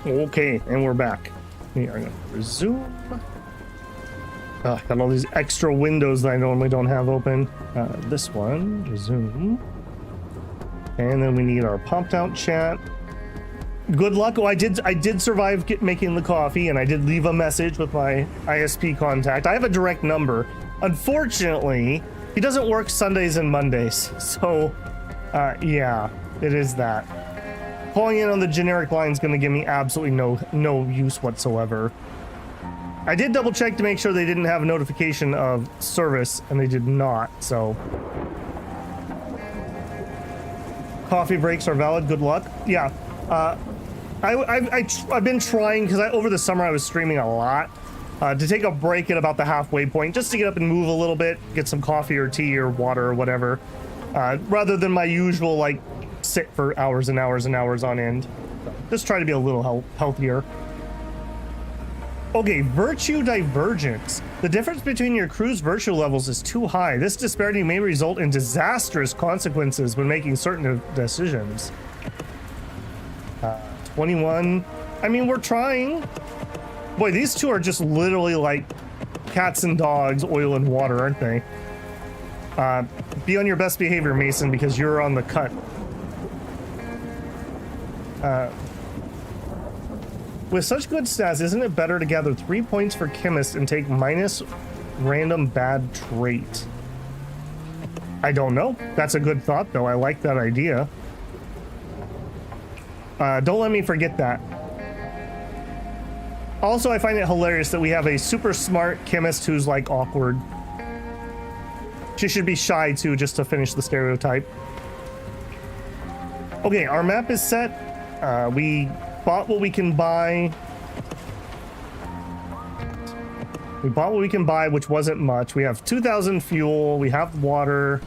Okay, and we're back. We are gonna resume. Got all these extra windows that I normally don't have open. This one, resume. And then we need our popped out chat. Good luck. Oh, I did survive making the coffee, and I did leave a message with my ISP contact. I have a direct number. Unfortunately, he doesn't work Sundays and Mondays. So, yeah, it is that. Calling in on the generic line is going to give me absolutely no use whatsoever. I did double check to make sure they didn't have a notification of service, and they did not, so. Coffee breaks are valid. Good luck. Yeah. I've been trying, because over the summer I was streaming a lot, to take a break at about the halfway point, just to get up and move a little bit, get some coffee or tea or water or whatever, rather than my usual, like, sit for hours and hours and hours on end. Just try to be a little healthier. Okay, virtue divergence. The difference between your crew's virtue levels is too high. This disparity may result in disastrous consequences when making certain decisions. 21. I mean, we're trying. Boy, these two are just literally like cats and dogs, oil and water, aren't they? Be on your best behavior, Mason, because you're on the cut. With such good stats, isn't it better to gather 3 points for chemist and take minus random bad trait? I don't know. That's a good thought, though. I like that idea. Don't let me forget that. Also, I find it hilarious that we have a super smart chemist who's like awkward. She should be shy too, just to finish the stereotype. Okay, our map is set. We bought what we can buy. We bought what we can buy, which wasn't much. We have 2,000 fuel. We have water.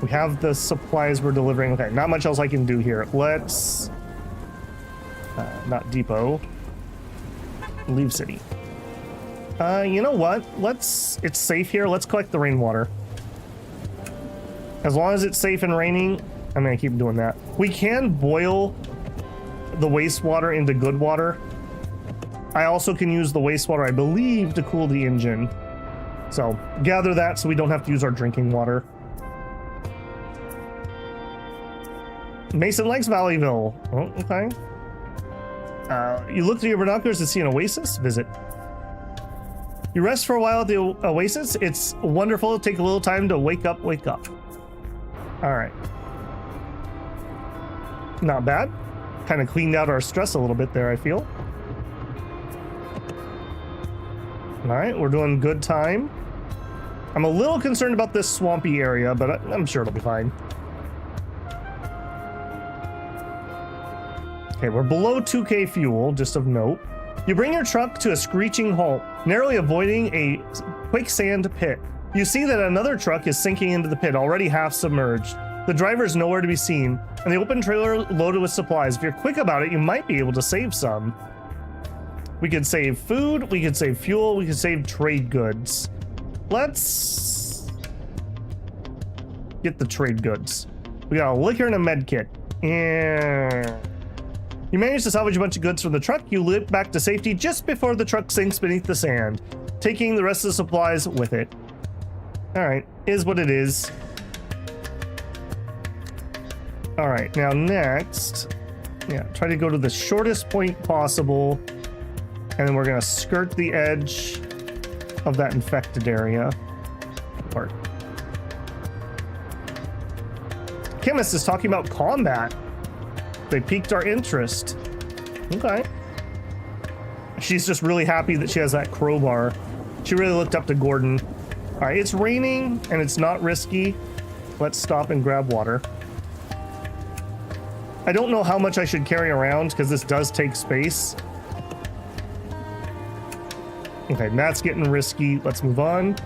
We have the supplies we're delivering. Okay, not much else I can do here. Let's... not depot. Leave city. You know what? It's safe here. Let's collect the rainwater. As long as it's safe and raining, I'm gonna keep doing that. We can boil the wastewater into good water. I also can use the wastewater, I believe, to cool the engine. So gather that so we don't have to use our drinking water. Mason likes Valleyville. Oh, okay. You look through your binoculars to see an oasis? Visit. You rest for a while at the oasis? It's wonderful. Take a little time to wake up. All right. Not bad. Kind of cleaned out our stress a little bit there, I feel. All right, we're doing good time. I'm a little concerned about this swampy area, but I'm sure it'll be fine. Okay, we're below 2K fuel, just of note. You bring your truck to a screeching halt, narrowly avoiding a quicksand pit. You see that another truck is sinking into the pit, already half submerged. The driver is nowhere to be seen, and the open trailer loaded with supplies. If you're quick about it, you might be able to save some. We could save food, we could save fuel, we could save trade goods. Let's get the trade goods. We got a liquor and a med kit. Yeah. You managed to salvage a bunch of goods from the truck. You leap back to safety just before the truck sinks beneath the sand, taking the rest of the supplies with it. All right, is what it is. All right, now next, yeah, try to go to the shortest point possible, and then we're gonna skirt the edge of that infected area. Or Chemist is talking about combat. They piqued our interest. Okay. She's just really happy that she has that crowbar. She really looked up to Gordon. All right, it's raining and it's not risky. Let's stop and grab water. I don't know how much I should carry around because this does take space. Okay, that's getting risky. Let's move on.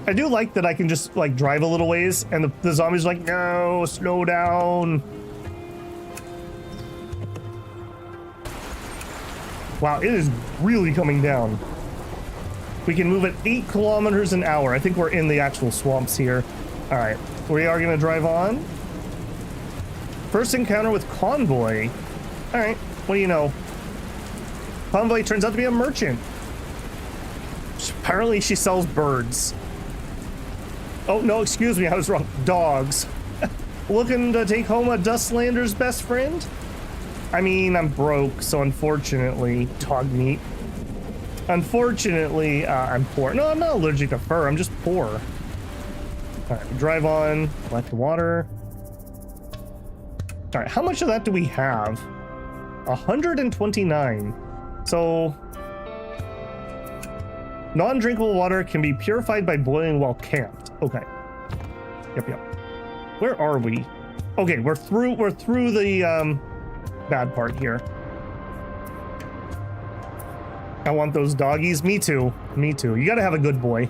I do like that I can just like drive a little ways and the zombies are like, no, slow down. Wow, it is really coming down. We can move at 8 kilometers an hour. I think we're in the actual swamps here. All right, we are gonna drive on. First encounter with Convoy. All right, what do you know? Convoy turns out to be a merchant. Apparently she sells birds. Oh, no, excuse me, I was wrong. Dogs. Looking to take home a Dustlander's best friend? I mean, I'm broke, so unfortunately, dog meat. Unfortunately, I'm poor. No, I'm not allergic to fur, I'm just poor. All right, drive on, collect water. All right, how much of that do we have? 129. So, non-drinkable water can be purified by boiling while camped. Okay. Yep. Where are we? Okay, we're through the bad part here. I want those doggies. Me too. Me too. You gotta have a good boy.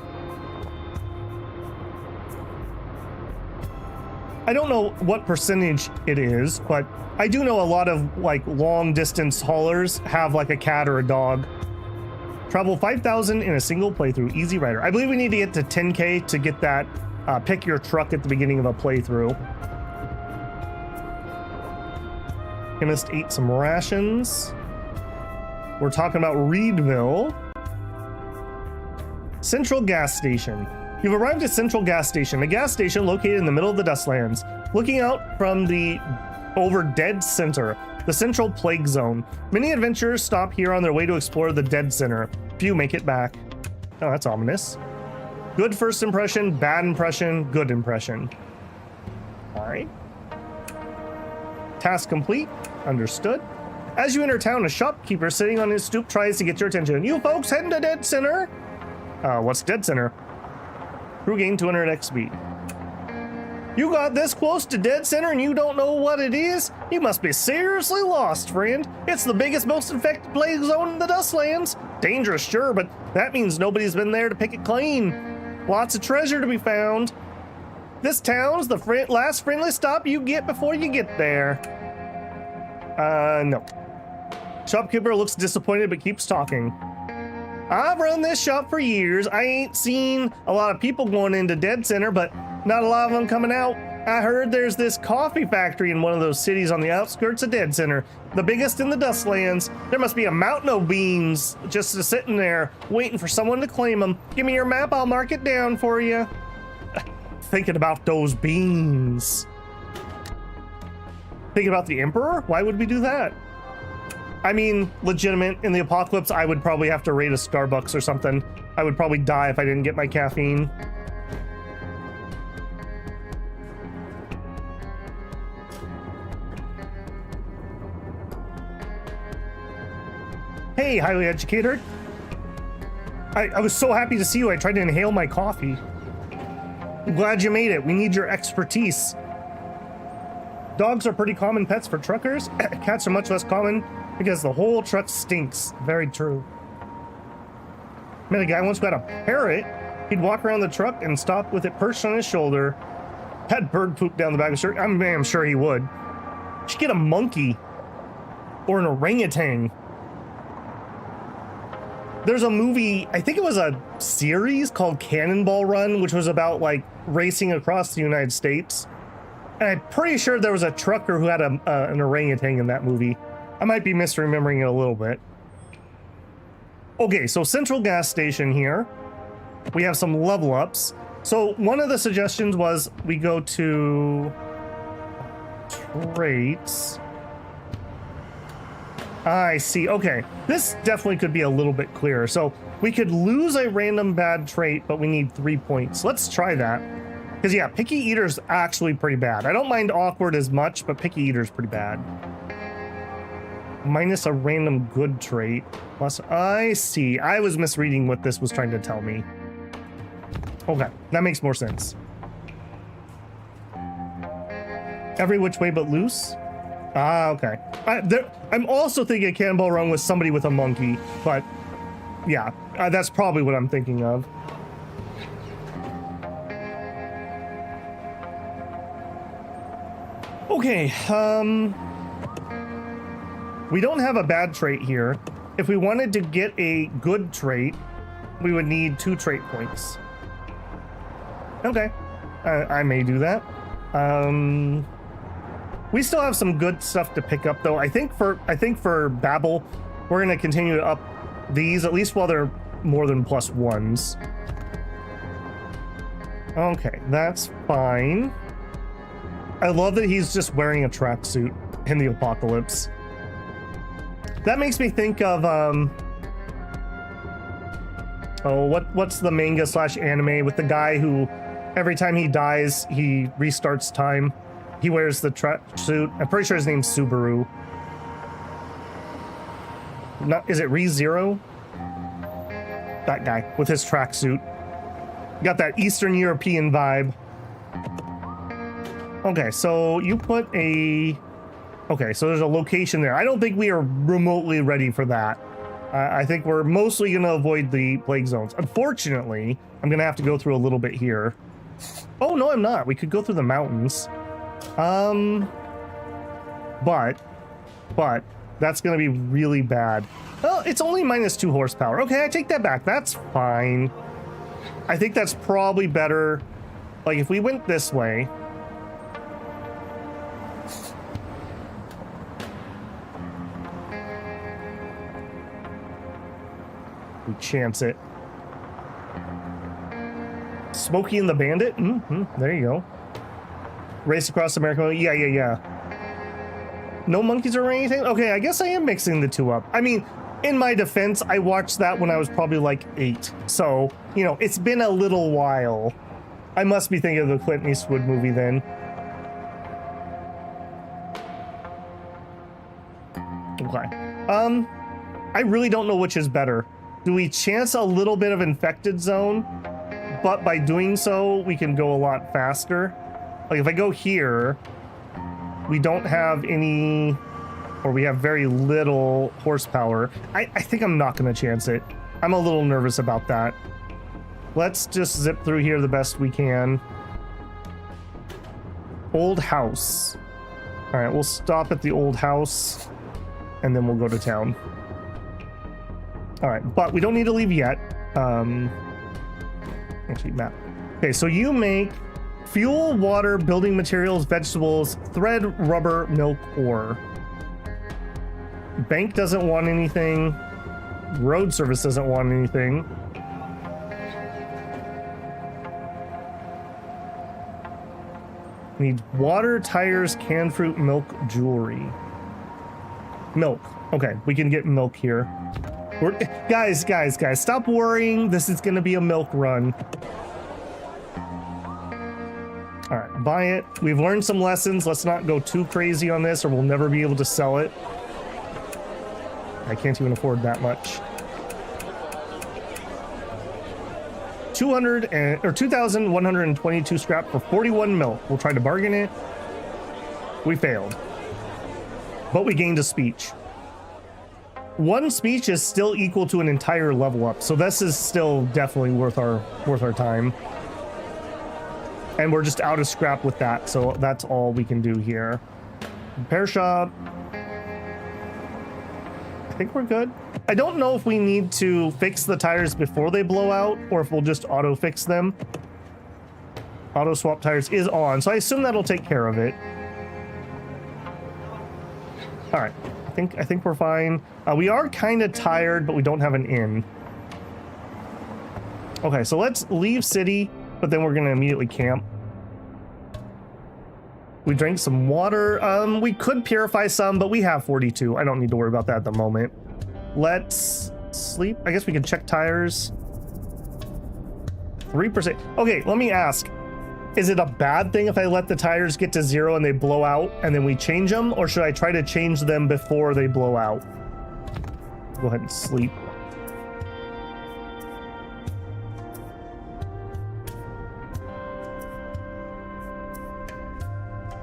I don't know what percentage it is, but I do know a lot of like long distance haulers have like a cat or a dog. Travel 5,000 in a single playthrough, easy rider. I believe we need to get to 10K to get that pick your truck at the beginning of a playthrough. Chemist ate some rations. We're talking about Reedville. Central Gas Station. You've arrived at Central Gas Station, a gas station located in the middle of the Dustlands, looking out from the over Dead Center, the central plague zone. Many adventurers stop here on their way to explore the Dead Center. Few make it back. Oh, that's ominous. Good first impression, bad impression, good impression. All right. Task complete. Understood. As you enter town, a shopkeeper sitting on his stoop tries to get your attention. You folks heading to Dead Center? What's Dead Center? Crew gain 200 XP. You got this close to Dead Center and you don't know what it is? You must be seriously lost, friend. It's the biggest, most infected plague zone in the Dustlands. Dangerous, sure, but that means nobody's been there to pick it clean. Lots of treasure to be found. This town's the last friendly stop you get before you get there. No. Shopkeeper looks disappointed but keeps talking. I've run this shop for years. I ain't seen a lot of people going into Dead Center, but not a lot of them coming out. I heard there's this coffee factory in one of those cities on the outskirts of Dead Center, the biggest in the Dustlands. There must be a mountain of beans just sitting there waiting for someone to claim them. Give me your map, I'll mark it down for you. Thinking about those beans. Thinking about the Emperor? Why would we do that? I mean, legitimate, in the apocalypse, I would probably have to raid a Starbucks or something. I would probably die if I didn't get my caffeine. Hey, highly educated. I was so happy to see you. I tried to inhale my coffee. I'm glad you made it. We need your expertise. Dogs are pretty common pets for truckers. Cats are much less common because the whole truck stinks. Very true. Met a guy once who had a parrot. He'd walk around the truck and stop with it perched on his shoulder. Had bird poop down the back of his shirt. I'm sure he would. Should get a monkey or an orangutan. There's a movie, I think it was a series called Cannonball Run, which was about like racing across the United States. And I'm pretty sure there was a trucker who had an orangutan in that movie. I might be misremembering it a little bit. Okay, so Central Gas Station here. We have some level ups. So one of the suggestions was we go to traits. I see. Okay, this definitely could be a little bit clearer. So we could lose a random bad trait, but we need 3 points. Let's try that. Because yeah, Picky Eater's actually pretty bad. I don't mind Awkward as much, but Picky Eater's pretty bad. Minus a random good trait. Plus, I see. I was misreading what this was trying to tell me. Okay, that makes more sense. Every which way but loose? Ah, okay. I'm also thinking Cannonball Run was somebody with a monkey, but yeah, that's probably what I'm thinking of. Okay, we don't have a bad trait here. If we wanted to get a good trait, we would need 2 trait points. Okay, I may do that. We still have some good stuff to pick up, though. I think for Babel, we're going to continue to up these, at least while they're more than +1s. Okay, that's fine. I love that he's just wearing a tracksuit in the apocalypse. That makes me think of what's the manga / anime with the guy who every time he dies he restarts time. He wears the tracksuit. I'm pretty sure his name's Subaru. Is it ReZero? That guy with his tracksuit. Got that Eastern European vibe. Okay, so you put a... Okay, so there's a location there. I don't think we are remotely ready for that. I think we're mostly going to avoid the plague zones. Unfortunately, I'm going to have to go through a little bit here. Oh, no, I'm not. We could go through the mountains. But that's going to be really bad. Well, it's only -2 horsepower. Okay, I take that back. That's fine. I think that's probably better. Like, if we went this way... We chance it. Smokey and the Bandit? There you go. Race across America. Yeah. No monkeys or anything? Okay, I guess I am mixing the two up. I mean, in my defense, I watched that when I was probably like 8. So, you know, it's been a little while. I must be thinking of the Clint Eastwood movie then. Okay. I really don't know which is better. Do we chance a little bit of infected zone, but by doing so, we can go a lot faster? Like if I go here, we don't have any, or we have very little horsepower. I think I'm not going to chance it. I'm a little nervous about that. Let's just zip through here the best we can. Old house. All right, we'll stop at the old house and then we'll go to town. All right, but we don't need to leave yet. Actually, map. Okay, so you make fuel, water, building materials, vegetables, thread, rubber, milk, ore. Bank doesn't want anything. Road service doesn't want anything. Need water, tires, canned fruit, milk, jewelry. Milk. Okay, we can get milk here. Guys, stop worrying. This is going to be a milk run. All right, buy it. We've learned some lessons. Let's not go too crazy on this or we'll never be able to sell it. I can't even afford that much. 2,122 scrap for 41 milk. We'll try to bargain it. We failed. But we gained a speech. One speech is still equal to an entire level up, so this is still definitely worth our time. And we're just out of scrap with that, so that's all we can do here. Repair shop. I think we're good. I don't know if we need to fix the tires before they blow out, or if we'll just auto fix them. Auto swap tires is on, so I assume that'll take care of it. All right. I think we're fine. We are kind of tired, but we don't have an inn. Okay, so let's leave city, but then we're going to immediately camp. We drank some water. We could purify some, but we have 42. I don't need to worry about that at the moment. Let's sleep. I guess we can check tires. 3%. Okay, let me ask. Is it a bad thing if I let the tires get to 0 and they blow out and then we change them? Or should I try to change them before they blow out? Go ahead and sleep.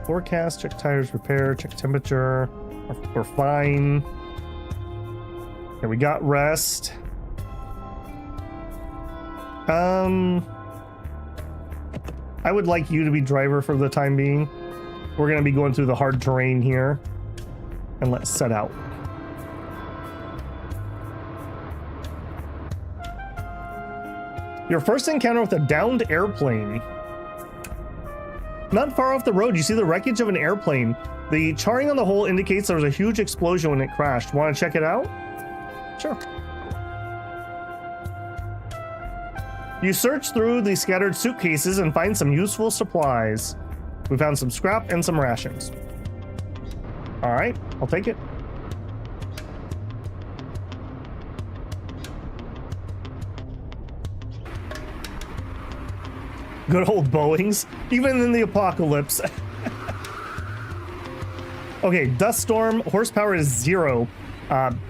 Forecast, check tires, repair, check temperature. We're fine. Okay, we got rest. I would like you to be driver for the time being. We're going to be going through the hard terrain here. And let's set out. Your first encounter with a downed airplane. Not far off the road, you see the wreckage of an airplane. The charring on the hole indicates there was a huge explosion when it crashed. Want to check it out? Sure. You search through the scattered suitcases and find some useful supplies. We found some scrap and some rations. All right, I'll take it. Good old Boeings, even in the apocalypse. Okay, dust storm, horsepower is 0.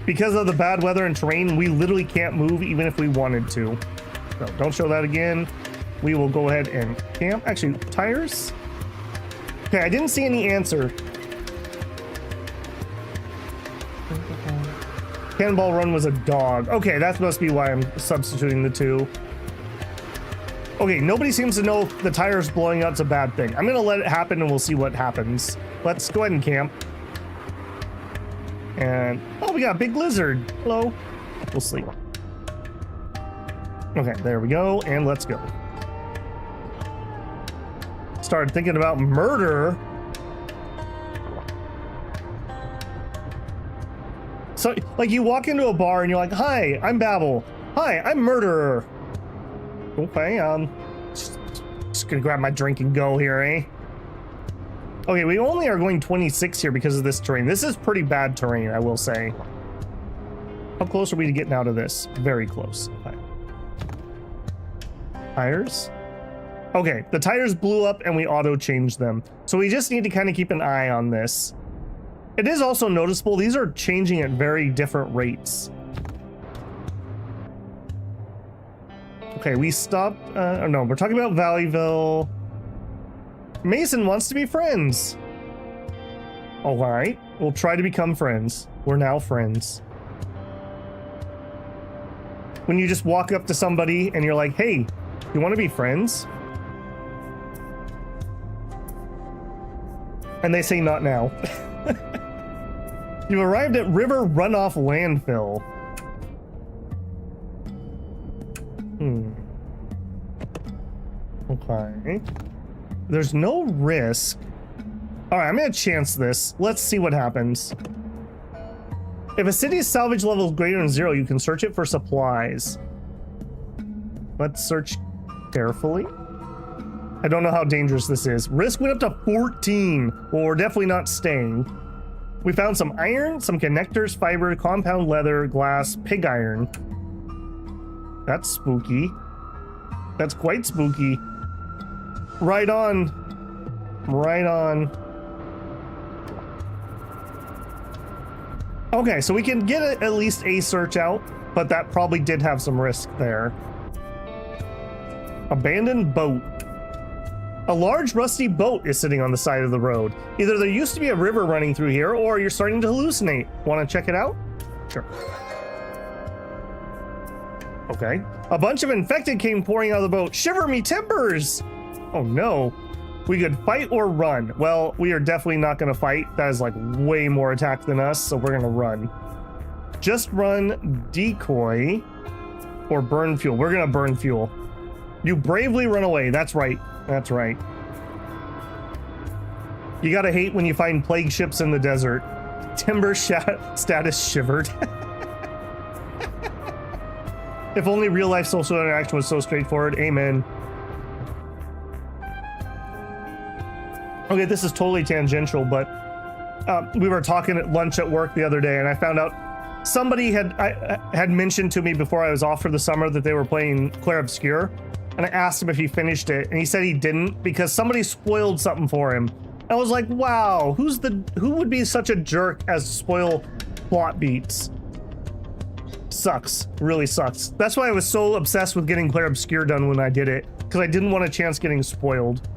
Because of the bad weather and terrain, we literally can't move even if we wanted to. So don't show that again. We will go ahead and camp. Actually, tires? Okay, I didn't see any answer. Cannonball Run was a dog. Okay, that must be why I'm substituting the two. Okay, nobody seems to know if the tires blowing out's a bad thing. I'm gonna let it happen and we'll see what happens. Let's go ahead and camp. And, oh, we got a big lizard. Hello. We'll sleep. Okay, there we go, and let's go. Started thinking about murder. So, like, you walk into a bar and you're like, hi, I'm Babel. Hi, I'm Murderer. Okay, just gonna grab my drink and go here, eh? Okay, we only are going 26 here because of this terrain. This is pretty bad terrain, I will say. How close are we to getting out of this? Very close. Okay. Tires? Okay, the tires blew up and we auto-changed them. So we just need to kind of keep an eye on this. It is also noticeable, these are changing at very different rates. Okay, we stopped, oh no, we're talking about Valleyville. Mason wants to be friends. All right, we'll try to become friends. We're now friends. When you just walk up to somebody and you're like, hey, you want to be friends? And they say not now. You've arrived at River Runoff Landfill. Okay. There's no risk. All right, I'm gonna chance this. Let's see what happens. If a city's salvage level is greater than 0, you can search it for supplies. Let's search carefully. I don't know how dangerous this is. Risk went up to 14. Well, we're definitely not staying. We found some iron, some connectors, fiber, compound leather, glass, pig iron. That's spooky. That's quite spooky. Right on. Right on. Okay, so we can get at least a search out, but that probably did have some risk there. Abandoned boat. A large rusty boat is sitting on the side of the road. Either there used to be a river running through here, or you're starting to hallucinate. Want to check it out? Sure. Okay. A bunch of infected came pouring out of the boat. Shiver me timbers! Oh no. We could fight or run. Well, we are definitely not going to fight. That is like way more attack than us, so we're going to run. Just run, decoy, or burn fuel. We're going to burn fuel. You bravely run away. That's right. That's right. You got to hate when you find plague ships in the desert. Timber status shivered. If only real life social interaction was so straightforward. Amen. Okay, this is totally tangential, but we were talking at lunch at work the other day, and I found out somebody had mentioned to me before I was off for the summer that they were playing Clair Obscur, and I asked him if he finished it, and he said he didn't because somebody spoiled something for him. I was like, wow, who would be such a jerk as to spoil plot beats? Sucks, really sucks. That's why I was so obsessed with getting Clair Obscur done when I did it, because I didn't want a chance getting spoiled.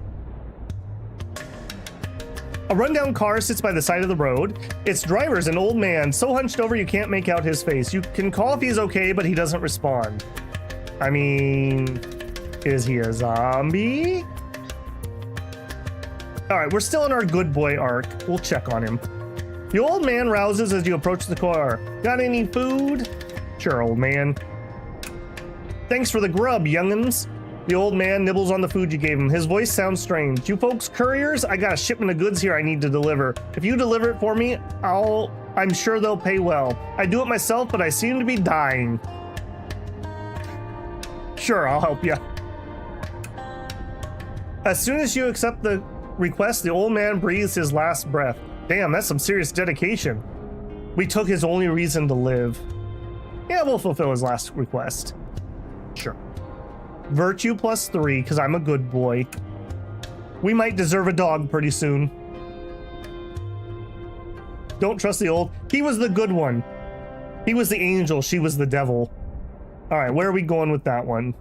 A rundown car sits by the side of the road. Its driver's an old man, so hunched over you can't make out his face. You can call if he's okay, but he doesn't respond. I mean, is he a zombie? All right, we're still in our good boy arc. We'll check on him. The old man rouses as you approach the car. Got any food? Sure, old man. Thanks for the grub, young'uns. The old man nibbles on the food you gave him. His voice sounds strange. You folks couriers, I got a shipment of goods here I need to deliver. If you deliver it for me, I'm sure they'll pay well. I do it myself, but I seem to be dying. Sure, I'll help you. As soon as you accept the request, the old man breathes his last breath. Damn, that's some serious dedication. We took his only reason to live. Yeah, we'll fulfill his last request. Sure. Virtue +3, because I'm a good boy. We might deserve a dog pretty soon. Don't trust the old. He was the good one. He was the angel. She was the devil. All right, where are we going with that one?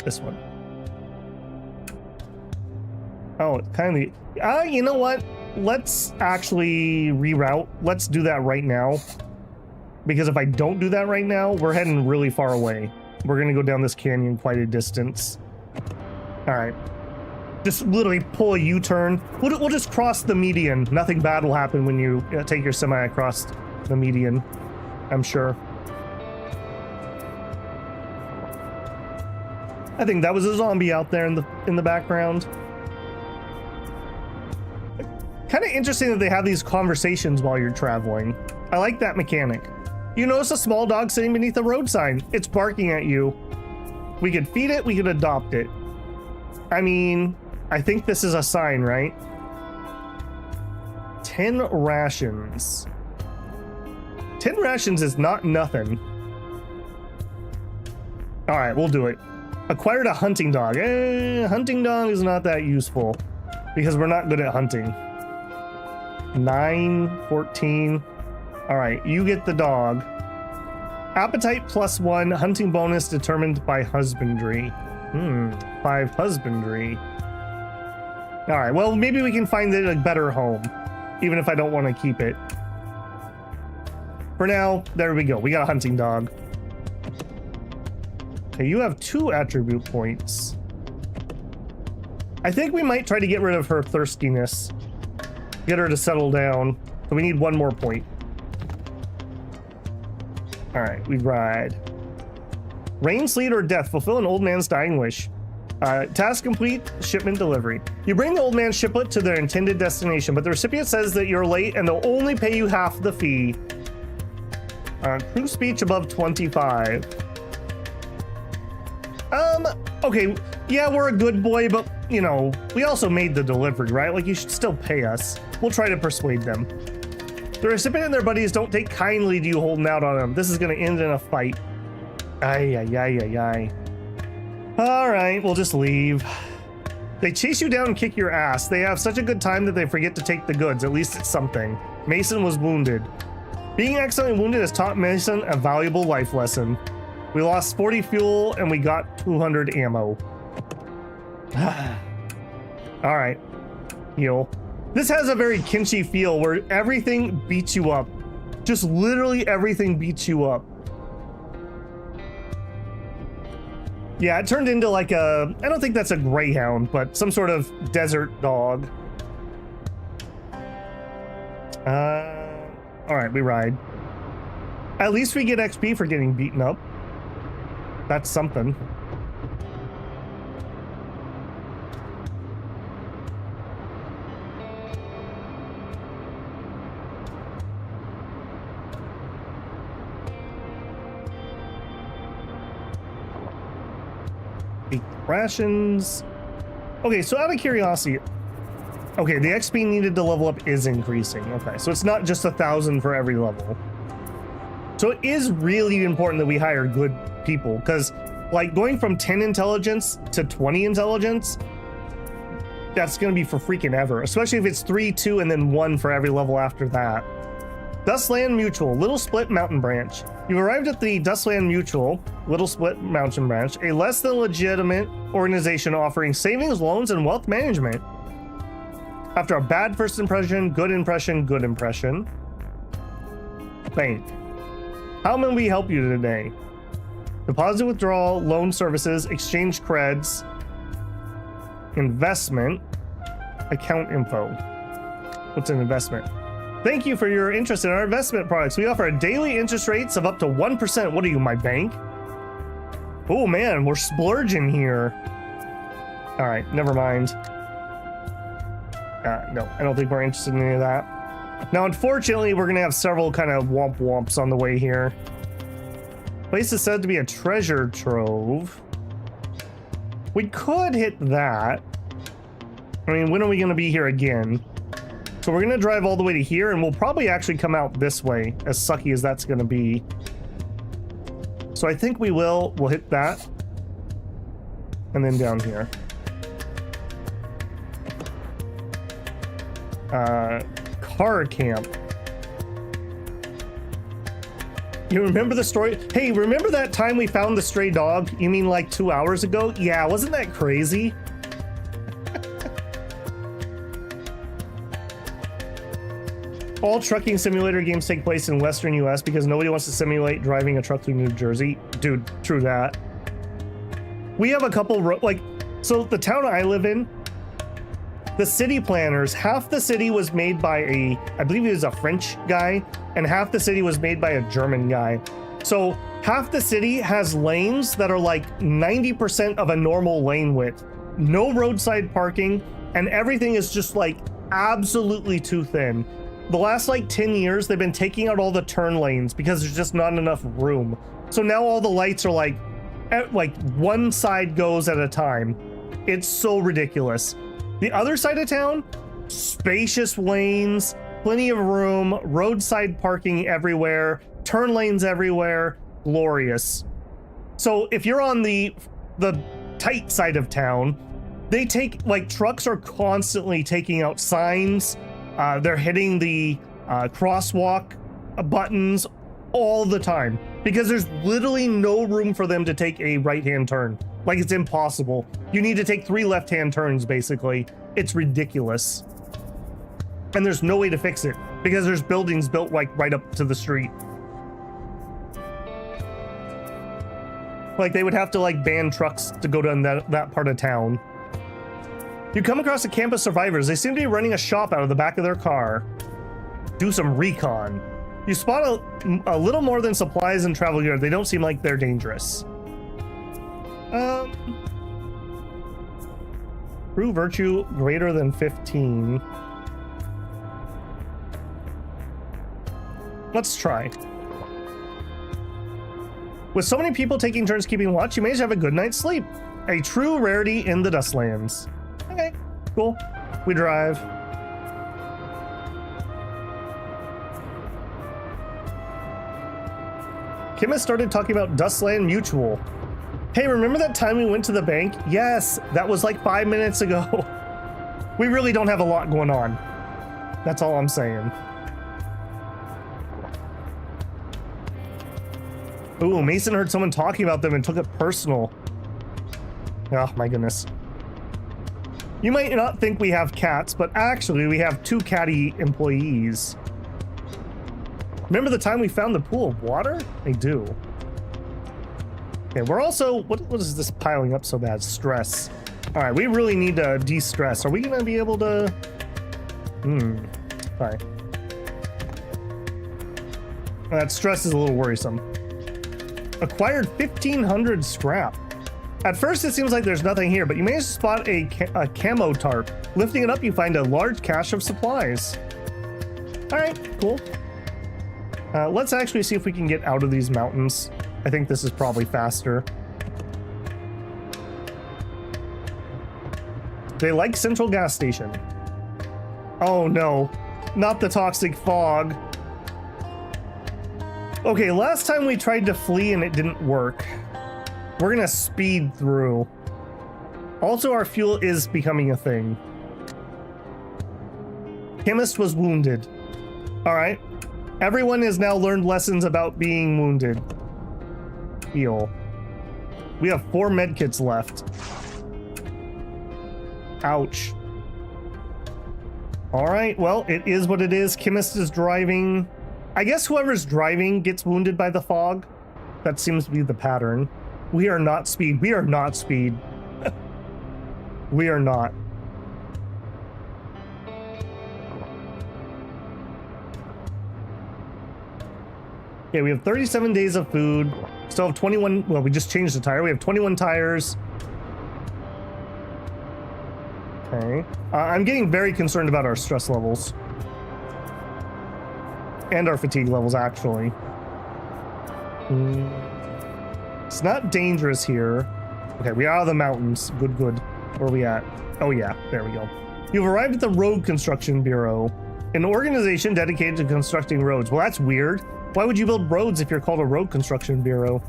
This one. Oh, it's kind of... you know what? Let's actually reroute. Let's do that right now. Because if I don't do that right now, we're heading really far away. We're going to go down this canyon quite a distance. All right. Just literally pull a U-turn. We'll just cross the median. Nothing bad will happen when you take your semi across the median, I'm sure. I think that was a zombie out there in the background. Kind of interesting that they have these conversations while you're traveling. I like that mechanic. You notice a small dog sitting beneath a road sign. It's barking at you. We could feed it, we could adopt it. I mean, I think this is a sign, right? 10 rations. 10 rations is not nothing. All right, we'll do it. Acquired a hunting dog. Hunting dog is not that useful because we're not good at hunting. 9, 14. All right, you get the dog. Appetite +1, hunting bonus determined by husbandry. 5 husbandry. All right, well, maybe we can find it a better home, even if I don't want to keep it. For now, there we go. We got a hunting dog. Okay, you have 2 attribute points. I think we might try to get rid of her thirstiness. Get her to settle down. So we need 1 more point. All right, we ride. Rain, sleet, or death. Fulfill an old man's dying wish. Task complete, shipment delivery. You bring the old man's shiplet to their intended destination, but the recipient says that you're late and they'll only pay you half the fee. True speech above 25. Okay, yeah, we're a good boy, but, you know, we also made the delivery, right? Like, you should still pay us. We'll try to persuade them. The recipient and their buddies don't take kindly to you holding out on them. This is going to end in a fight. Ay. All right, we'll just leave. They chase you down and kick your ass. They have such a good time that they forget to take the goods. At least it's something. Mason was wounded. Being accidentally wounded has taught Mason a valuable life lesson. We lost 40 fuel and we got 200 ammo. All right, heal. This has a very Kinchy feel where everything beats you up. Just literally everything beats you up. Yeah, it turned into like a, I don't think that's a greyhound, but some sort of desert dog. All right, we ride. At least we get XP for getting beaten up. That's something. Rations. Okay, so out of curiosity, okay, the XP needed to level up is increasing. Okay, so it's not just 1,000 for every level. So it is really important that we hire good people, because like going from 10 intelligence to 20 intelligence, that's going to be for freaking ever, especially if it's 3, 2, and then 1 for every level after that. Dustland Mutual, Little Split Mountain Branch. You've arrived at the Dustland Mutual, Little Split Mountain Branch, a less than legitimate organization offering savings, loans, and wealth management. After a bad first impression, good impression, good impression. Bank. How may we help you today? Deposit withdrawal, loan services, exchange creds, investment, account info. What's an investment? Thank you for your interest in our investment products. We offer daily interest rates of up to 1%. What are you, my bank? Oh man, we're splurging here. All right, never mind. No, I don't think we're interested in any of that. Now, unfortunately, we're gonna have several kind of womp womps on the way here. Place is said to be a treasure trove. We could hit that. I mean, when are we gonna be here again? So we're gonna drive all the way to here, and we'll probably actually come out this way, as sucky as that's gonna be. So I think we'll hit that. And then down here. Car camp. You remember the story? Hey, remember that time we found the stray dog? You mean like 2 hours ago? Yeah, wasn't that crazy? All trucking simulator games take place in Western US because nobody wants to simulate driving a truck through New Jersey. Dude, true that. We have a couple, so the town I live in, the city planners, half the city was made by I believe he was a French guy, and half the city was made by a German guy. So half the city has lanes that are like 90% of a normal lane width, no roadside parking, and everything is just like absolutely too thin. The last like 10 years, they've been taking out all the turn lanes because there's just not enough room. So now all the lights are like one side goes at a time. It's so ridiculous. The other side of town, spacious lanes, plenty of room, roadside parking everywhere, turn lanes everywhere, glorious. So if you're on the tight side of town, they take, like, trucks are constantly taking out signs. They're hitting the crosswalk buttons all the time because there's literally no room for them to take a right-hand turn. Like, it's impossible. You need to take 3 left-hand turns, basically. It's ridiculous. And there's no way to fix it because there's buildings built like right up to the street. Like, they would have to like ban trucks to go down that part of town. You come across a camp of survivors. They seem to be running a shop out of the back of their car. Do some recon. You spot a little more than supplies and travel gear. They don't seem like they're dangerous. True virtue greater than 15. Let's try. With so many people taking turns keeping watch, you may have a good night's sleep. A true rarity in the Dustlands. Okay, cool. We drive. Kim has started talking about Dustland Mutual. Hey, remember that time we went to the bank? Yes, that was like 5 minutes ago. We really don't have a lot going on. That's all I'm saying. Ooh, Mason heard someone talking about them and took it personal. Oh my goodness. You might not think we have cats, but actually we have 2 catty employees. Remember the time we found the pool of water? I do. Okay, we're also, what is this piling up so bad? Stress. All right, we really need to de-stress. Are we gonna be able to? Sorry. That stress is a little worrisome. Acquired 1,500 scrap. At first it seems like there's nothing here, but you may spot a camo tarp. Lifting it up, you find a large cache of supplies. All right, cool. Let's actually see if we can get out of these mountains. I think this is probably faster. They like Central Gas Station. Oh no, not the toxic fog. Okay, last time we tried to flee and it didn't work. We're gonna speed through. Also, our fuel is becoming a thing. Chemist was wounded. All right. Everyone has now learned lessons about being wounded. Heal. We have 4 medkits left. Ouch. All right, well, it is what it is. Chemist is driving. I guess whoever's driving gets wounded by the fog. That seems to be the pattern. We are not speed. We are not speed. We are not. Okay, we have 37 days of food. Still have 21. Well, we just changed the tire. We have 21 tires. Okay. I'm getting very concerned about our stress levels. And our fatigue levels, actually. It's not dangerous here. Okay, we are out of the mountains. Good, good. Where are we at? Oh, yeah. There we go. You've arrived at the Road Construction Bureau, an organization dedicated to constructing roads. Well, that's weird. Why would you build roads if you're called a Road Construction Bureau?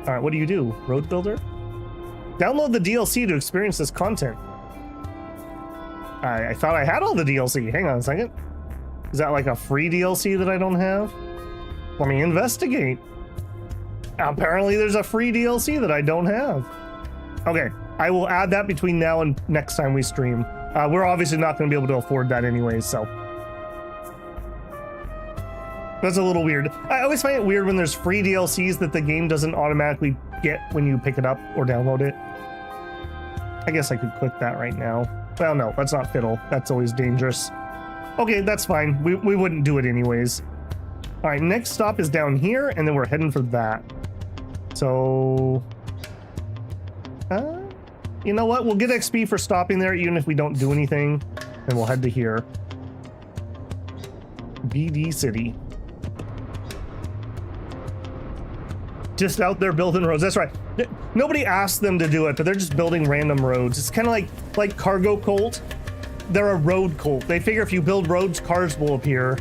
All right, what do? Road builder? Download the DLC to experience this content. I thought I had all the DLC. Hang on a second. Is that like a free DLC that I don't have? Let me investigate. Apparently there's a free DLC that I don't have. Okay, I will add that between now and next time we stream. We're obviously not going to be able to afford that anyways, so. That's a little weird. I always find it weird when there's free DLCs that the game doesn't automatically get when you pick it up or download it. I guess I could click that right now. Well, no, let's not fiddle. That's always dangerous. Okay, that's fine. We wouldn't do it anyways. All right, next stop is down here, and then we're heading for that. So, you know what? We'll get XP for stopping there, even if we don't do anything, and we'll head to here. BD City. Just out there building roads. That's right. Nobody asked them to do it, but they're just building random roads. It's kind of like Cargo Cult. They're a road cult. They figure if you build roads, cars will appear.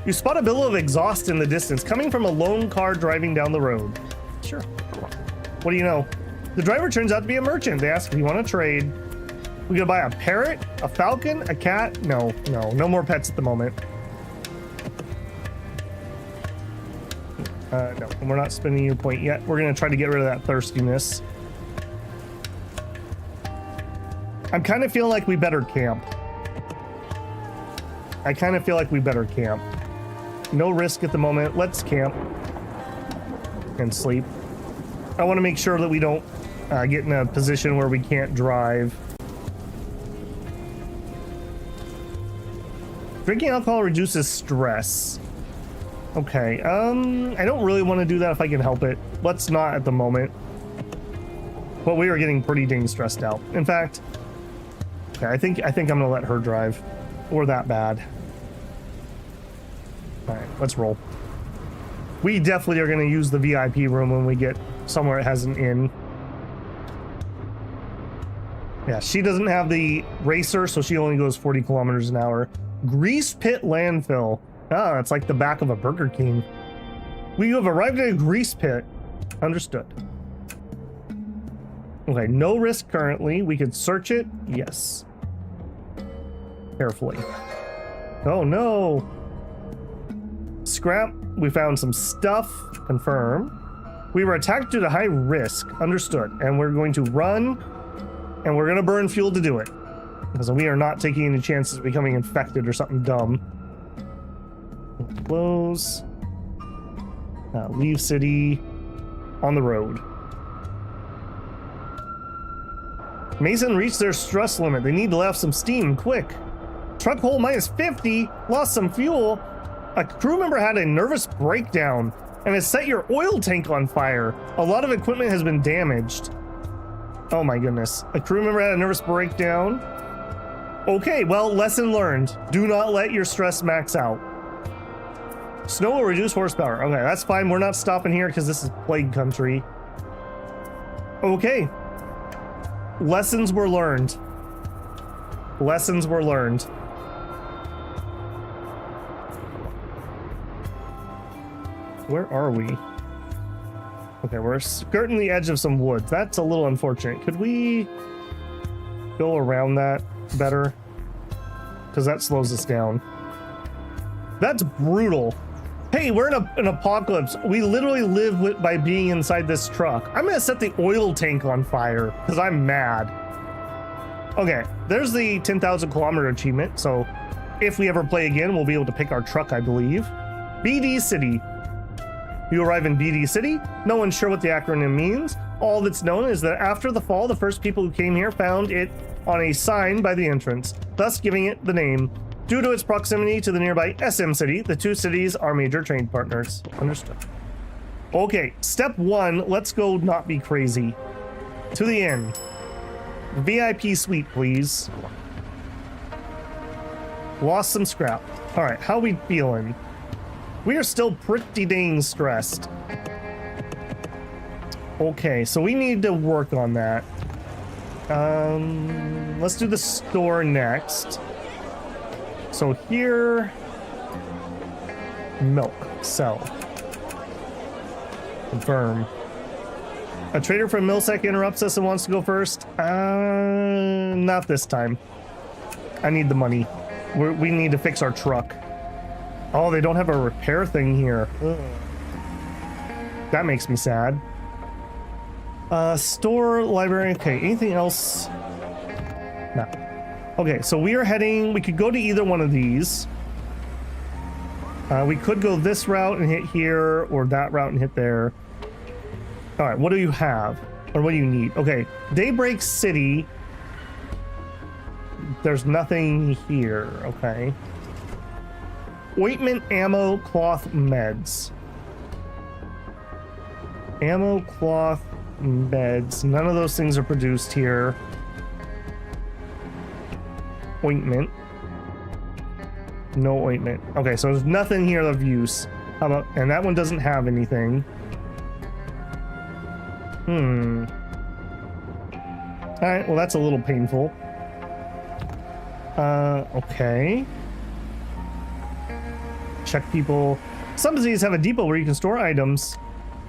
You spot a billow of exhaust in the distance coming from a lone car driving down the road. Sure. What do you know? The driver turns out to be a merchant. They ask if you want to trade. We gonna buy a parrot, a falcon, a cat? No more pets at the moment. No, we're not spending your point yet. We're gonna try to get rid of that thirstiness. I'm kind of feeling like we better camp. I kind of feel like we better camp. No risk at the moment. Let's camp and sleep. I want to make sure that we don't get in a position where we can't drive. Drinking alcohol reduces stress. Okay, I don't really want to do that if I can help it. Let's not at the moment. But we are getting pretty dang stressed out. In fact, okay, I think I'm gonna let her drive. Or that bad. All right, let's roll. We definitely are gonna use the VIP room when we get somewhere it has an inn. Yeah, she doesn't have the racer, so she only goes 40 kilometers an hour. Grease Pit Landfill. Ah, it's like the back of a Burger King. We have arrived at a grease pit. Understood. Okay, no risk currently. We could search it. Yes. Carefully. Oh no. Scrap. We found some stuff. Confirm. We were attacked due to high risk. Understood. And we're going to run. And we're going to burn fuel to do it. Because we are not taking any chances of becoming infected or something dumb. Close. Leave city. On the road. Mason reached their stress limit. They need to let off some steam, quick. Truck hole minus 50. Lost some fuel. A crew member had a nervous breakdown and has set your oil tank on fire. A lot of equipment has been damaged. Oh my goodness. A crew member had a nervous breakdown. Okay, well, lesson learned. Do not let your stress max out. Snow will reduce horsepower. Okay, that's fine. We're not stopping here because this is plague country. Okay. Lessons were learned. Lessons were learned. Where are we? Okay, we're skirting the edge of some woods. That's a little unfortunate. Could we go around that better? Because that slows us down. That's brutal. Hey, we're in an apocalypse. We literally live by being inside this truck. I'm gonna set the oil tank on fire because I'm mad. Okay, there's the 10,000 kilometer achievement. So if we ever play again, we'll be able to pick our truck, I believe. BD City. You arrive in BD City. No one's sure what the acronym means. All that's known is that after the fall, the first people who came here found it on a sign by the entrance, thus giving it the name. Due to its proximity to the nearby SM city, the two cities are major trade partners. Understood. Okay, step 1, let's go not be crazy. To the inn. VIP suite, please. Lost some scrap. All right, how we feeling? We are still pretty dang stressed. Okay, so we need to work on that. Let's do the store next. So here, milk, sell. Confirm. A trader from Millsec interrupts us and wants to go first. Not this time. I need the money. We need to fix our truck. Oh, they don't have a repair thing here. Ugh. That makes me sad. Store, library. Okay, anything else? No. Okay, so we are heading. We could go to either one of these. We could go this route and hit here, or that route and hit there. All right, what do you have? Or what do you need? Okay, Daybreak City. There's nothing here. Okay. Ointment, ammo, cloth, meds. Ammo, cloth, meds. None of those things are produced here. Ointment. No ointment. Okay, so there's nothing here of use. How about, and that one doesn't have anything. Alright, well that's a little painful. Okay. Check people. Some of these have a depot where you can store items.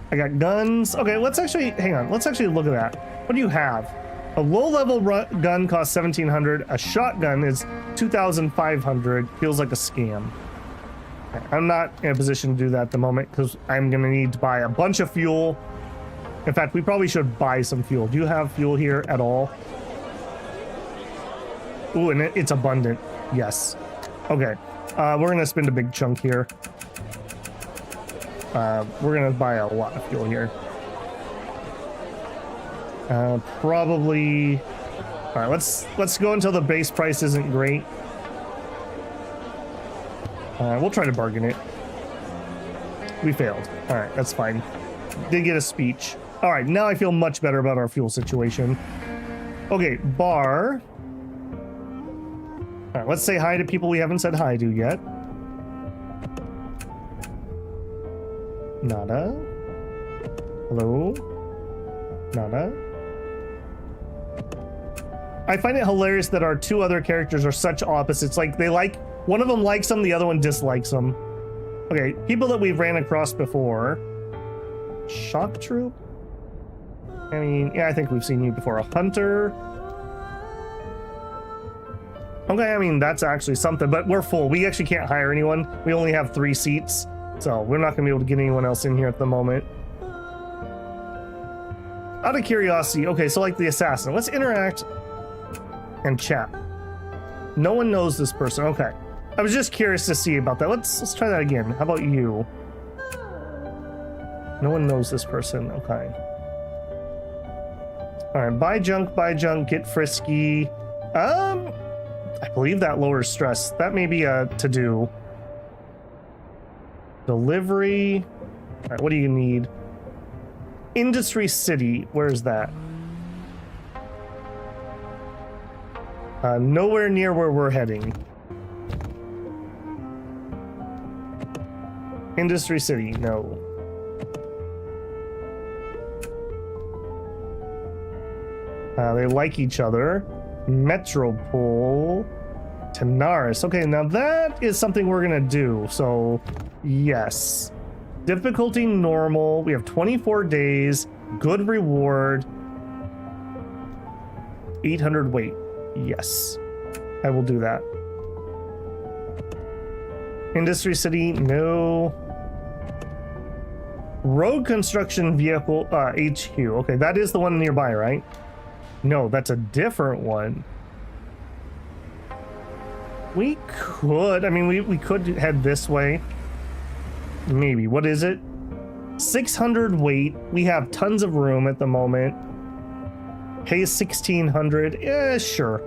I got guns. Okay, let's actually, hang on. Let's actually look at that. What do you have? A low-level gun costs 1,700. A shotgun is 2,500. Feels like a scam. Okay, I'm not in a position to do that at the moment because I'm going to need to buy a bunch of fuel. In fact, we probably should buy some fuel. Do you have fuel here at all? Ooh, and it's abundant. Yes. Okay. We're going to spend a big chunk here. We're going to buy a lot of fuel here. Probably. All right, let's go until the base price isn't great. We'll try to bargain it. We failed. All right, that's fine. Did get a speech. All right, now I feel much better about our fuel situation. Okay, bar. All right, let's say hi to people we haven't said hi to yet. Nada. Hello. Nada. I find it hilarious that our two other characters are such opposites. Like, they like, one of them likes them, the other one dislikes them. Okay, people that we've ran across before. Shock troop? I mean, yeah, I think we've seen you before. A hunter. Okay, I mean, that's actually something, but we're full. We actually can't hire anyone. We only have 3 seats, so we're not gonna be able to get anyone else in here at the moment. Out of curiosity, okay, so like the assassin, let's interact and chat. No one knows this person. Okay, I was just curious to see about that. Let's try that again. How about you? No one knows this person. Okay. All right, buy junk, get frisky. I believe that lowers stress. That may be a to-do. Delivery. All right, what do you need? Industry City. Where's that? Nowhere near where we're heading. Industry City, no. They like each other. Metropole. Taranis. Okay, now that is something we're gonna do. So, yes. Difficulty normal. We have 24 days. Good reward. 800 weight. Yes. I will do that. Industry City, no. Road construction vehicle HQ. Okay, that is the one nearby, right? No, that's a different one. We could, I mean, we could head this way. Maybe. What is it? 600 weight. We have tons of room at the moment. Pay 1,600. Yeah, sure.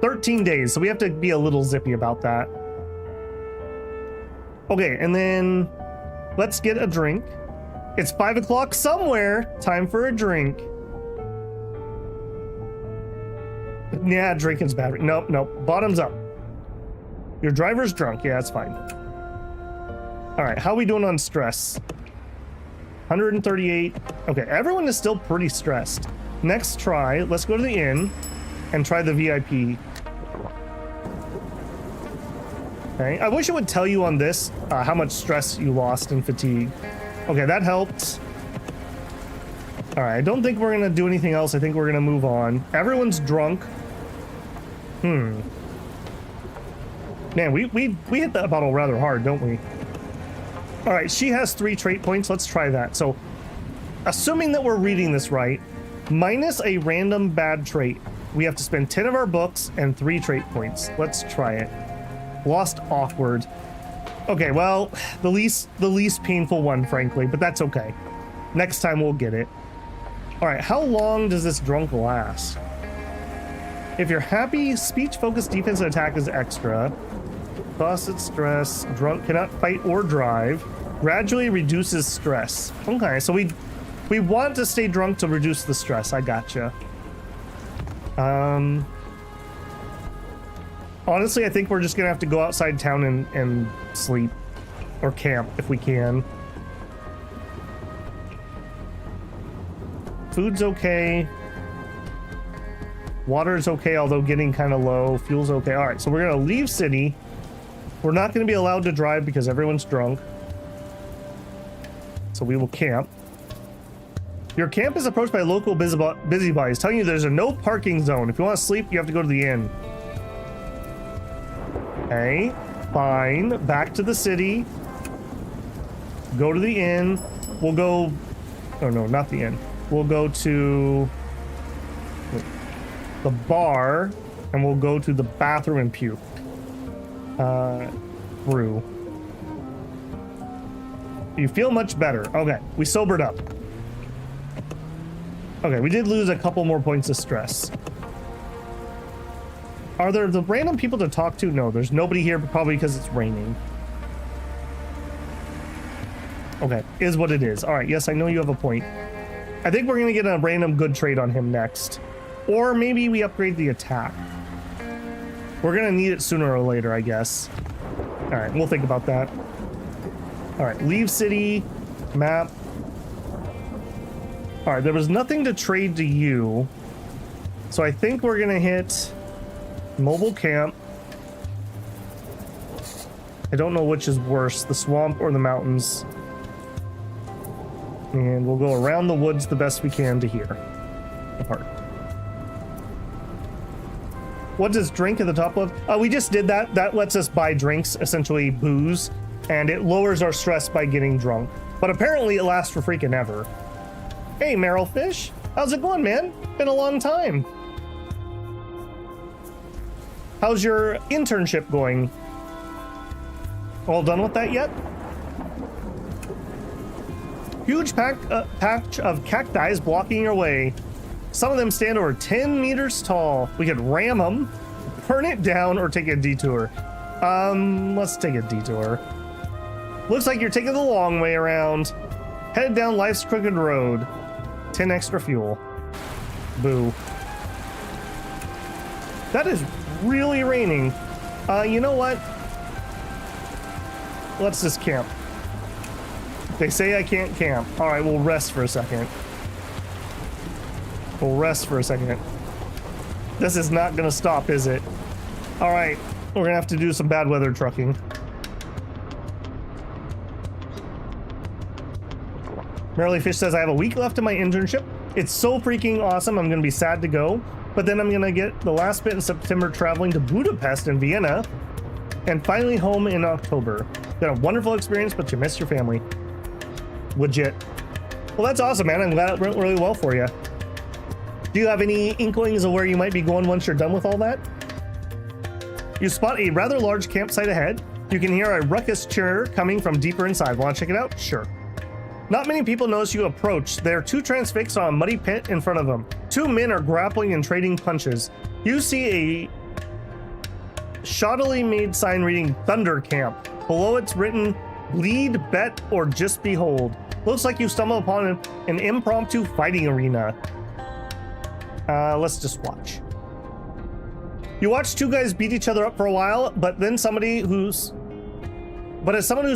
13 days, so we have to be a little zippy about that. Okay, and then let's get a drink. It's 5 o'clock somewhere. Time for a drink. Yeah, drinking's bad. Nope, nope. Bottoms up. Your driver's drunk. Yeah, that's fine. All right, how are we doing on stress? 138. Okay, everyone is still pretty stressed. Next try, let's go to the inn and try the VIP. Okay, I wish it would tell you on this how much stress you lost and fatigue. Okay, that helped. All right, I don't think we're gonna do anything else. I think we're gonna move on. Everyone's drunk. Man, we hit that bottle rather hard, don't we? All right, she has 3 trait points. Let's try that. So, assuming that we're reading this right, minus a random bad trait, we have to spend 10 of our books and 3 trait points. Let's try it. Lost awkward. Okay, well, the least painful one, frankly, but that's okay. Next time we'll get it. All right, how long does this drunk last? If you're happy, speech, focus, defense, and attack is extra. Exhausted, stress, drunk, cannot fight or drive. Gradually reduces stress. Okay, so we want to stay drunk to reduce the stress. I gotcha. Honestly, I think we're just gonna have to go outside town and sleep or camp if we can. Food's okay. Water's okay, although getting kind of low. Fuel's okay. All right, so we're gonna leave city. We're not gonna be allowed to drive because everyone's drunk. So we will camp. Your camp is approached by local busybodies telling you there's a no parking zone. If you want to sleep, you have to go to the inn. Okay, fine. Back to the city. Go to the inn. We'll go... Oh, no, not the inn. We'll go to the bar, and we'll go to the bathroom and puke. Brew. You feel much better. Okay, we sobered up. Okay, we did lose a couple more points of stress. Are there the random people to talk to? No, there's nobody here, probably because it's raining. Okay, is what it is. All right, yes, I know you have a point. I think we're gonna get a random good trait on him next. Or maybe we upgrade the attack. We're gonna need it sooner or later, I guess. All right, we'll think about that. All right, leave city, map. All right, there was nothing to trade to you. So I think we're gonna hit mobile camp. I don't know which is worse, the swamp or the mountains. And we'll go around the woods the best we can to here. Apart. What does drink at the top of? We just did that. That lets us buy drinks, essentially booze, and it lowers our stress by getting drunk. But apparently it lasts for freaking ever. Hey, Meryl Fish. How's it going, man? Been a long time. How's your internship going? All done with that yet? Huge patch of cacti is blocking your way. Some of them stand over 10 meters tall. We could ram them, burn it down, or take a detour. Let's take a detour. Looks like you're taking the long way around. Head down life's crooked road. 10 extra fuel. Boo. That is really raining. You know what? Let's just camp. They say I can't camp. All right, we'll rest for a second. We'll rest for a second. This is not gonna stop, is it? All right, we're gonna have to do some bad weather trucking. Merrily Fish says, I have a week left in my internship. It's so freaking awesome. I'm gonna be sad to go, but then I'm gonna get the last bit in September traveling to Budapest and Vienna, and finally home in October. Been a wonderful experience, but you miss your family. Legit. Well, that's awesome, man. I'm glad it went really well for you. Do you have any inklings of where you might be going once you're done with all that? You spot a rather large campsite ahead. You can hear a ruckus cheer coming from deeper inside. Want to check it out? Sure. Not many people notice you approach. There are 2 transfixed on a muddy pit in front of them. 2 men are grappling and trading punches. You see a shoddily made sign reading Thunder Camp. Below it's written, lead, bet, or just behold. Looks like you stumble upon an impromptu fighting arena. Let's just watch. You watch two guys beat each other up for a while, but then as someone who's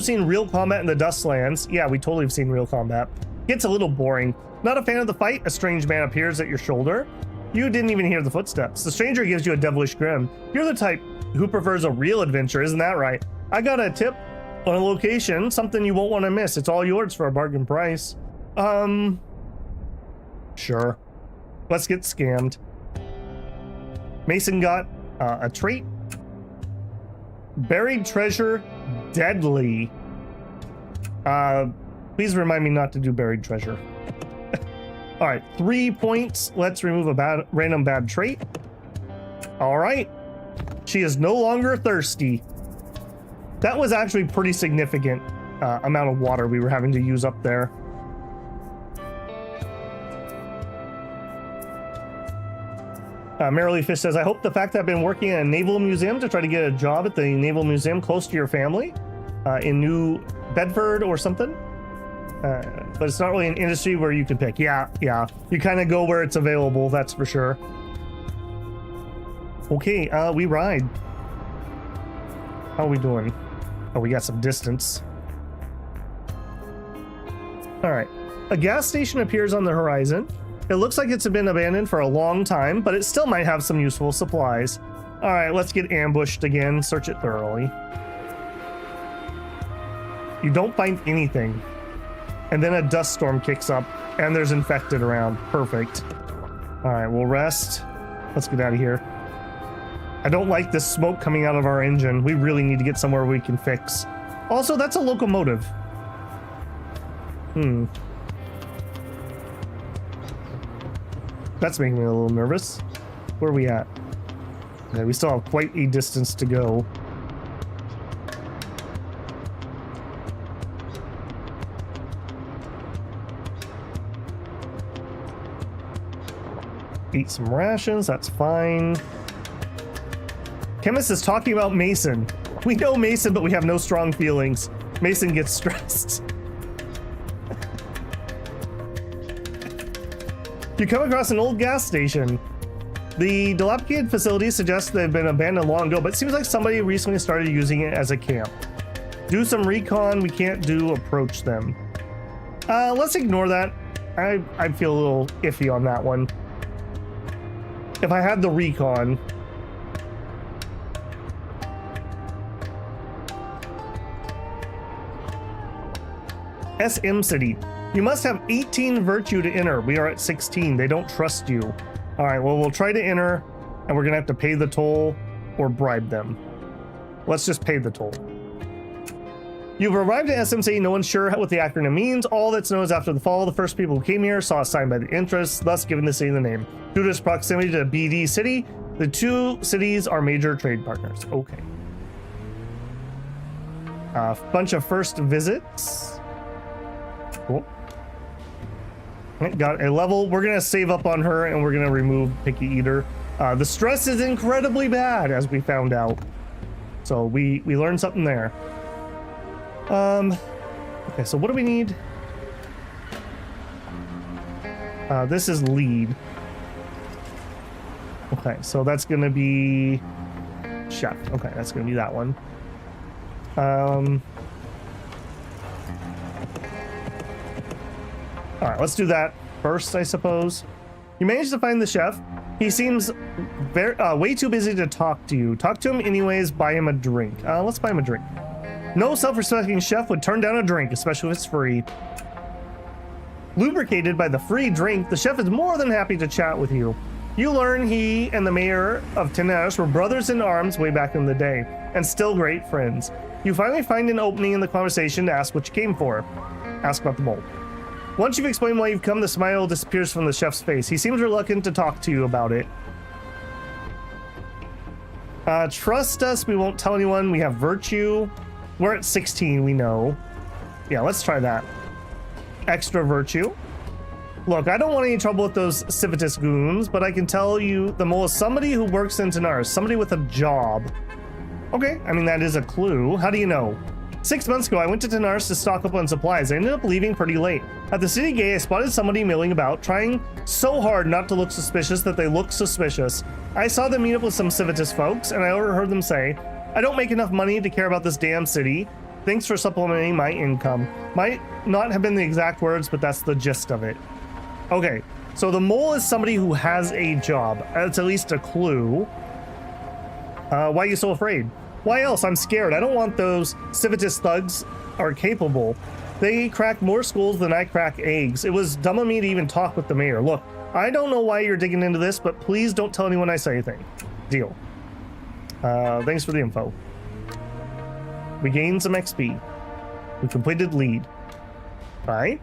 seen real combat in the Dustlands, yeah, we totally have seen real combat, gets a little boring. Not a fan of the fight, a strange man appears at your shoulder. You didn't even hear the footsteps. The stranger gives you a devilish grin. You're the type who prefers a real adventure, isn't that right? I got a tip on a location, something you won't want to miss. It's all yours for a bargain price. Sure. Let's get scammed. Mason got a trait. Buried treasure, deadly. Please remind me not to do buried treasure. All right, 3 points. Let's remove a random bad trait. All right. She is no longer thirsty. That was actually pretty significant amount of water we were having to use up there. Merrily Fish says, I hope the fact that I've been working at a naval museum to try to get a job at the naval museum close to your family in New Bedford or something. But it's not really an industry where you can pick. Yeah. You kind of go where it's available, that's for sure. Okay, we ride. How are we doing? Oh, we got some distance. All right. A gas station appears on the horizon. It looks like it's been abandoned for a long time, but it still might have some useful supplies. All right, let's get ambushed again. Search it thoroughly. You don't find anything. And then a dust storm kicks up, and there's infected around. Perfect. All right, we'll rest. Let's get out of here. I don't like this smoke coming out of our engine. We really need to get somewhere we can fix. Also, that's a locomotive. That's making me a little nervous. Where are we at? Yeah, we still have quite a distance to go. Eat some rations, that's fine. Chemist is talking about Mason. We know Mason, but we have no strong feelings. Mason gets stressed. You come across an old gas station. The dilapidated facility suggests they've been abandoned long ago, but it seems like somebody recently started using it as a camp. Do some recon. We can't approach them. Let's ignore that. I feel a little iffy on that one. If I had the recon. SM City. You must have 18 virtue to enter. We are at 16. They don't trust you. All right, well, we'll try to enter, and we're gonna have to pay the toll or bribe them. Let's just pay the toll. You've arrived at SM City. No one's sure what the acronym means. All that's known is after the fall, the first people who came here saw a sign by the entrance, thus giving the city the name. Due to its proximity to BD City, the two cities are major trade partners. Okay. A bunch of first visits. Cool. Got a level. We're gonna save up on her and we're gonna remove Picky Eater. The stress is incredibly bad, as we found out. So we learned something there. Okay, so what do we need? This is lead. Okay, so that's gonna be chef. Okay, that's gonna be that one. All right, let's do that first, I suppose. You managed to find the chef. He seems way too busy to talk to you. Talk to him anyways, buy him a drink. Let's buy him a drink. No self-respecting chef would turn down a drink, especially if it's free. Lubricated by the free drink, the chef is more than happy to chat with you. You learn he and the mayor of Taranis were brothers in arms way back in the day, and still great friends. You finally find an opening in the conversation to ask what you came for. Ask about the bowl. Once you've explained why you've come, the smile disappears from the chef's face. He seems reluctant to talk to you about it. Trust us, we won't tell anyone. We have virtue. We're at 16, we know. Yeah, let's try that. Extra virtue. Look, I don't want any trouble with those Civitas goons, but I can tell you the mole is somebody who works in Taranis, somebody with a job. Okay, I mean, that is a clue. How do you know? 6 months ago, I went to Taranis to stock up on supplies. I ended up leaving pretty late. At the city gate, I spotted somebody milling about, trying so hard not to look suspicious that they looked suspicious. I saw them meet up with some Civitas folks, and I overheard them say, I don't make enough money to care about this damn city. Thanks for supplementing my income. Might not have been the exact words, but that's the gist of it. Okay, so the mole is somebody who has a job. That's at least a clue. Why are you so afraid? Why else? I'm scared. I don't want those Civitas thugs are capable. They crack more skulls than I crack eggs. It was dumb of me to even talk with the mayor. Look, I don't know why you're digging into this, but please don't tell anyone I say anything. Deal. Thanks for the info. We gained some XP. We completed lead. Alright.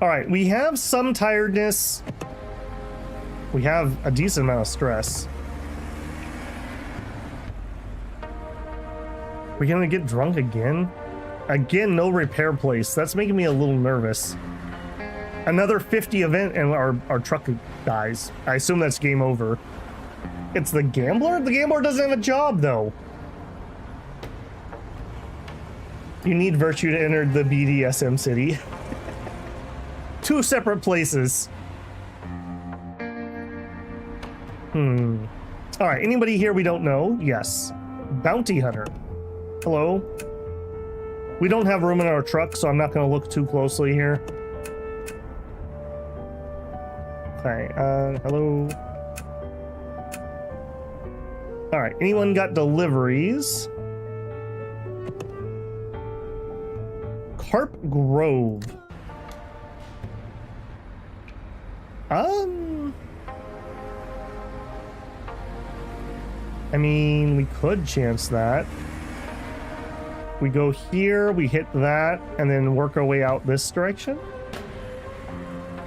Alright, we have some tiredness. We have a decent amount of stress. We're gonna get drunk again? Again, no repair place. That's making me a little nervous. Another 50 event and our truck dies. I assume that's game over. It's the gambler? The gambler doesn't have a job, though. You need virtue to enter the BDSM city. 2 separate places. Alright, anybody here we don't know? Yes. Bounty hunter. Hello. We don't have room in our truck, so I'm not going to look too closely here. Okay, hello. Alright, anyone got deliveries? Carp Grove. I mean, we could chance that. We go here, we hit that, and then work our way out this direction.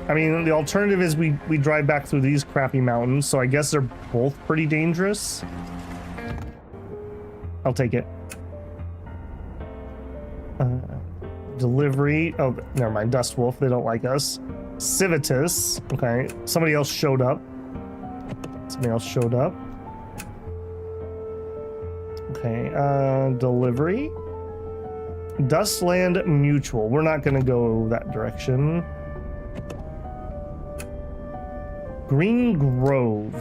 I mean, the alternative is we drive back through these crappy mountains, so I guess they're both pretty dangerous. I'll take it. Delivery. Oh, never mind. Dust Wolf. They don't like us. Civitas. Okay. Somebody else showed up. Okay. Delivery. Dustland Mutual. We're not going to go that direction. Green Grove.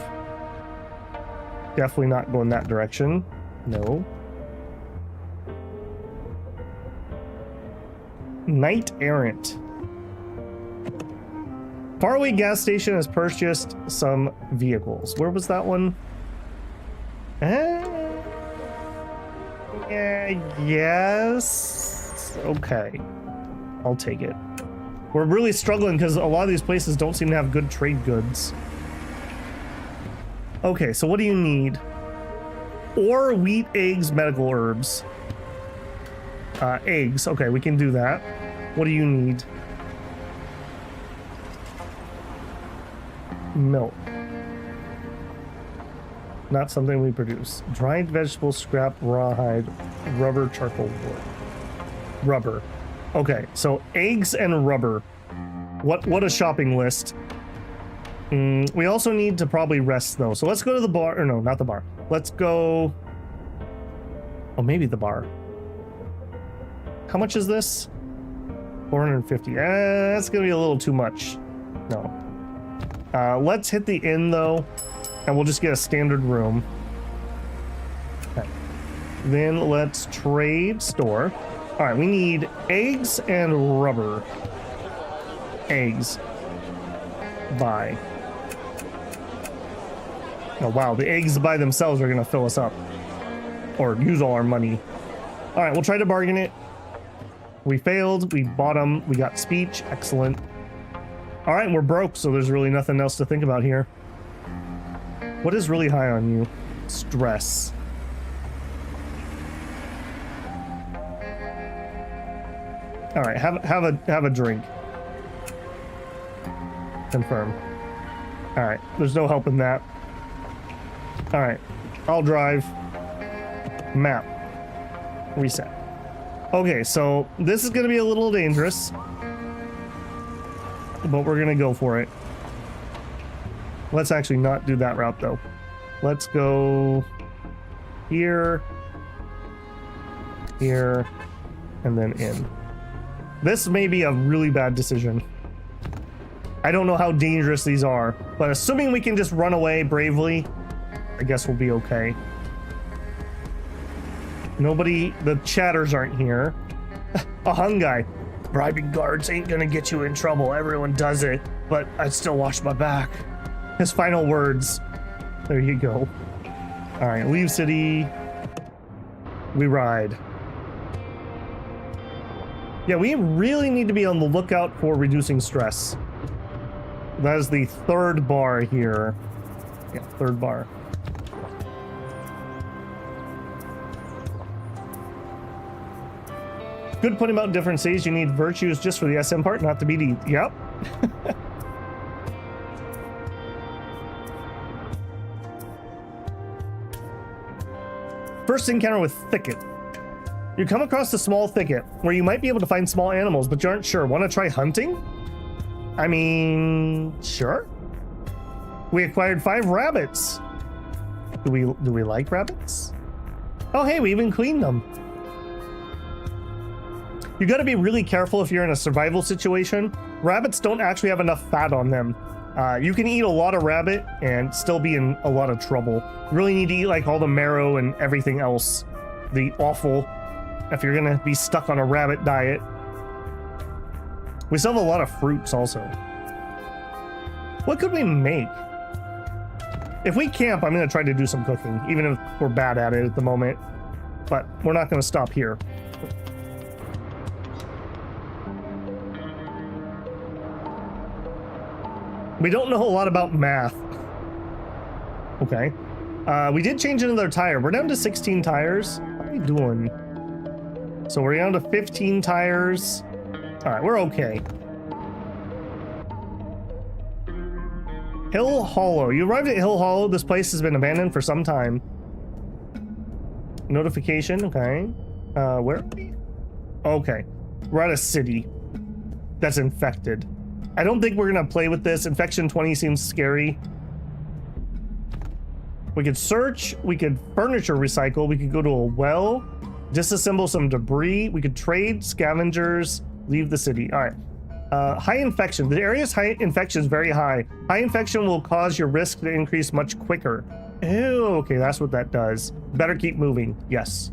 Definitely not going that direction. No. Knight Errant. Faraway gas station has purchased some vehicles. Where was that one? Yes. Okay. I'll take it. We're really struggling because a lot of these places don't seem to have good trade goods. Okay, so what do you need? Ore, wheat, eggs, medical herbs. Eggs. Okay, we can do that. What do you need? Milk. Not something we produce. Dried vegetables, scrap, rawhide, rubber, charcoal wood. Rubber. Okay, so eggs and rubber. What a shopping list. We also need to probably rest though. So let's go to the bar. Or no, not the bar. Let's go. Oh, maybe the bar. How much is this? 450. That's gonna be a little too much. No. Let's hit the inn though, and we'll just get a standard room. Okay. Then let's trade store. All right, we need eggs and rubber. Eggs. Buy. Oh wow, the eggs by themselves are gonna fill us up, or use all our money. All right, we'll try to bargain it. We failed. We bought them. We got speech. Excellent. All right, we're broke, so there's really nothing else to think about here. What is really high on you? Stress. All right, have a drink. Confirm. All right, there's no help in that. All right, I'll drive. Map. Reset. Okay, so this is going to be a little dangerous, but we're going to go for it. Let's actually not do that route, though. Let's go here, here, and then in. This may be a really bad decision. I don't know how dangerous these are, but assuming we can just run away bravely, I guess we'll be okay. Nobody, the chatters aren't here. A hung guy. Bribing guards ain't gonna get you in trouble. Everyone does it, but I'd still wash my back. His final words. There you go. All right, leave city. We ride. Yeah, we really need to be on the lookout for reducing stress. That is the third bar here. Yeah, third bar. Good point about differences. You need virtues just for the SM part, not the BD. Yep. First encounter with thicket. You come across a small thicket where you might be able to find small animals, but you aren't sure. Want to try hunting? I mean, sure. We acquired 5 rabbits. Do we like rabbits? Oh, hey, we even cleaned them. You got to be really careful if you're in a survival situation. Rabbits don't actually have enough fat on them. You can eat a lot of rabbit and still be in a lot of trouble. You really need to eat like all the marrow and everything else. The offal, if you're gonna be stuck on a rabbit diet. We still have a lot of fruits also. What could we make? If we camp, I'm gonna try to do some cooking, even if we're bad at it at the moment. But we're not gonna stop here. We don't know a lot about math. Okay. We did change another tire. We're down to 16 tires. How are we doing? So we're down to 15 tires. All right, we're okay. Hill Hollow. You arrived at Hill Hollow. This place has been abandoned for some time. Notification. Okay. Where are we? Okay. We're at a city that's infected. I don't think we're gonna play with this. Infection 20 seems scary. We could search, we could furniture recycle, we could go to a well, disassemble some debris, we could trade, scavengers, leave the city. All right. High infection. The area's high infection is very high. High infection will cause your risk to increase much quicker. Ew, okay, that's what that does. Better keep moving, yes.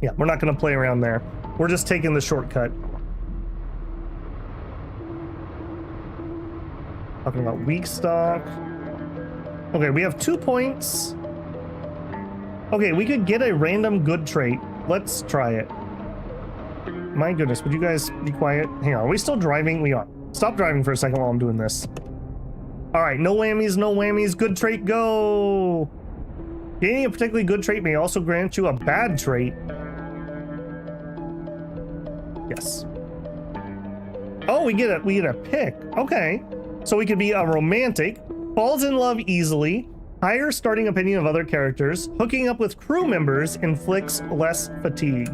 Yeah, we're not gonna play around there. We're just taking the shortcut. Talking about weak stock. Okay, we have 2 points. Okay, we could get a random good trait. Let's try it. My goodness, would you guys be quiet? Hang on, are we still driving? We are. Stop driving for a second while I'm doing this. All right, no whammies, no whammies. Good trait, go. Gaining a particularly good trait may also grant you a bad trait. Yes. Oh, we get a pick. Okay. So we could be a romantic, falls in love easily, higher starting opinion of other characters, hooking up with crew members inflicts less fatigue.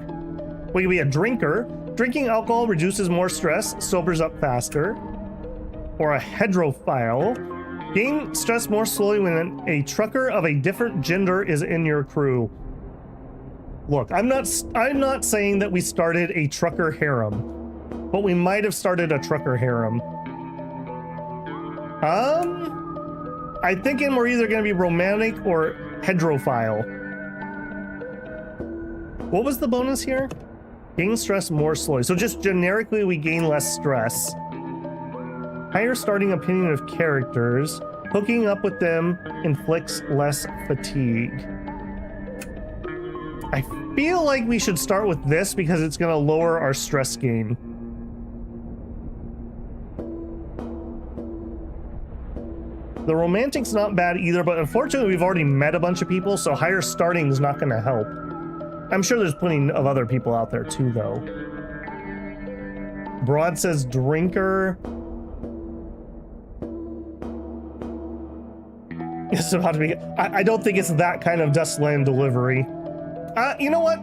We could be a drinker, drinking alcohol reduces more stress, sobers up faster. Or a heterophile, gain stress more slowly when a trucker of a different gender is in your crew. Look, I'm not saying that we started a trucker harem, but we might have started a trucker harem. I think we're either going to be romantic or heterophile. What was the bonus here? Gain stress more slowly. So just generically, we gain less stress. Higher starting opinion of characters. Hooking up with them inflicts less fatigue. I feel like we should start with this because it's going to lower our stress gain. The romantic's not bad either, but unfortunately we've already met a bunch of people, so higher starting is not going to help. I'm sure there's plenty of other people out there too, though. Broad says drinker. It's about to be. I don't think it's that kind of Dustland Delivery. You know what?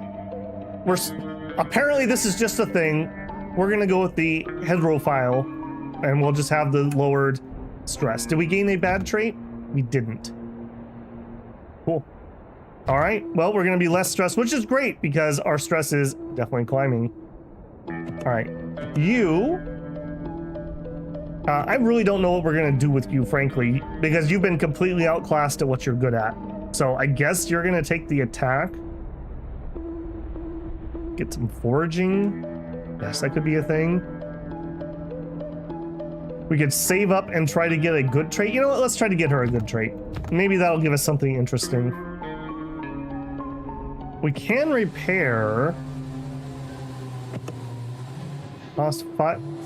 Apparently this is just a thing. We're gonna go with the heterophile, and we'll just have the lowered stress. Did we gain a bad trait? We didn't. Cool. All right, well, we're gonna be less stressed, which is great because our stress is definitely climbing. All right, you, I really don't know what we're gonna do with you, frankly, because you've been completely outclassed at what you're good at. So I guess you're gonna take the attack. Get some foraging. Yes, that could be a thing. We could save up and try to get a good trait. You know what, let's try to get her a good trait. Maybe that'll give us something interesting. We can repair.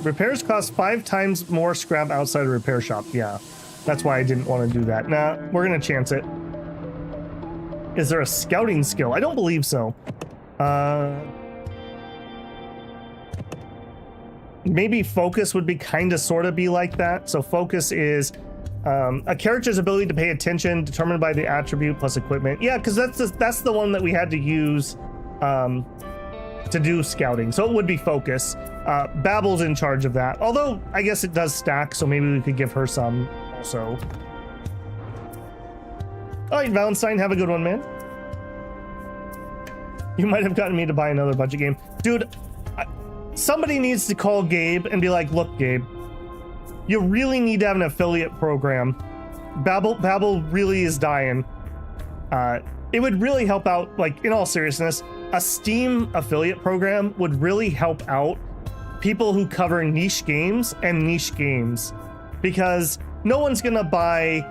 Repairs cost 5 times more scrap outside a repair shop. Yeah, that's why I didn't want to do that. Nah, we're gonna chance it. Is there a scouting skill? I don't believe so. Maybe focus would be kind of sort of be like that. So focus is a character's ability to pay attention determined by the attribute plus equipment. Yeah, because that's the one that we had to use to do scouting. So it would be focus. Babble's in charge of that. Although I guess it does stack, so maybe we could give her some also. All right, Valentine, have a good one, man. You might have gotten me to buy another budget game. Dude, somebody needs to call Gabe and be like, look, Gabe, you really need to have an affiliate program. Babel really is dying. It would really help out, like, in all seriousness, a Steam affiliate program would really help out people who cover niche games and niche games, because no one's gonna buy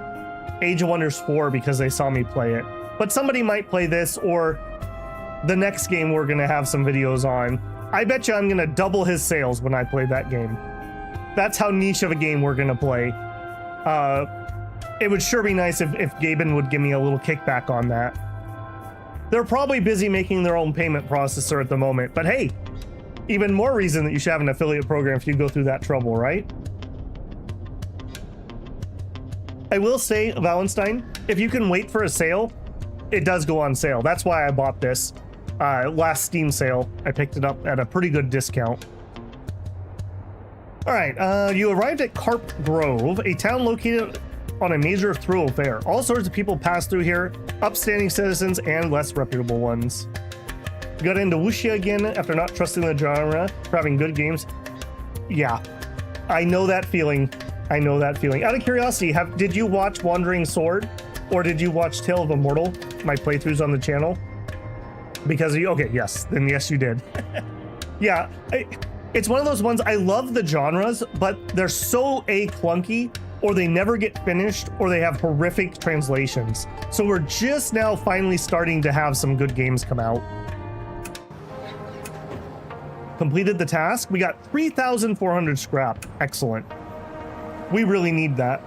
Age of Wonders 4 because they saw me play it, but somebody might play this or the next game we're gonna have some videos on. I bet you I'm gonna double his sales when I play that game. That's how niche of a game we're gonna play. It would sure be nice if Gaben would give me a little kickback on that. They're probably busy making their own payment processor at the moment, but hey, even more reason that you should have an affiliate program if you go through that trouble, right? I will say, Valentine, if you can wait for a sale, it does go on sale. That's why I bought this. Last Steam sale, I picked it up at a pretty good discount. All right, you arrived at Carp Grove, a town located on a major thoroughfare. All sorts of people pass through here, upstanding citizens and less reputable ones. You got into Wuxia again after not trusting the genre for having good games. Yeah, I know that feeling. I know that feeling. Out of curiosity, did you watch Wandering Sword? Or did you watch Tale of Immortal, my playthroughs on the channel? Because you, okay, yes, then yes you did. Yeah, it's one of those ones, I love the genres, but they're so clunky, or they never get finished, or they have horrific translations. So we're just now finally starting to have some good games come out. Completed the task. We got 3,400 scrap. Excellent. We really need that.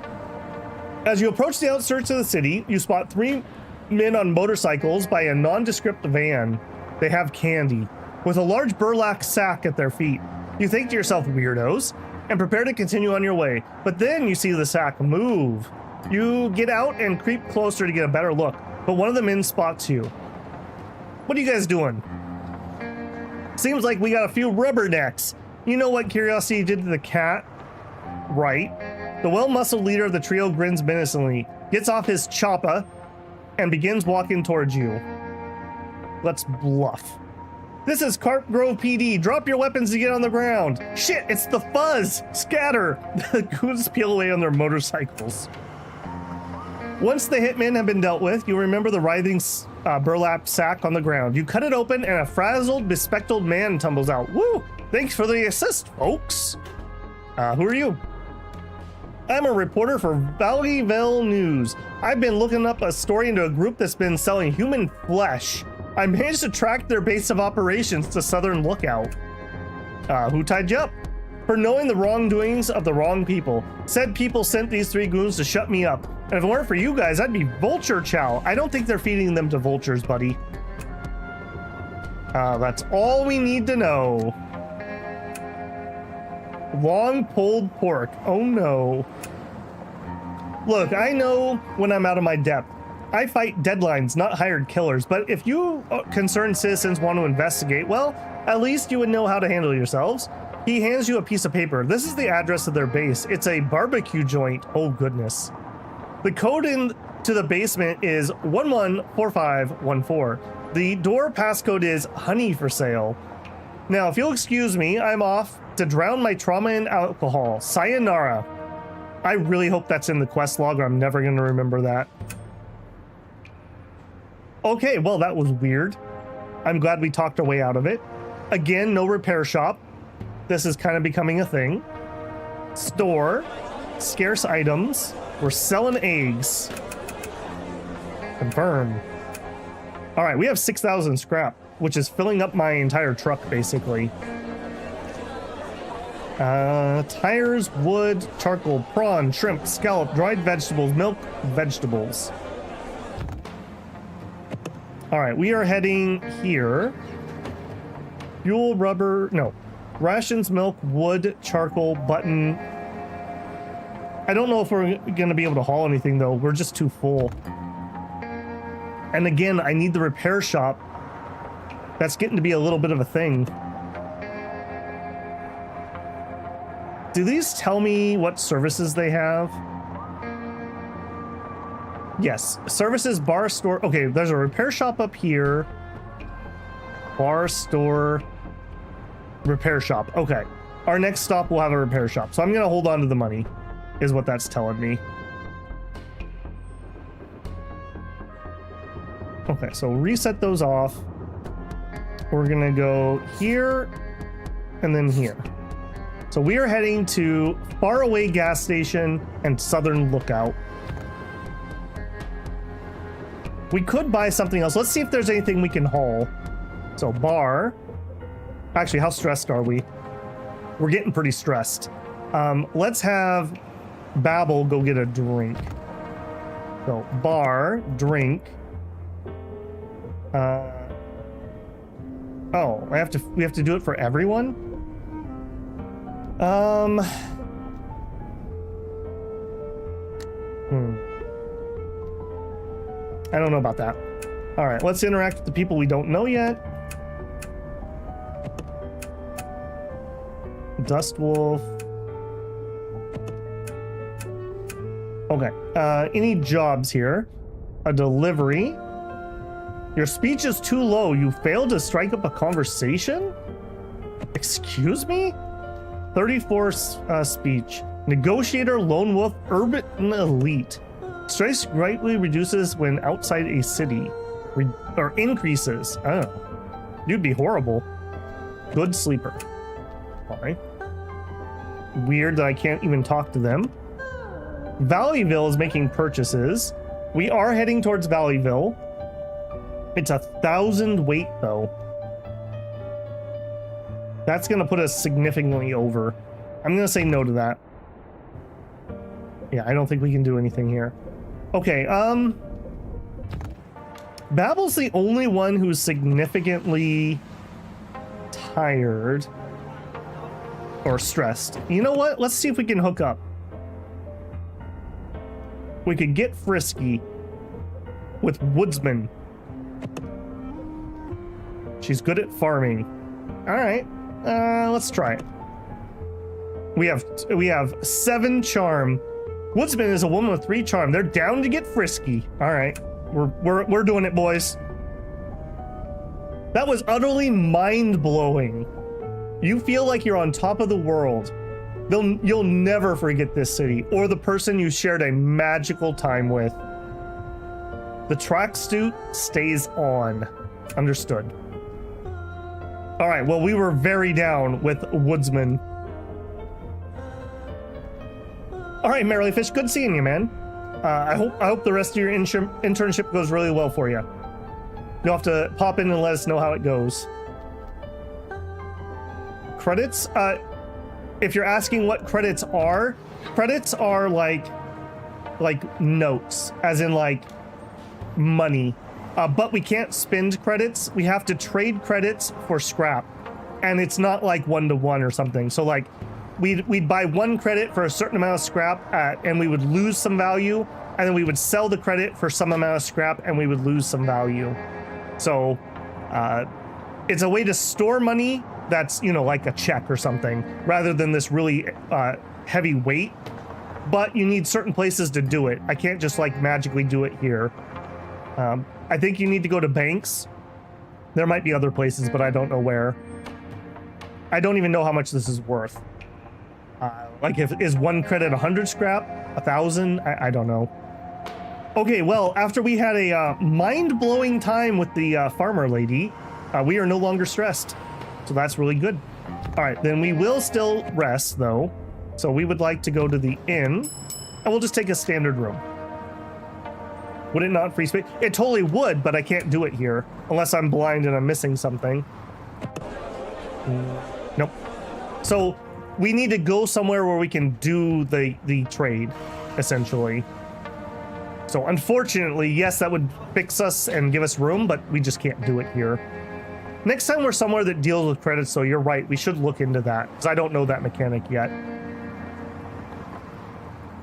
As you approach the outskirts of the city, you spot 3 men on motorcycles by a nondescript van. They have candy, with a large burlap sack at their feet. You think to yourself, weirdos, and prepare to continue on your way. But then you see the sack move. You get out and creep closer to get a better look, but one of the men spots you. What are you guys doing? Seems like we got a few rubbernecks. You know what Curiosity did to the cat? Right. The well-muscled leader of the trio grins menacingly, gets off his choppa, and begins walking towards you. Let's bluff. This is Carp Grove PD. Drop your weapons to get on the ground. Shit, it's the fuzz. Scatter. The goons peel away on their motorcycles. Once the hitmen have been dealt with, you remember the writhing burlap sack on the ground. You cut it open and a frazzled, bespectacled man tumbles out. Woo! Thanks for the assist, folks. Who are you? I'm a reporter for Valleyville News. I've been looking up a story into a group that's been selling human flesh. I managed to track their base of operations to Southern Lookout. Who tied you up? For knowing the wrongdoings of the wrong people. Said people sent these 3 goons to shut me up. And if it weren't for you guys, I'd be vulture chow. I don't think they're feeding them to vultures, buddy. That's all we need to know. Long pulled pork. Oh no. Look, I know when I'm out of my depth. I fight deadlines, not hired killers, but if you concerned citizens want to investigate, well, at least you would know how to handle yourselves. He hands you a piece of paper. This is the address of their base. It's a barbecue joint. Oh goodness. The code in to the basement is 114514. The door passcode is honey for sale. Now, if you'll excuse me, I'm off to drown my trauma in alcohol. Sayonara. I really hope that's in the quest log, or I'm never going to remember that. Okay, well, that was weird. I'm glad we talked our way out of it. Again, no repair shop. This is kind of becoming a thing. Store. Scarce items. We're selling eggs. Confirm. All right, we have 6,000 scrap, which is filling up my entire truck, basically. Tires, wood, charcoal, prawn, shrimp, scallop, dried vegetables, milk, vegetables. All right, we are heading here. Fuel, rubber, no. Rations, milk, wood, charcoal, button. I don't know if we're going to be able to haul anything, though. We're just too full. And again, I need the repair shop. That's getting to be a little bit of a thing. Do these tell me what services they have? Yes, services, bar, store. Okay, there's a repair shop up here. Bar, store, repair shop. Okay, our next stop will have a repair shop. So I'm gonna hold on to the money, is what that's telling me. Okay, so reset those off. We're gonna go here and then here. So we are heading to Faraway Gas Station and Southern Lookout. We could buy something else. Let's see if there's anything we can haul. So bar. Actually, how stressed are we? We're getting pretty stressed. Let's have Babel go get a drink. So bar, drink. Oh, we have to do it for everyone? I don't know about that. All right, let's interact with the people we don't know yet. Dust Wolf. Okay, any jobs here? A delivery. Your speech is too low. You failed to strike up a conversation? Excuse me? 34 speech. Negotiator, lone wolf, urban elite. Stress greatly reduces when outside a city. Or increases. Oh. You'd be horrible. Good sleeper. Alright. Weird that I can't even talk to them. Valleyville is making purchases. We are heading towards Valleyville. It's 1,000 weight though. That's gonna put us significantly over. I'm gonna say no to that. Yeah, I don't think we can do anything here. Okay, Babel's the only one who's significantly tired or stressed. You know what? Let's see if we can hook up. We could get frisky with Woodsman. She's good at farming. All right, let's try it. We have 7 charm. Woodsman is a woman with 3 charm. They're down to get frisky. All right, we're doing it, boys. That was utterly mind-blowing. You feel like you're on top of the world. You'll never forget this city or the person you shared a magical time with. The tracksuit stays on. Understood. All right, well, we were very down with Woodsman. All right, Merrily Fish, good seeing you, man. I hope the rest of your internship goes really well for you. You'll have to pop in and let us know how it goes. Credits? If you're asking what credits are like notes, as in like money. But we can't spend credits. We have to trade credits for scrap. And it's not like 1-to-1 or something. So like we'd buy 1 credit for a certain amount of scrap and we would lose some value. And then we would sell the credit for some amount of scrap and we would lose some value. So it's a way to store money that's, you know, like a check or something, rather than this really heavy weight. but you need certain places to do it. I can't just like magically do it here. I think you need to go to banks. There might be other places, but I don't know where. I don't even know how much this is worth. Like, is 1 credit 100 scrap? 1,000? I don't know. Okay, well, after we had a mind-blowing time with the farmer lady, we are no longer stressed. So that's really good. All right, then we will still rest, though. So we would like to go to the inn, and we'll just take a standard room. Would it not free space? It totally would, but I can't do it here, unless I'm blind and I'm missing something. Nope. So we need to go somewhere where we can do the trade, essentially. So unfortunately, yes, that would fix us and give us room, but we just can't do it here. Next time we're somewhere that deals with credits, so you're right, we should look into that, because I don't know that mechanic yet.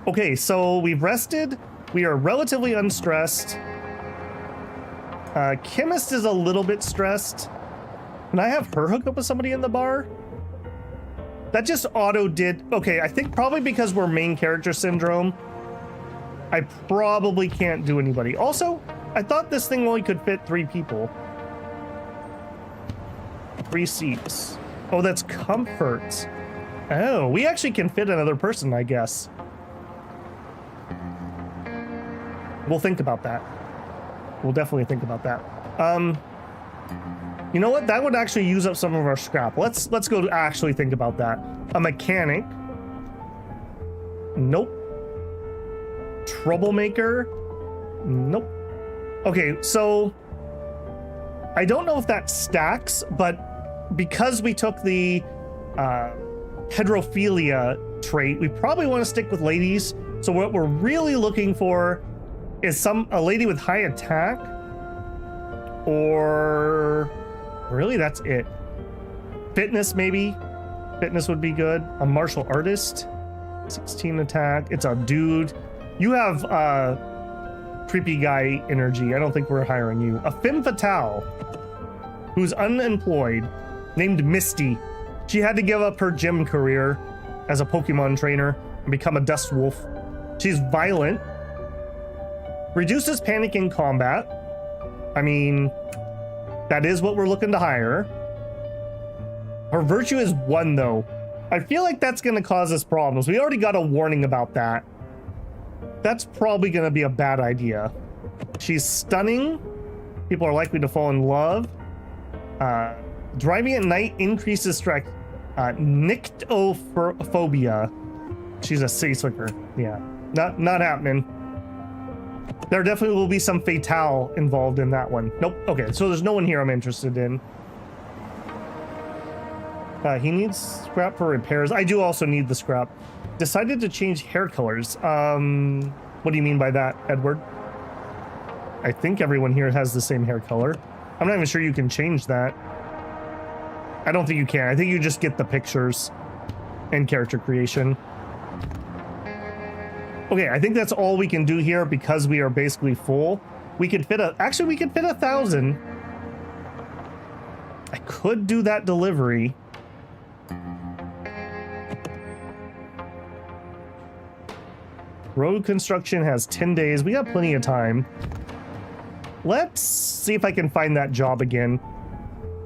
Okay, so we've rested. We are relatively unstressed. Chemist is a little bit stressed. Can I have her hook up with somebody in the bar? That just auto did. Okay, I think probably because we're main character syndrome, I probably can't do anybody. Also, I thought this thing only could fit 3 people. 3 seats. Oh, that's comfort. Oh, we actually can fit another person, I guess. We'll think about that. We'll definitely think about that. You know what? That would actually use up some of our scrap. Let's go to actually think about that. A mechanic. Nope. Troublemaker. Nope. Okay, so I don't know if that stacks, but because we took the heterophilia trait, we probably want to stick with ladies. So what we're really looking for is a lady with high attack, or really that's it. Fitness, maybe. Fitness would be good. A martial artist, 16 attack. It's a dude. You have creepy guy energy. I don't think we're hiring you. A femme fatale who's unemployed, named Misty. She had to give up her gym career as a Pokemon trainer and become a dust wolf. She's violent. Reduces panic in combat. I mean, that is what we're looking to hire. Her virtue is 1, though. I feel like that's going to cause us problems. We already got a warning about that. That's probably going to be a bad idea. She's stunning. People are likely to fall in love. Driving at night increases strength. Nyctophobia. She's a city slicker. Yeah, not happening. There definitely will be some fatale involved in that one. Nope. Okay, so there's no one here I'm interested in. He needs scrap for repairs. I do also need the scrap. Decided to change hair colors. What do you mean by that, Edward? I think everyone here has the same hair color. I'm not even sure you can change that. I don't think you can. I think you just get the pictures and character creation. Okay, I think that's all we can do here because we are basically full. We could fit actually we could fit 1,000. I could do that delivery. Road construction has 10 days. We got plenty of time. Let's see if I can find that job again.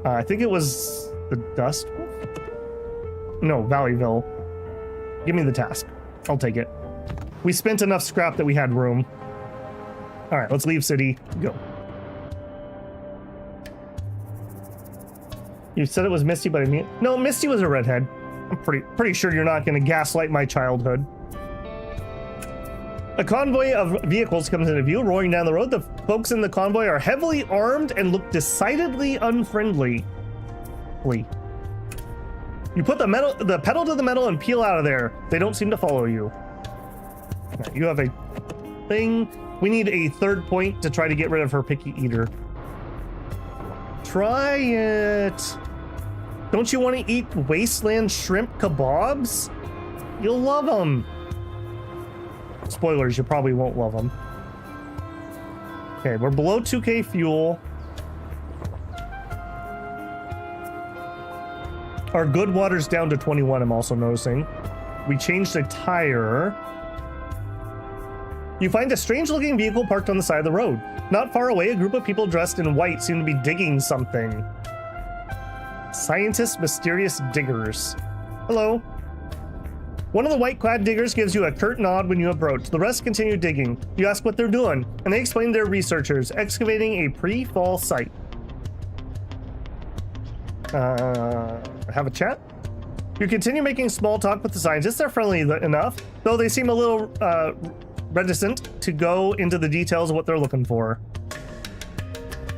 I think it was the Dust Wolf? No, Valleyville. Give me the task. I'll take it. We spent enough scrap that we had room. All right, let's leave city. Go. You said it was Misty, but I mean, no, Misty was a redhead. I'm pretty sure you're not going to gaslight my childhood. A convoy of vehicles comes into view, roaring down the road. The folks in the convoy are heavily armed and look decidedly unfriendly. You put the pedal to the metal and peel out of there. They don't seem to follow you. Right, you have a thing. We need a 3rd point to try to get rid of her picky eater. Try it. Don't you want to eat Wasteland shrimp kebabs? You'll love them. Spoilers, you probably won't love them. Okay, we're below 2K fuel. Our good water's down to 21, I'm also noticing. We changed the tire. You find a strange-looking vehicle parked on the side of the road. Not far away, a group of people dressed in white seem to be digging something. Scientists, mysterious diggers. Hello. One of the white-clad diggers gives you a curt nod when you approach. The rest continue digging. You ask what they're doing, and they explain they're researchers, excavating a pre-fall site. Have a chat? You continue making small talk with the scientists. They're friendly enough, though they seem a little reticent to go into the details of what they're looking for.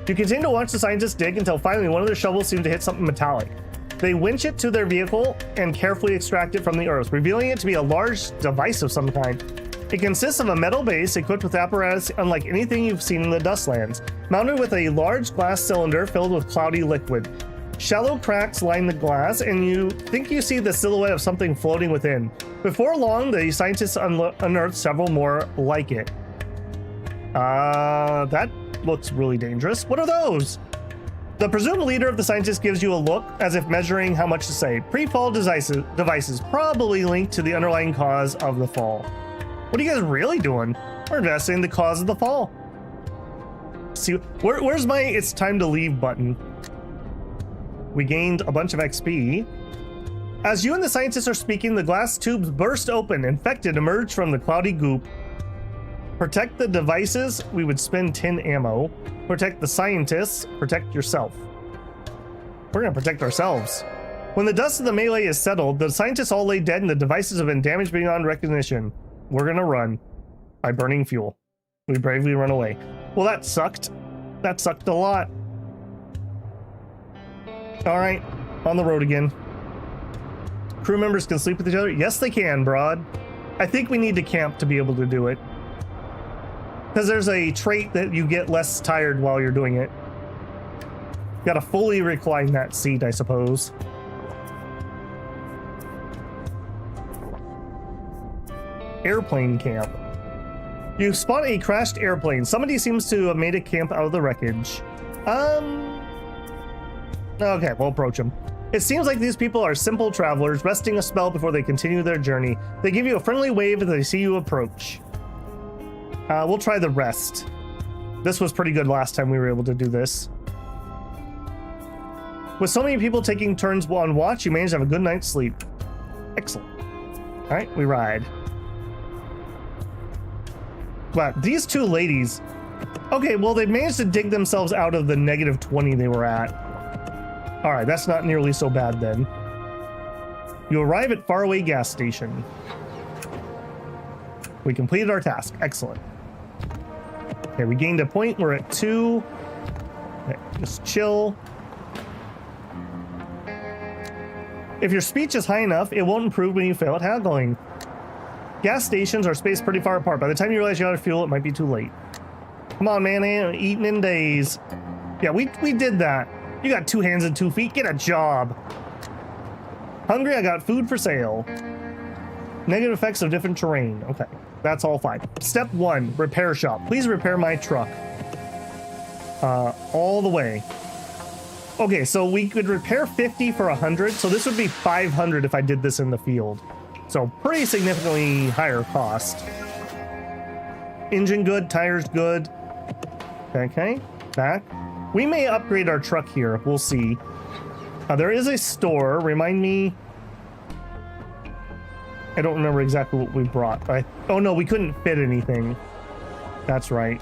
You continue to watch the scientists dig until finally one of their shovels seems to hit something metallic. They winch it to their vehicle and carefully extract it from the earth, revealing it to be a large device of some kind. It consists of a metal base equipped with apparatus unlike anything you've seen in the Dustlands, mounted with a large glass cylinder filled with cloudy liquid. Shallow cracks line the glass, and you think you see the silhouette of something floating within. Before long, the scientists unearth several more like it. That looks really dangerous. What are those? The presumed leader of the scientists gives you a look as if measuring how much to say. Pre-fall devices probably linked to the underlying cause of the fall. What are you guys really doing? We're investigating the cause of the fall. See, where's my it's time to leave button? We gained a bunch of XP. As you and the scientists are speaking, the glass tubes burst open. Infected emerge from the cloudy goop. Protect the devices. We would spend 10 ammo. Protect the scientists. Protect yourself. We're gonna protect ourselves. When the dust of the melee is settled, the scientists all lay dead and the devices have been damaged beyond recognition. We're gonna run by burning fuel. We bravely run away. Well, that sucked. That sucked a lot. All right, on the road again. Crew members can sleep with each other. Yes, they can, Broad. I think we need to camp to be able to do it. Because there's a trait that you get less tired while you're doing it. Gotta fully recline that seat, I suppose. Airplane camp. You spot a crashed airplane. Somebody seems to have made a camp out of the wreckage. Okay, we'll approach them. It seems like these people are simple travelers, resting a spell before they continue their journey. They give you a friendly wave as they see you approach. We'll try the rest. This was pretty good last time we were able to do this. With so many people taking turns on watch, you managed to have a good night's sleep. Excellent. All right, we ride. Wow, these two ladies. Okay, well, they managed to dig themselves out of the -20 they were at. All right, that's not nearly so bad then. You arrive at faraway gas station. We completed our task. Excellent. Okay, we gained a point. We're at 2. Okay, just chill. If your speech is high enough, it won't improve when you fail at haggling. Gas stations are spaced pretty far apart. By the time you realize you're out of fuel, it might be too late. Come on, man. I ain't eating in days. Yeah, we did that. You got 2 hands and 2 feet. Get a job. Hungry? I got food for sale. Negative effects of different terrain. Okay, that's all fine. Step 1, repair shop. Please repair my truck. All the way. Okay, so we could repair 50 for 100. So this would be 500 if I did this in the field. So pretty significantly higher cost. Engine good, tires good. Okay, back. We may upgrade our truck here. We'll see. There is a store. Remind me. I don't remember exactly what we brought. Oh no, we couldn't fit anything. That's right.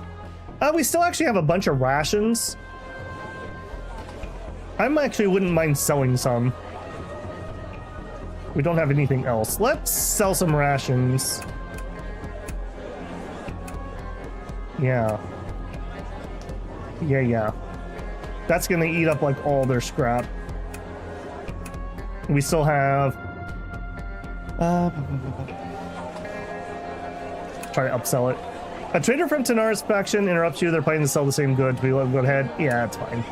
We still actually have a bunch of rations. I actually wouldn't mind selling some. We don't have anything else. Let's sell some rations. Yeah. Yeah. That's gonna eat up like all their scrap. We still have... try to upsell it. A trader from Taranis faction interrupts you. They're planning to sell the same goods. We let them go ahead. Yeah, that's fine.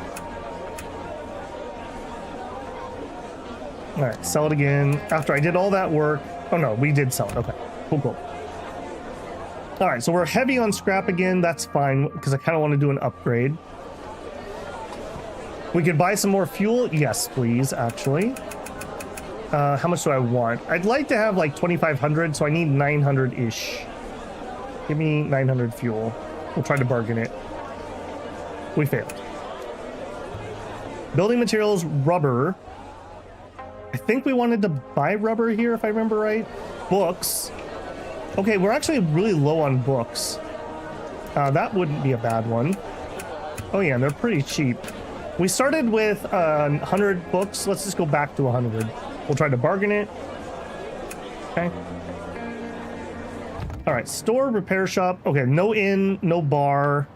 All right, sell it again. After I did all that work. Oh no, we did sell it. Okay, cool. All right, so we're heavy on scrap again. That's fine because I kind of want to do an upgrade. We could buy some more fuel. Yes, please, actually. How much do I want? I'd like to have like 2,500, so I need 900-ish. Give me 900 fuel. We'll try to bargain it. We failed. Building materials, rubber. I think we wanted to buy rubber here, if I remember right. Books. Okay, we're actually really low on books. That wouldn't be a bad one. Oh yeah, they're pretty cheap. We started with 100 books. Let's just go back to 100. We'll try to bargain it. Okay. All right, store, repair shop. Okay, no inn, no bar.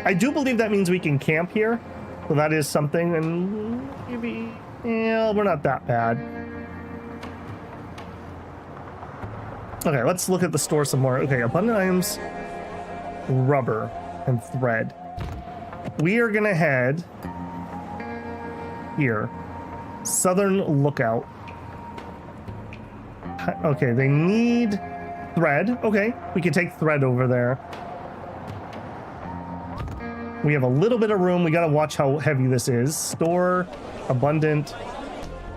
I do believe that means we can camp here. So that is something, and maybe, yeah, we're not that bad. Okay, let's look at the store some more. Okay, abundant items, rubber, and thread. We are gonna head here. Southern Lookout. Okay, they need thread. Okay, we can take thread over there. We have a little bit of room. We gotta watch how heavy this is. Store, abundant,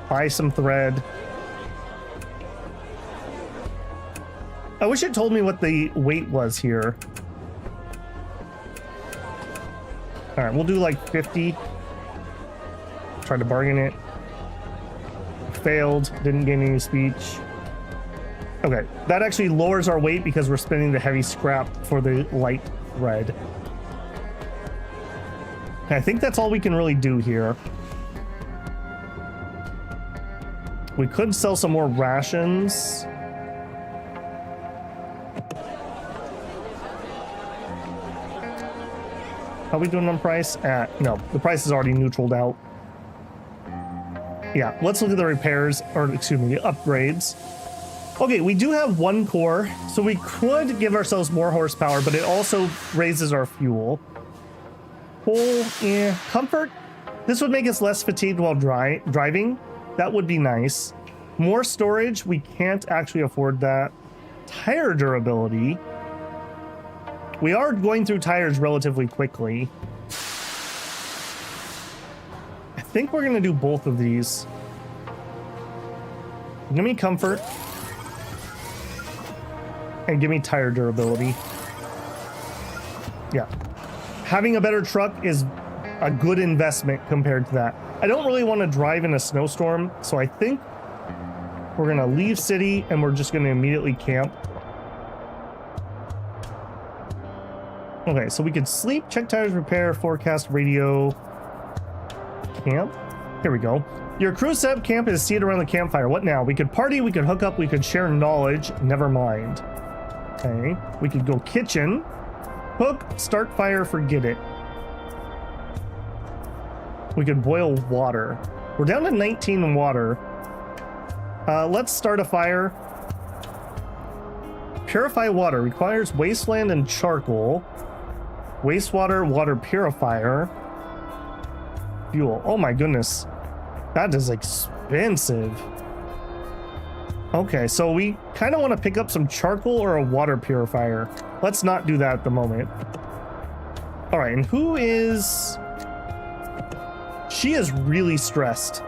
buy some thread. I wish it told me what the weight was here. All right, we'll do like 50. Try to bargain it. Failed, didn't gain any speech. Okay, that actually lowers our weight because we're spending the heavy scrap for the light thread. And I think that's all we can really do here. We could sell some more rations. How are we doing on price? No, the price is already neutraled out. Yeah, let's look at the repairs, or excuse me, the upgrades. Okay, we do have one core, so we could give ourselves more horsepower, but it also raises our fuel. Coal, yeah. Comfort, this would make us less fatigued while driving. That would be nice. More storage, we can't actually afford that. Tire durability. We are going through tires relatively quickly. I think we're gonna do both of these. Give me comfort. And give me tire durability. Yeah. Having a better truck is a good investment compared to that. I don't really want to drive in a snowstorm, so I think we're gonna leave city and we're just gonna immediately camp. Okay, so we could sleep, check tires, repair, forecast, radio, camp. Here we go. Your crew setup camp is seated around the campfire. What now? We could party, we could hook up, we could share knowledge. Never mind. Okay, we could go kitchen, cook, start fire, forget it. We could boil water. We're down to 19 water. Let's start a fire. Purify water requires wasteland and charcoal. Wastewater, water purifier. Fuel. Oh my goodness. That is expensive. Okay, so we kind of want to pick up some charcoal or a water purifier. Let's not do that at the moment. All right, and who is... She is really stressed.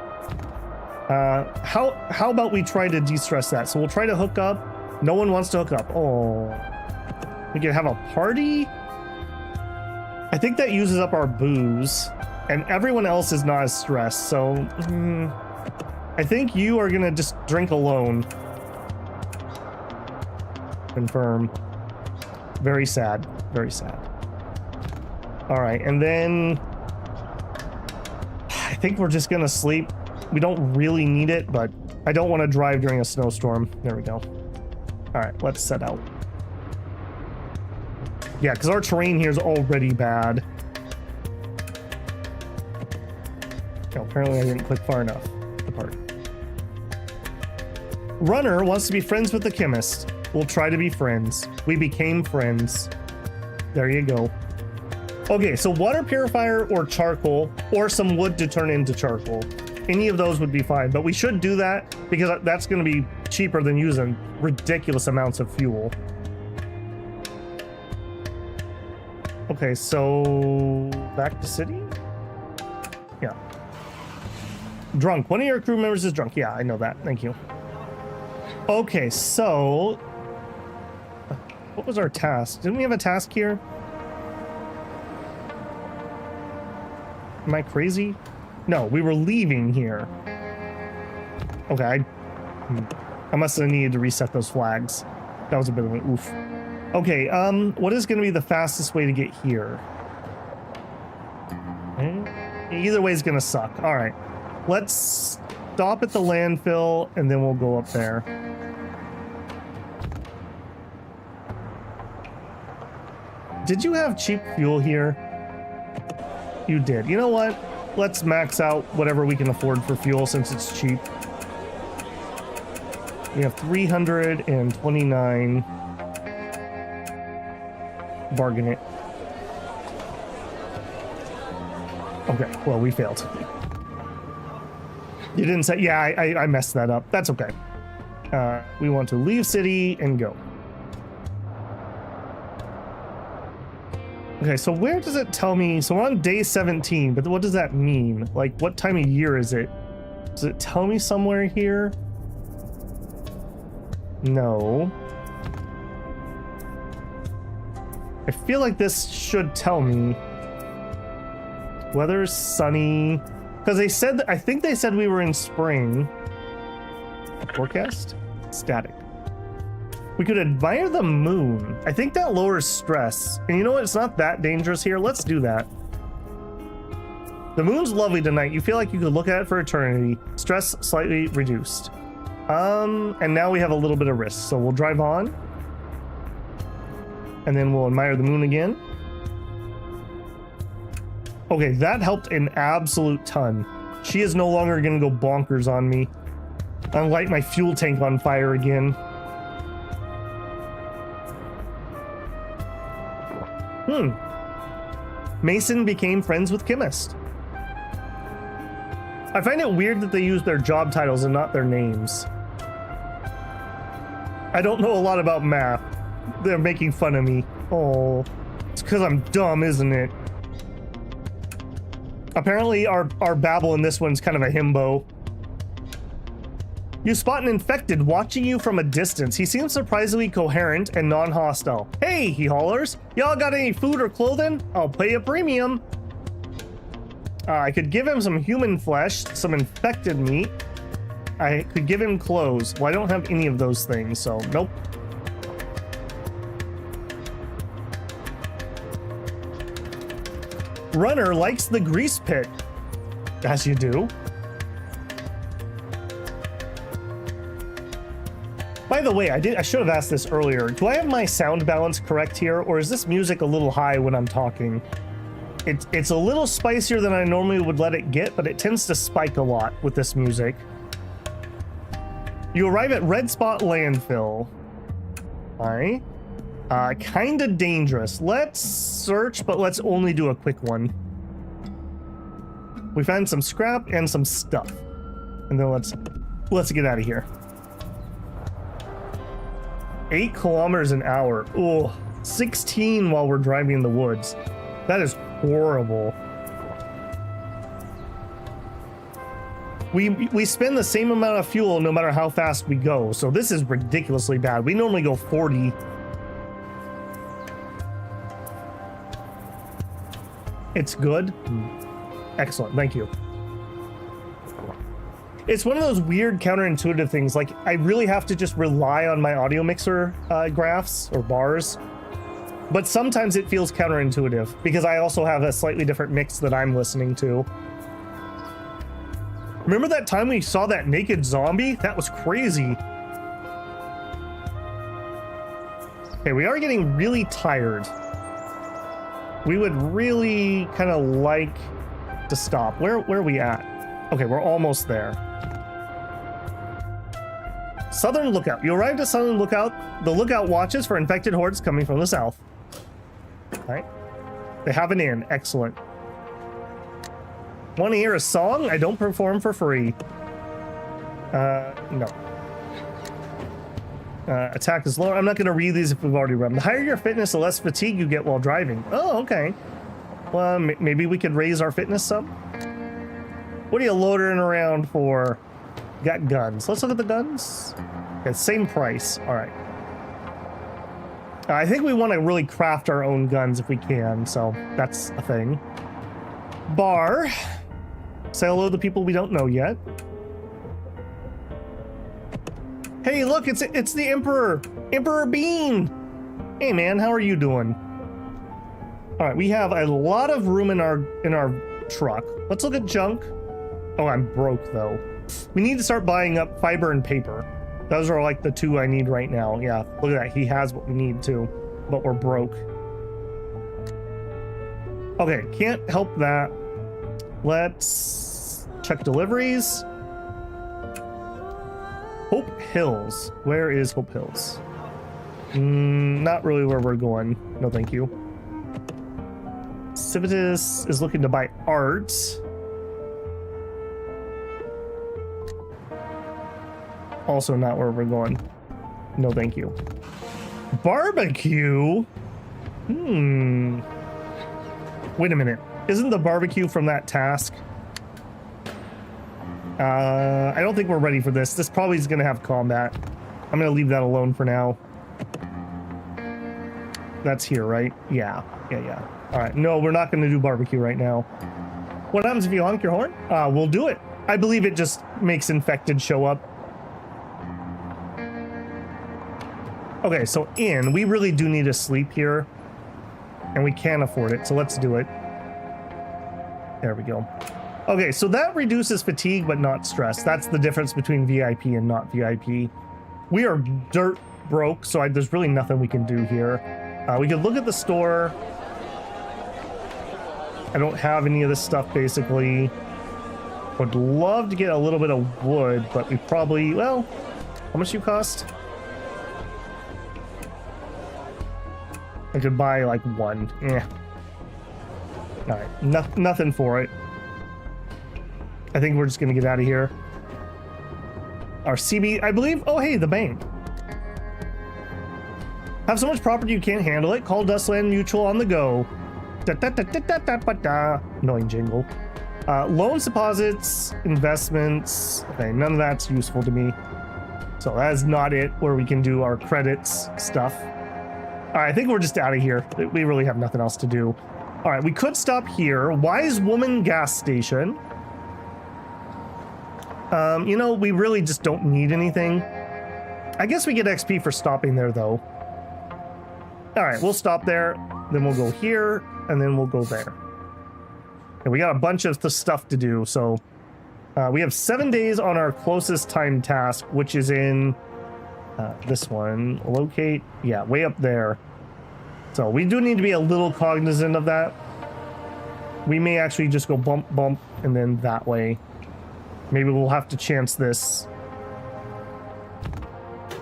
How about we try to de-stress that? So we'll try to hook up. No one wants to hook up. Oh. We could have a party? I think that uses up our booze. And everyone else is not as stressed, so... I think you are gonna just drink alone. Confirm. Very sad. Very sad. Alright, and then... I think we're just gonna sleep. We don't really need it, but I don't want to drive during a snowstorm. There we go. Alright, let's set out. Yeah, because our terrain here is already bad. Oh, apparently I didn't click far enough. Apart. Runner wants to be friends with the chemist. We'll try to be friends. We became friends. There you go. Okay, so water purifier or charcoal, or some wood to turn into charcoal. Any of those would be fine, but we should do that because that's going to be cheaper than using ridiculous amounts of fuel. Okay, so back to city? Yeah. Drunk. One of your crew members is drunk. Yeah, I know that. Thank you. Okay, so What was our task? Didn't we have a task here? Am I crazy? No, we were leaving here. Okay, I must have needed to reset those flags. That was a bit of an oof. Okay, what is going to be the fastest way to get here? Either way is going to suck. All right, let's stop at the landfill and then we'll go up there. Did you have cheap fuel here? You did. You know what? Let's max out whatever we can afford for fuel since it's cheap. We have 329. Bargain it. Okay, well, we failed. You didn't say... Yeah, I messed that up. That's okay. We want to leave city and go. Okay, so where does it tell me? So we're on day 17, but what does that mean? Like, what time of year is it? Does it tell me somewhere here? No. I feel like this should tell me. Weather's sunny. Because they said, I think they said we were in spring. Forecast? Static. We could admire the moon. I think that lowers stress. And you know what? It's not that dangerous here. Let's do that. The moon's lovely tonight. You feel like you could look at it for eternity. Stress slightly reduced. And now we have a little bit of risk. So we'll drive on. And then we'll admire the moon again. Okay, that helped an absolute ton. She is no longer going to go bonkers on me. I'll light my fuel tank on fire again. Mason became friends with Chemist. I find it weird that they use their job titles and not their names. I don't know a lot about math. They're making fun of me. Oh, it's because I'm dumb, isn't it? Apparently our babble in this one's kind of a himbo. You spot an infected watching you from a distance. He seems surprisingly coherent and non-hostile. Hey, he hollers. Y'all got any food or clothing? I'll pay a premium. I could give him some human flesh, some infected meat. I could give him clothes. Well, I don't have any of those things, so nope. Runner likes the grease pit. As you do. By the way, I should have asked this earlier. Do I have my sound balance correct here, or is this music a little high when I'm talking? It's a little spicier than I normally would let it get, but it tends to spike a lot with this music. You arrive at Red Spot Landfill. Alright. Kinda dangerous. Let's search, but let's only do a quick one. We found some scrap and some stuff. And then let's get out of here. 8 kilometers an hour. Oh, 16 while we're driving in the woods. That is horrible. We spend the same amount of fuel no matter how fast we go. So this is ridiculously bad. We normally go 40. It's good. Excellent. Thank you. It's one of those weird counterintuitive things. Like, I really have to just rely on my audio mixer graphs or bars. But sometimes it feels counterintuitive because I also have a slightly different mix that I'm listening to. Remember that time we saw that naked zombie? That was crazy. Okay, we are getting really tired. We would really kind of like to stop. Where are we at? Okay, we're almost there. Southern Lookout. You arrived at Southern Lookout. The lookout watches for infected hordes coming from the south. All right. They have an inn. Excellent. Want to hear a song? I don't perform for free. No. Attack is lower. I'm not going to read these if we've already read them. The higher your fitness, the less fatigue you get while driving. Oh, okay. Well, maybe we could raise our fitness some. What are you loitering around for? Got guns. Let's look at the guns. Okay, same price. All right. I think we want to really craft our own guns if we can, so that's a thing. Bar. Say hello to people we don't know yet. Hey, look, it's the Emperor. Emperor Bean. Hey, man, how are you doing? All right, we have a lot of room in our truck. Let's look at junk. Oh, I'm broke, though. We need to start buying up fiber and paper. Those are like the two I need right now. Yeah, look at that. He has what we need too, but we're broke. Okay, can't help that. Let's check deliveries. Hope Hills. Where is Hope Hills? Not really where we're going. No, thank you. Civitas is looking to buy art. Also not where we're going. No, thank you. Barbecue? Wait a minute. Isn't the barbecue from that task? I don't think we're ready for this. This probably is going to have combat. I'm going to leave that alone for now. That's here, right? Yeah. All right. No, we're not going to do barbecue right now. What happens if you honk your horn? We'll do it. I believe it just makes infected show up. Okay, so we really do need to sleep here, and we can afford it, so let's do it. There we go. Okay, so that reduces fatigue, but not stress. That's the difference between VIP and not VIP. We are dirt broke, so there's really nothing we can do here. We can look at the store. I don't have any of this stuff, basically. Would love to get a little bit of wood, but we probably, well, how much do you cost? I could buy like one. All right, nothing for it. I think we're just gonna get out of here. Our CB, I believe. Oh, hey, the bank. Have so much property you can't handle it. Call Dustland Mutual on the go. Annoying jingle. Loans, deposits, investments. Okay, none of that's useful to me. So that's not it where we can do our credits stuff. All right, I think we're just out of here. We really have nothing else to do. All right, we could stop here. Wise Woman gas station. You know, we really just don't need anything. I guess we get XP for stopping there, though. All right, we'll stop there. Then we'll go here, and then we'll go there. And we got a bunch of the stuff to do, so we have 7 days on our closest time task, which is in this one. Locate, yeah, way up there. So we do need to be a little cognizant of that. We may actually just go bump, bump, and then that way. Maybe we'll have to chance this.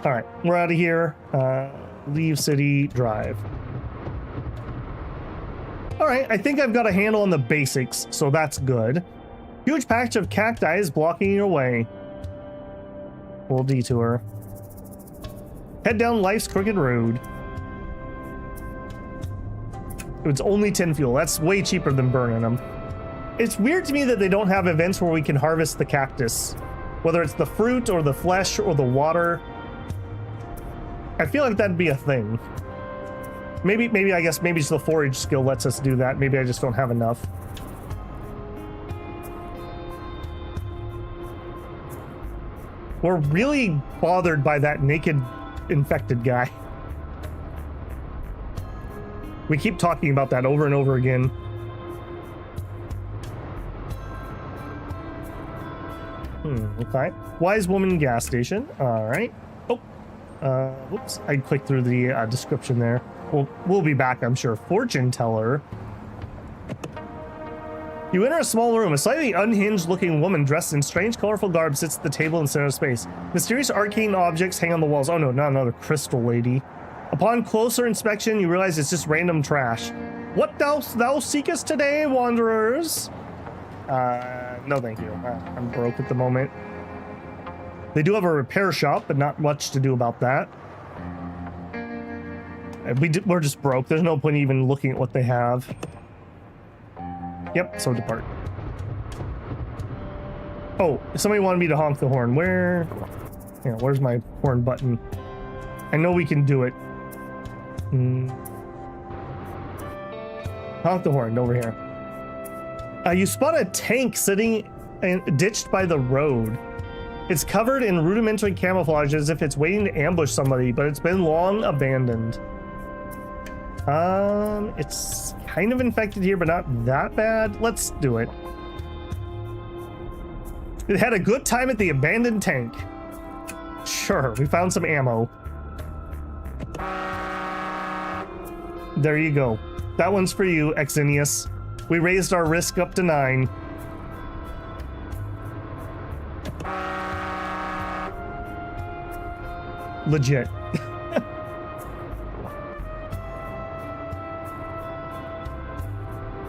All right, we're out of here. Leave city, drive. All right, I think I've got a handle on the basics, so that's good. Huge patch of cacti is blocking your way. We'll detour. Head down life's crooked road. It's only 10 fuel. That's way cheaper than burning them. It's weird to me that they don't have events where we can harvest the cactus. Whether it's the fruit or the flesh or the water. I feel like that'd be a thing. Maybe I guess maybe just the forage skill lets us do that. Maybe I just don't have enough. We're really bothered by that naked infected guy. We keep talking about that over and over again. Okay. Wise Woman gas station. All right. Oh, whoops. I clicked through the description there. We'll be back, I'm sure. Fortune teller. You enter a small room. A slightly unhinged looking woman dressed in strange, colorful garb sits at the table in the center of space. Mysterious arcane objects hang on the walls. Oh no, not another crystal lady. Upon closer inspection, you realize it's just random trash. What thou seekest today, wanderers? No thank you. I'm broke at the moment. They do have a repair shop, but not much to do about that. We're just broke. There's no point even looking at what they have. Yep, so depart. Oh, somebody wanted me to honk the horn. Where's my horn button? I know we can do it. Honk the horn over here. You spot a tank sitting and ditched by the road. It's covered in rudimentary camouflage as if it's waiting to ambush somebody, but it's been long abandoned. It's kind of infected here, but not that bad. Let's do it. It had a good time at the abandoned tank. Sure, we found some ammo. There you go. That one's for you, Exinius. We raised our risk up to 9. Legit.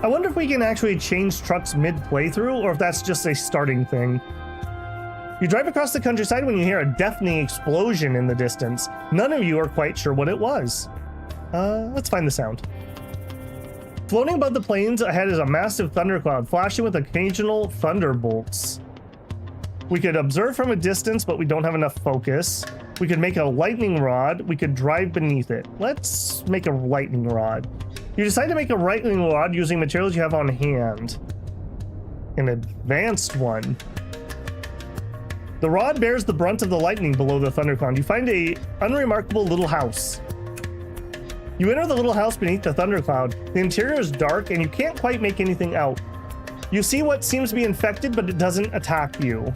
I wonder if we can actually change trucks mid-playthrough, or if that's just a starting thing. You drive across the countryside when you hear a deafening explosion in the distance. None of you are quite sure what it was. Let's find the sound. Floating above the plains ahead is a massive thundercloud, flashing with occasional thunderbolts. We could observe from a distance, but we don't have enough focus. We could make a lightning rod. We could drive beneath it. Let's make a lightning rod. You decide to make a lightning rod using materials you have on hand. An advanced one. The rod bears the brunt of the lightning below the thundercloud. You find a unremarkable little house. You enter the little house beneath the thundercloud. The interior is dark and you can't quite make anything out. You see what seems to be infected, but it doesn't attack you.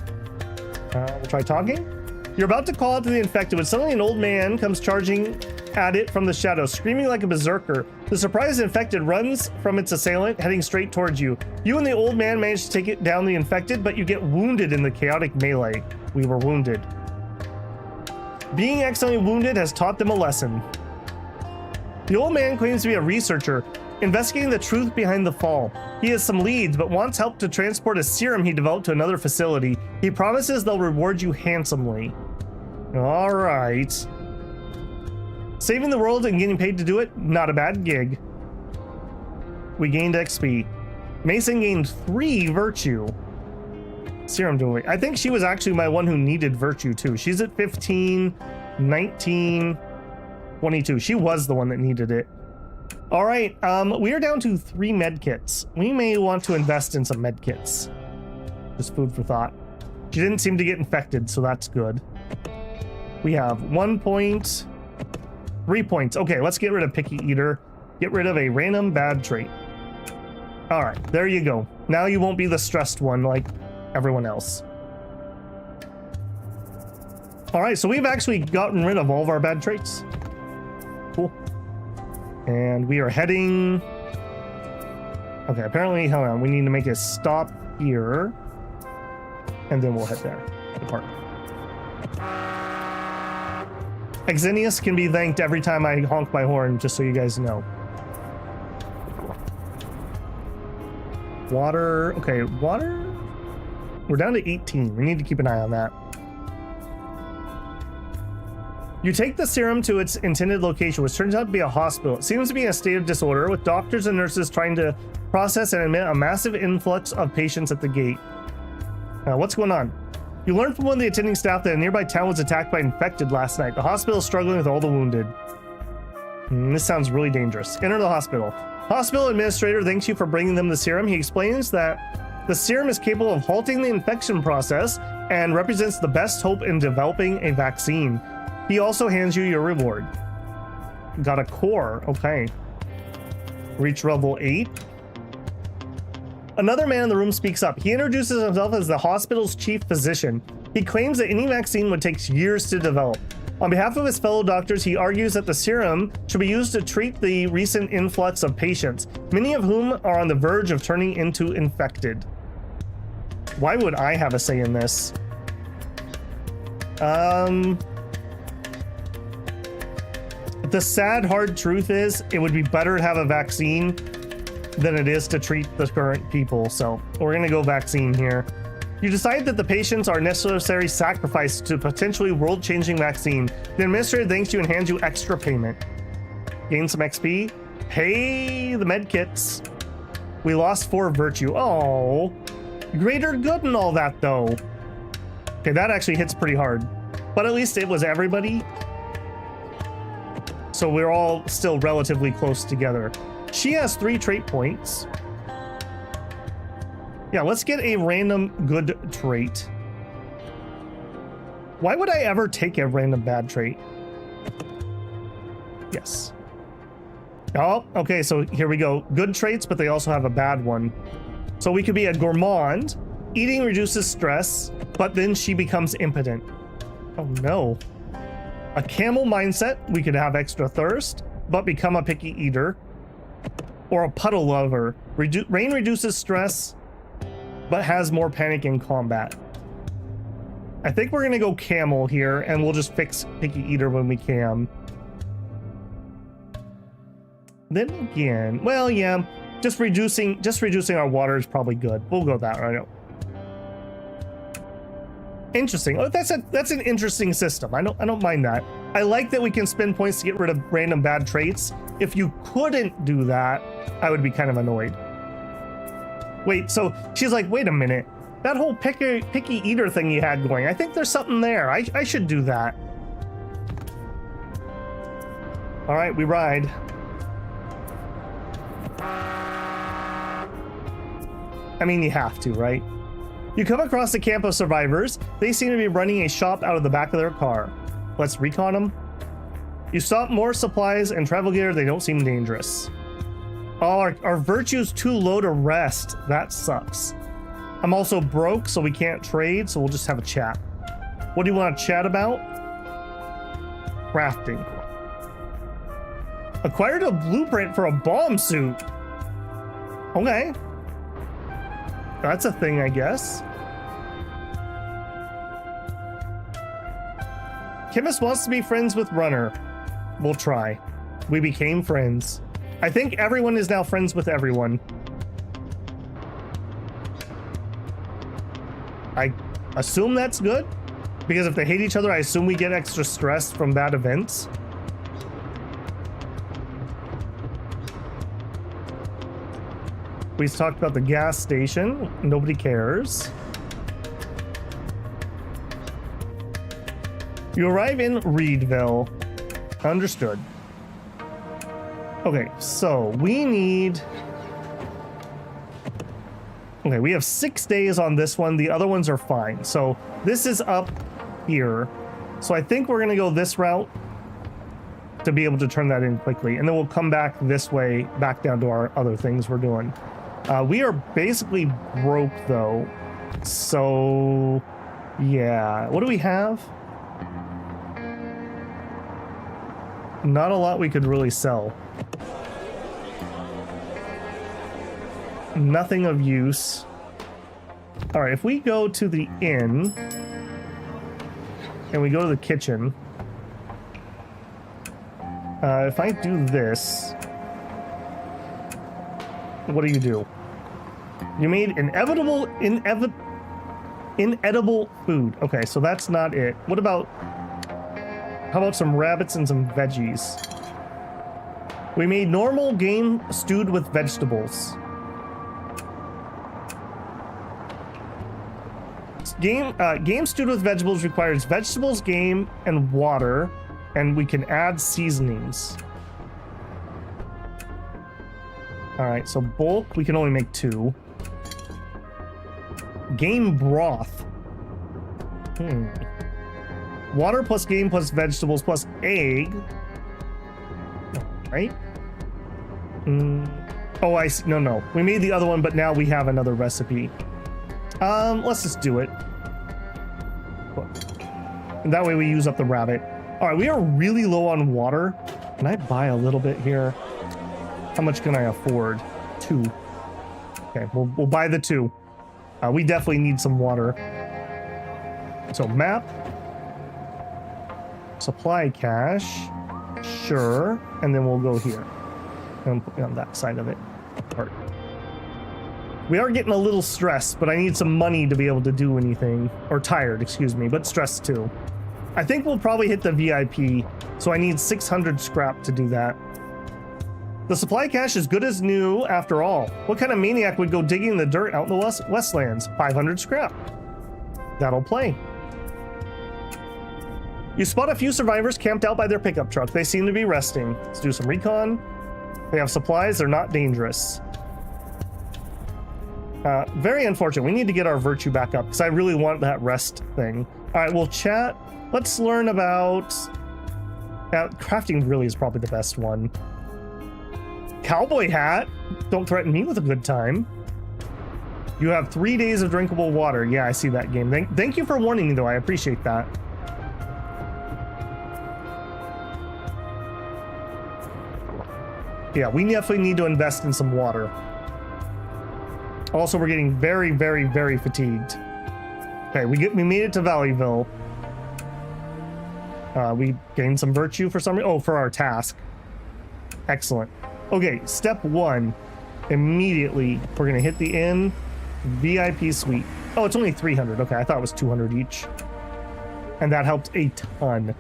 We'll try talking. You're about to call out to the infected when suddenly an old man comes charging at it from the shadows, screaming like a berserker. The surprised infected runs from its assailant, heading straight towards you. You and the old man manage to take it down the infected, but you get wounded in the chaotic melee. We were wounded. Being accidentally wounded has taught them a lesson. The old man claims to be a researcher, investigating the truth behind the fall. He has some leads, but wants help to transport a serum he developed to another facility. He promises they'll reward you handsomely. All right. Saving the world and getting paid to do it, not a bad gig. We gained XP. Mason gained 3 virtue. Serum delivery. I think she was actually my one who needed virtue too. She's at 15, 19, 22. She was the one that needed it. All right, we are down to 3 medkits. We may want to invest in some medkits. Just food for thought. She didn't seem to get infected, so that's good. We have 1 point, 3 points. Okay, let's get rid of Picky Eater. Get rid of a random bad trait. All right, there you go. Now you won't be the stressed one like everyone else. All right, so we've actually gotten rid of all of our bad traits. Cool. And we are heading... Okay, apparently, hold on. We need to make a stop here. And then we'll head there. Depart. Exinius can be thanked every time I honk my horn, just so you guys know. Water. Okay, water. We're down to 18. We need to keep an eye on that. You take the serum to its intended location, which turns out to be a hospital. It seems to be in a state of disorder, with doctors and nurses trying to process and admit a massive influx of patients at the gate. What's going on? You learned from one of the attending staff that a nearby town was attacked by infected last night. The hospital is struggling with all the wounded. This sounds really dangerous. Enter the hospital. Hospital administrator thanks you for bringing them the serum. He explains that the serum is capable of halting the infection process and represents the best hope in developing a vaccine. He also hands you your reward. Got a core. Okay. Reach level 8. Another man in the room speaks up. He introduces himself as the hospital's chief physician. He claims that any vaccine would take years to develop. On behalf of his fellow doctors, he argues that the serum should be used to treat the recent influx of patients, many of whom are on the verge of turning into infected. Why would I have a say in this? The sad, hard truth is it would be better to have a vaccine than it is to treat the current people. So we're going to go vaccine here. You decide that the patients are necessary sacrifice to potentially world-changing vaccine. The administrator thanks you and hands you extra payment. Gain some XP. Hey, the med kits. We lost 4 virtue. Oh, greater good and all that though. Okay, that actually hits pretty hard. But at least it was everybody. So we're all still relatively close together. She has 3 trait points. Yeah, let's get a random good trait. Why would I ever take a random bad trait? Yes. Oh, okay, so here we go. Good traits, but they also have a bad one. So we could be a gourmand. Eating reduces stress, but then she becomes impotent. Oh no. A camel mindset, we could have extra thirst, but become a picky eater. Or a puddle lover. Rain reduces stress, but has more panic in combat. I think we're gonna go camel here, and we'll just fix picky eater when we can. Then again, well, yeah, just reducing our water is probably good. We'll go that right now. Interesting. Oh, that's an interesting system. I don't mind that. I like that we can spend points to get rid of random bad traits. If you couldn't do that, I would be kind of annoyed. Wait, so she's like, wait a minute. That whole picky eater thing you had going, I think there's something there. I should do that. All right, we ride. I mean, you have to, right? You come across a camp of survivors. They seem to be running a shop out of the back of their car. Let's recon them. You stop more supplies and travel gear. They don't seem dangerous. Oh, our virtue's too low to rest. That sucks. I'm also broke, so we can't trade, so we'll just have a chat. What do you want to chat about? Crafting. Acquired a blueprint for a bomb suit. Okay. That's a thing, I guess. Chemist wants to be friends with Runner. We'll try. We became friends. I think everyone is now friends with everyone. I assume that's good, because if they hate each other, I assume we get extra stress from bad events. We talked about the gas station. Nobody cares. You arrive in Reedville. Understood. Okay, so we need... Okay, we have 6 days on this one. The other ones are fine. So this is up here. So I think we're gonna go this route to be able to turn that in quickly. And then we'll come back this way, back down to our other things we're doing. We are basically broke though. So yeah, what do we have? Not a lot we could really sell. Nothing of use. All right, if we go to the inn and we go to the kitchen, if I do this, what do you do? You made inedible food. Okay, so that's not it. What about, how about some rabbits and some veggies? We made normal game stewed with vegetables. Game stewed with vegetables requires vegetables, game, and water, and we can add seasonings. All right, so bulk, we can only make 2. Game broth. Water plus game plus vegetables plus egg. Right? Oh, I see. No. We made the other one, but now we have another recipe. Let's just do it. And that way we use up the rabbit. All right, we are really low on water. Can I buy a little bit here? How much can I afford? 2. Okay, we'll buy the 2. We definitely need some water. So map. Supply cache. Sure. And then we'll go here. And put me on that side of it. All right. We are getting a little stressed, but I need some money to be able to do anything. Or tired, excuse me, but stressed too. I think we'll probably hit the VIP, so I need 600 scrap to do that. The supply cache is good as new after all. What kind of maniac would go digging in the dirt out in the Westlands? 500 scrap. That'll play. You spot a few survivors camped out by their pickup truck. They seem to be resting. Let's do some recon. They have supplies. They're not dangerous. Very unfortunate. We need to get our virtue back up because I really want that rest thing. All right, we'll chat. Let's learn about... crafting really is probably the best one. Cowboy hat. Don't threaten me with a good time. You have 3 days of drinkable water. Yeah, I see that game. Thank you for warning me, though. I appreciate that. Yeah, we definitely need to invest in some water. Also, we're getting very, very, very fatigued. Okay, we made it to Valleyville. We gained some virtue for some reason. Oh, for our task. Excellent. Okay, step 1. Immediately, we're gonna hit the inn. VIP suite. Oh, it's only 300. Okay, I thought it was 200 each. And that helped a ton.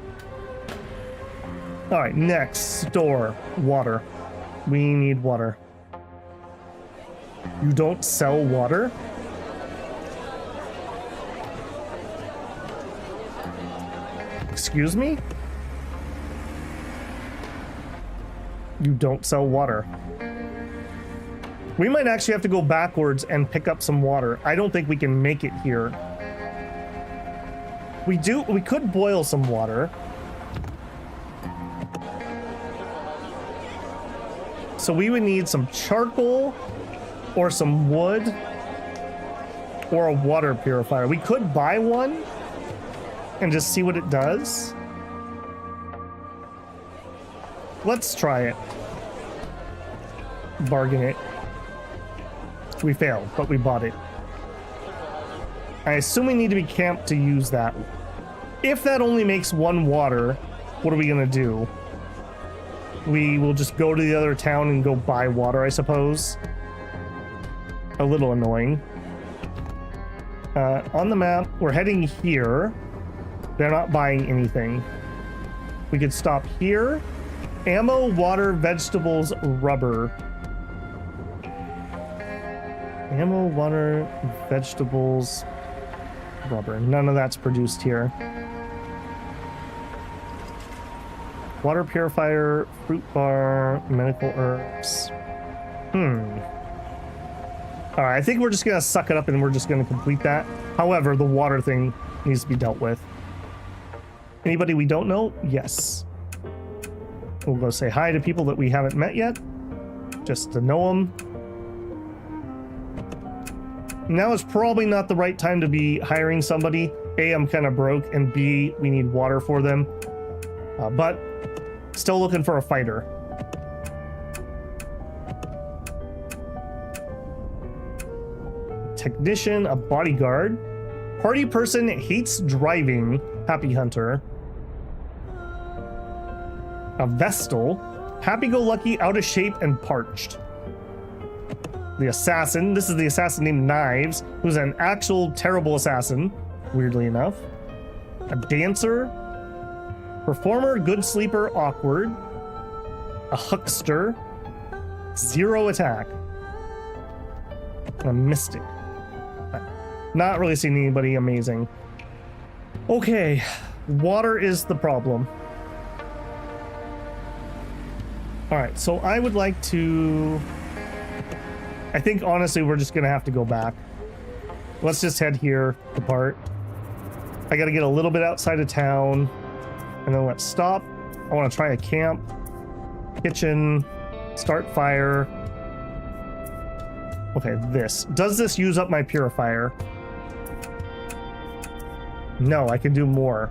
All right, next, store. Water. We need water. You don't sell water? Excuse me? You don't sell water. We might actually have to go backwards and pick up some water. I don't think we can make it here. We could boil some water. So we would need some charcoal or some wood or a water purifier. We could buy one and just see what it does. Let's try it. Bargain it. We failed, but we bought it. I assume we need to be camped to use that. If that only makes 1 water, what are we gonna do? We will just go to the other town and go buy water, I suppose. A little annoying. On the map, we're heading here. They're not buying anything. We could stop here. Ammo, water, vegetables, rubber. Ammo, water, vegetables, rubber. None of that's produced here. Water purifier, fruit bar, medical herbs. Alright, I think we're just gonna suck it up and we're just gonna complete that. However, the water thing needs to be dealt with. Anybody we don't know? Yes. We'll go say hi to people that we haven't met yet, just to know them. Now is probably not the right time to be hiring somebody. A, I'm kind of broke, and B, we need water for them. But still looking for a fighter. Technician, a bodyguard. Party person, hates driving, happy hunter. A Vestal, happy-go-lucky, out of shape, and parched. The assassin, this is the assassin named Knives, who's an actual terrible assassin, weirdly enough. A dancer. Performer, good sleeper, awkward. A huckster. 0 attack. A mystic. Not really seeing anybody amazing. Okay, water is the problem. Alright, so I would like to... I think honestly we're just gonna have to go back. Let's just head here, depart. I gotta get a little bit outside of town, and then let's stop. I want to try a camp, kitchen, start fire. Okay, does this use up my purifier? No, I can do more.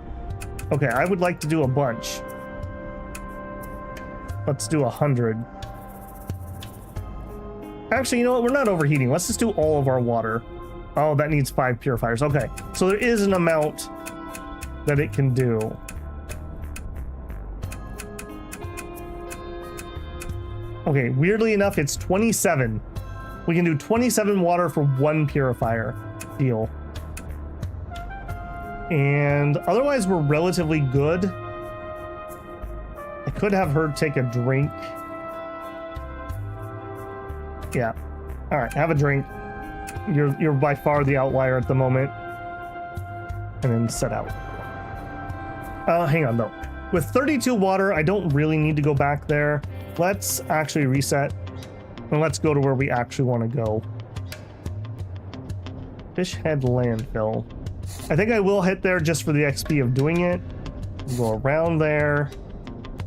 Okay, I would like to do a bunch. Let's do 100. Actually, you know what? We're not overheating. Let's just do all of our water. Oh, that needs 5 purifiers. Okay, so there is an amount that it can do. Okay, weirdly enough, it's 27. We can do 27 water for 1 purifier. Deal. And otherwise, we're relatively good. I could have her take a drink. Yeah. All right, have a drink. You're by far the outlier at the moment. And then set out. Hang on though. With 32 water, I don't really need to go back there. Let's actually reset and let's go to where we actually want to go. Fishhead landfill. I think I will hit there just for the XP of doing it. Go around there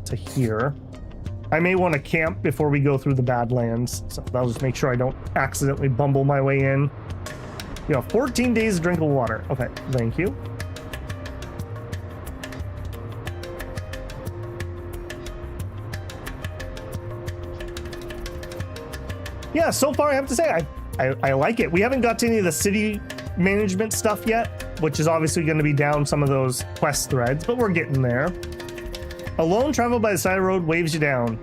to here. I may want to camp before we go through the Badlands, so I'll just make sure I don't accidentally bumble my way in. You know, 14 days of drinkable water. Okay, thank you. Yeah, so far I have to say I like it. We haven't got to any of the city management stuff yet, which is obviously going to be down some of those quest threads, but we're getting there. Alone travel by the side of the road waves you down.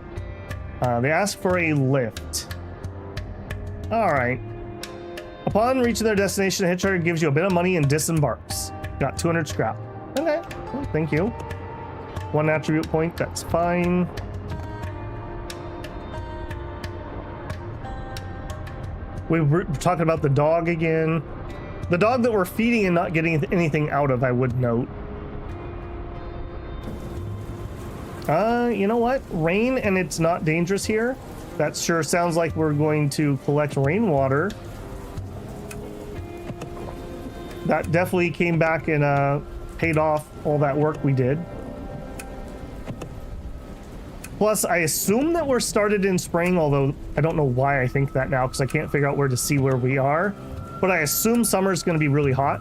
They ask for a lift. All right. Upon reaching their destination, the hitchhiker gives you a bit of money and disembarks. Got 200 scrap. Okay, well, thank you. 1 attribute point, that's fine. We were talking about the dog again. The dog that we're feeding and not getting anything out of, I would note. You know what? Rain and it's not dangerous here. That sure sounds like we're going to collect rainwater. That definitely came back and paid off all that work we did. Plus, I assume that we're started in spring, although I don't know why I think that now because I can't figure out where to see where we are. But I assume summer's going to be really hot.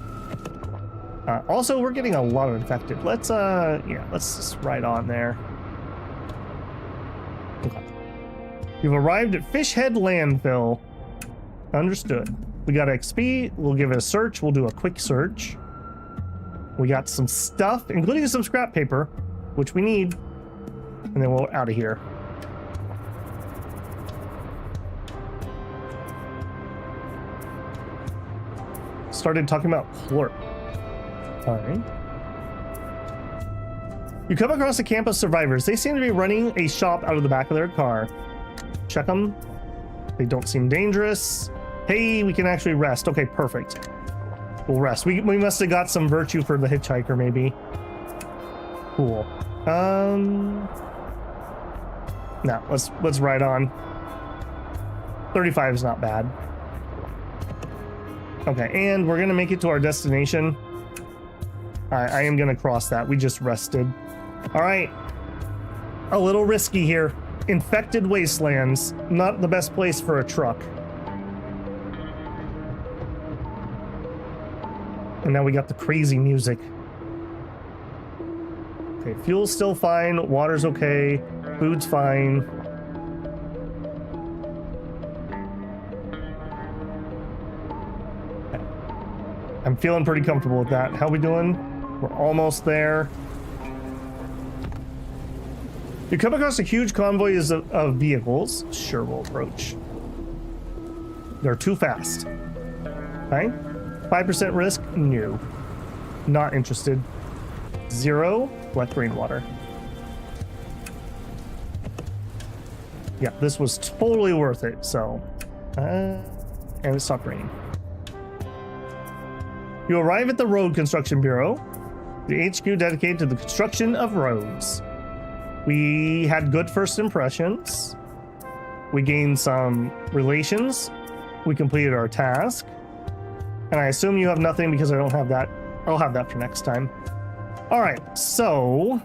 Also, we're getting a lot of infected. Let's just ride on there. Okay. You've arrived at Fishhead Landfill. Understood. We got XP. We'll give it a search. We'll do a quick search. We got some stuff, including some scrap paper, which we need. And then we're out of here. Started talking about Clerk. All right. You come across a camp of survivors. They seem to be running a shop out of the back of their car. Check them. They don't seem dangerous. Hey, we can actually rest. Okay, perfect. We'll rest. We must have got some virtue for the hitchhiker, maybe. Cool. No, let's ride on. 35 is not bad. Okay, and we're gonna make it to our destination. I am gonna cross that. We just rested. All right, a little risky here. Infected wastelands, not the best place for a truck. And now we got the crazy music. Okay, fuel's still fine, water's okay, food's fine. I'm feeling pretty comfortable with that. How we doing? We're almost there. You come across a huge convoy of vehicles. Sure, we'll approach. They're too fast. Okay. 5% risk? No. Not interested. 0. Collect rainwater. Yeah, this was totally worth it, so. And it stopped raining. You arrive at the Road Construction Bureau, the HQ dedicated to the construction of roads. We had good first impressions. We gained some relations. We completed our task. And I assume you have nothing because I don't have that. I'll have that for next time. All right, so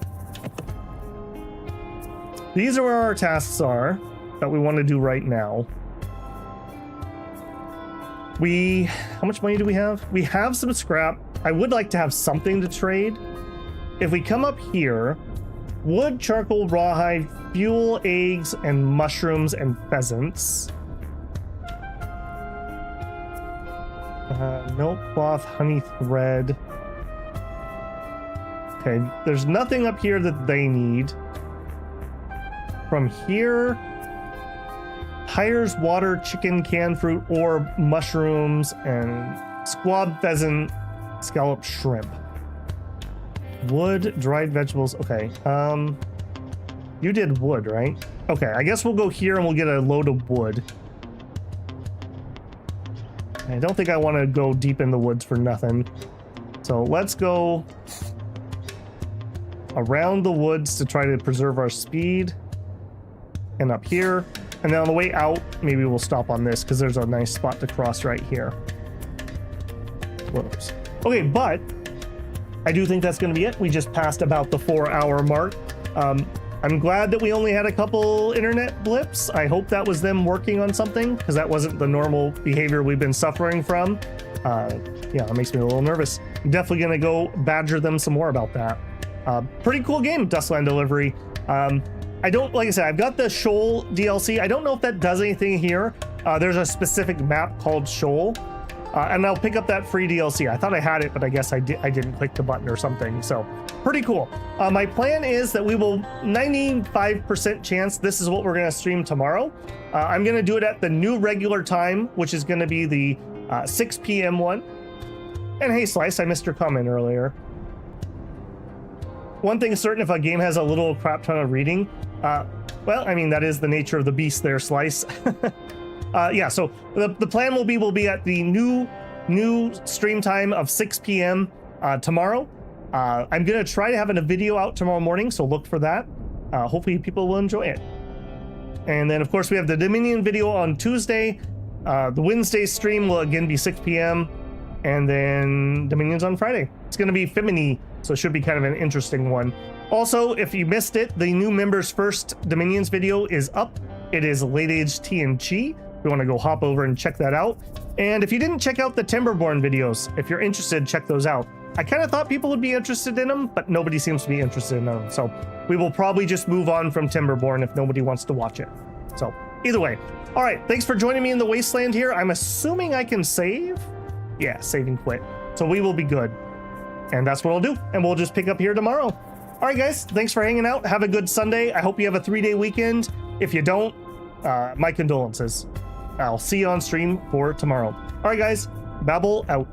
these are where our tasks are that we want to do right now. How much money do we have? We have some scrap. I would like to have something to trade. If we come up here, wood, charcoal, rawhide, fuel, eggs, and mushrooms and pheasants. Milk, cloth, honey, thread. Okay, there's nothing up here that they need. From here, hires water, chicken, canned fruit, orb, mushrooms, and squab, pheasant, scallop, shrimp. Wood, dried vegetables. Okay, you did wood, right? Okay, I guess we'll go here and we'll get a load of wood. I don't think I want to go deep in the woods for nothing. So let's go around the woods to try to preserve our speed. And up here. And then on the way out, maybe we'll stop on this because there's a nice spot to cross right here. Whoops. Okay, but I do think that's going to be it. We just passed about the 4-hour mark. I'm glad that we only had a couple internet blips. I hope that was them working on something because that wasn't the normal behavior we've been suffering from. Yeah, it makes me a little nervous. I'm definitely going to go badger them some more about that. Pretty cool game, Dustland Delivery. I don't, like I said, I've got the Sheol DLC. I don't know if that does anything here. There's a specific map called Sheol. And I'll pick up that free DLC. I thought I had it, but I guess I didn't click the button or something. So pretty cool. My plan is that we will 95% chance this is what we're going to stream tomorrow. I'm going to do it at the new regular time, which is going to be the 6 p.m. one. And hey, Slice, I missed your comment earlier. One thing is certain, if a game has a little crap ton of reading, well, I mean, that is the nature of the beast there, Slice. Yeah, so the plan will be at the new stream time of 6 p.m. Tomorrow. I'm going to try to have a video out tomorrow morning, so look for that. Hopefully people will enjoy it. And then, of course, we have the Dominion video on Tuesday. The Wednesday stream will again be 6 p.m. And then Dominion's on Friday. It's going to be Femini, so it should be kind of an interesting one. Also, if you missed it, the new Members First Dominions video is up. It is Late Age TNG. If you want to go hop over and check that out. And if you didn't check out the Timberborn videos, if you're interested, check those out. I kind of thought people would be interested in them, but nobody seems to be interested in them. So we will probably just move on from Timberborn if nobody wants to watch it. So either way. All right, thanks for joining me in the Wasteland here. I'm assuming I can save. Yeah, save and quit. So we will be good. And that's what I'll do. And we'll just pick up here tomorrow. All right, guys, thanks for hanging out. Have a good Sunday. I hope you have a 3-day weekend. If you don't, my condolences. I'll see you on stream for tomorrow. All right, guys, Babel out.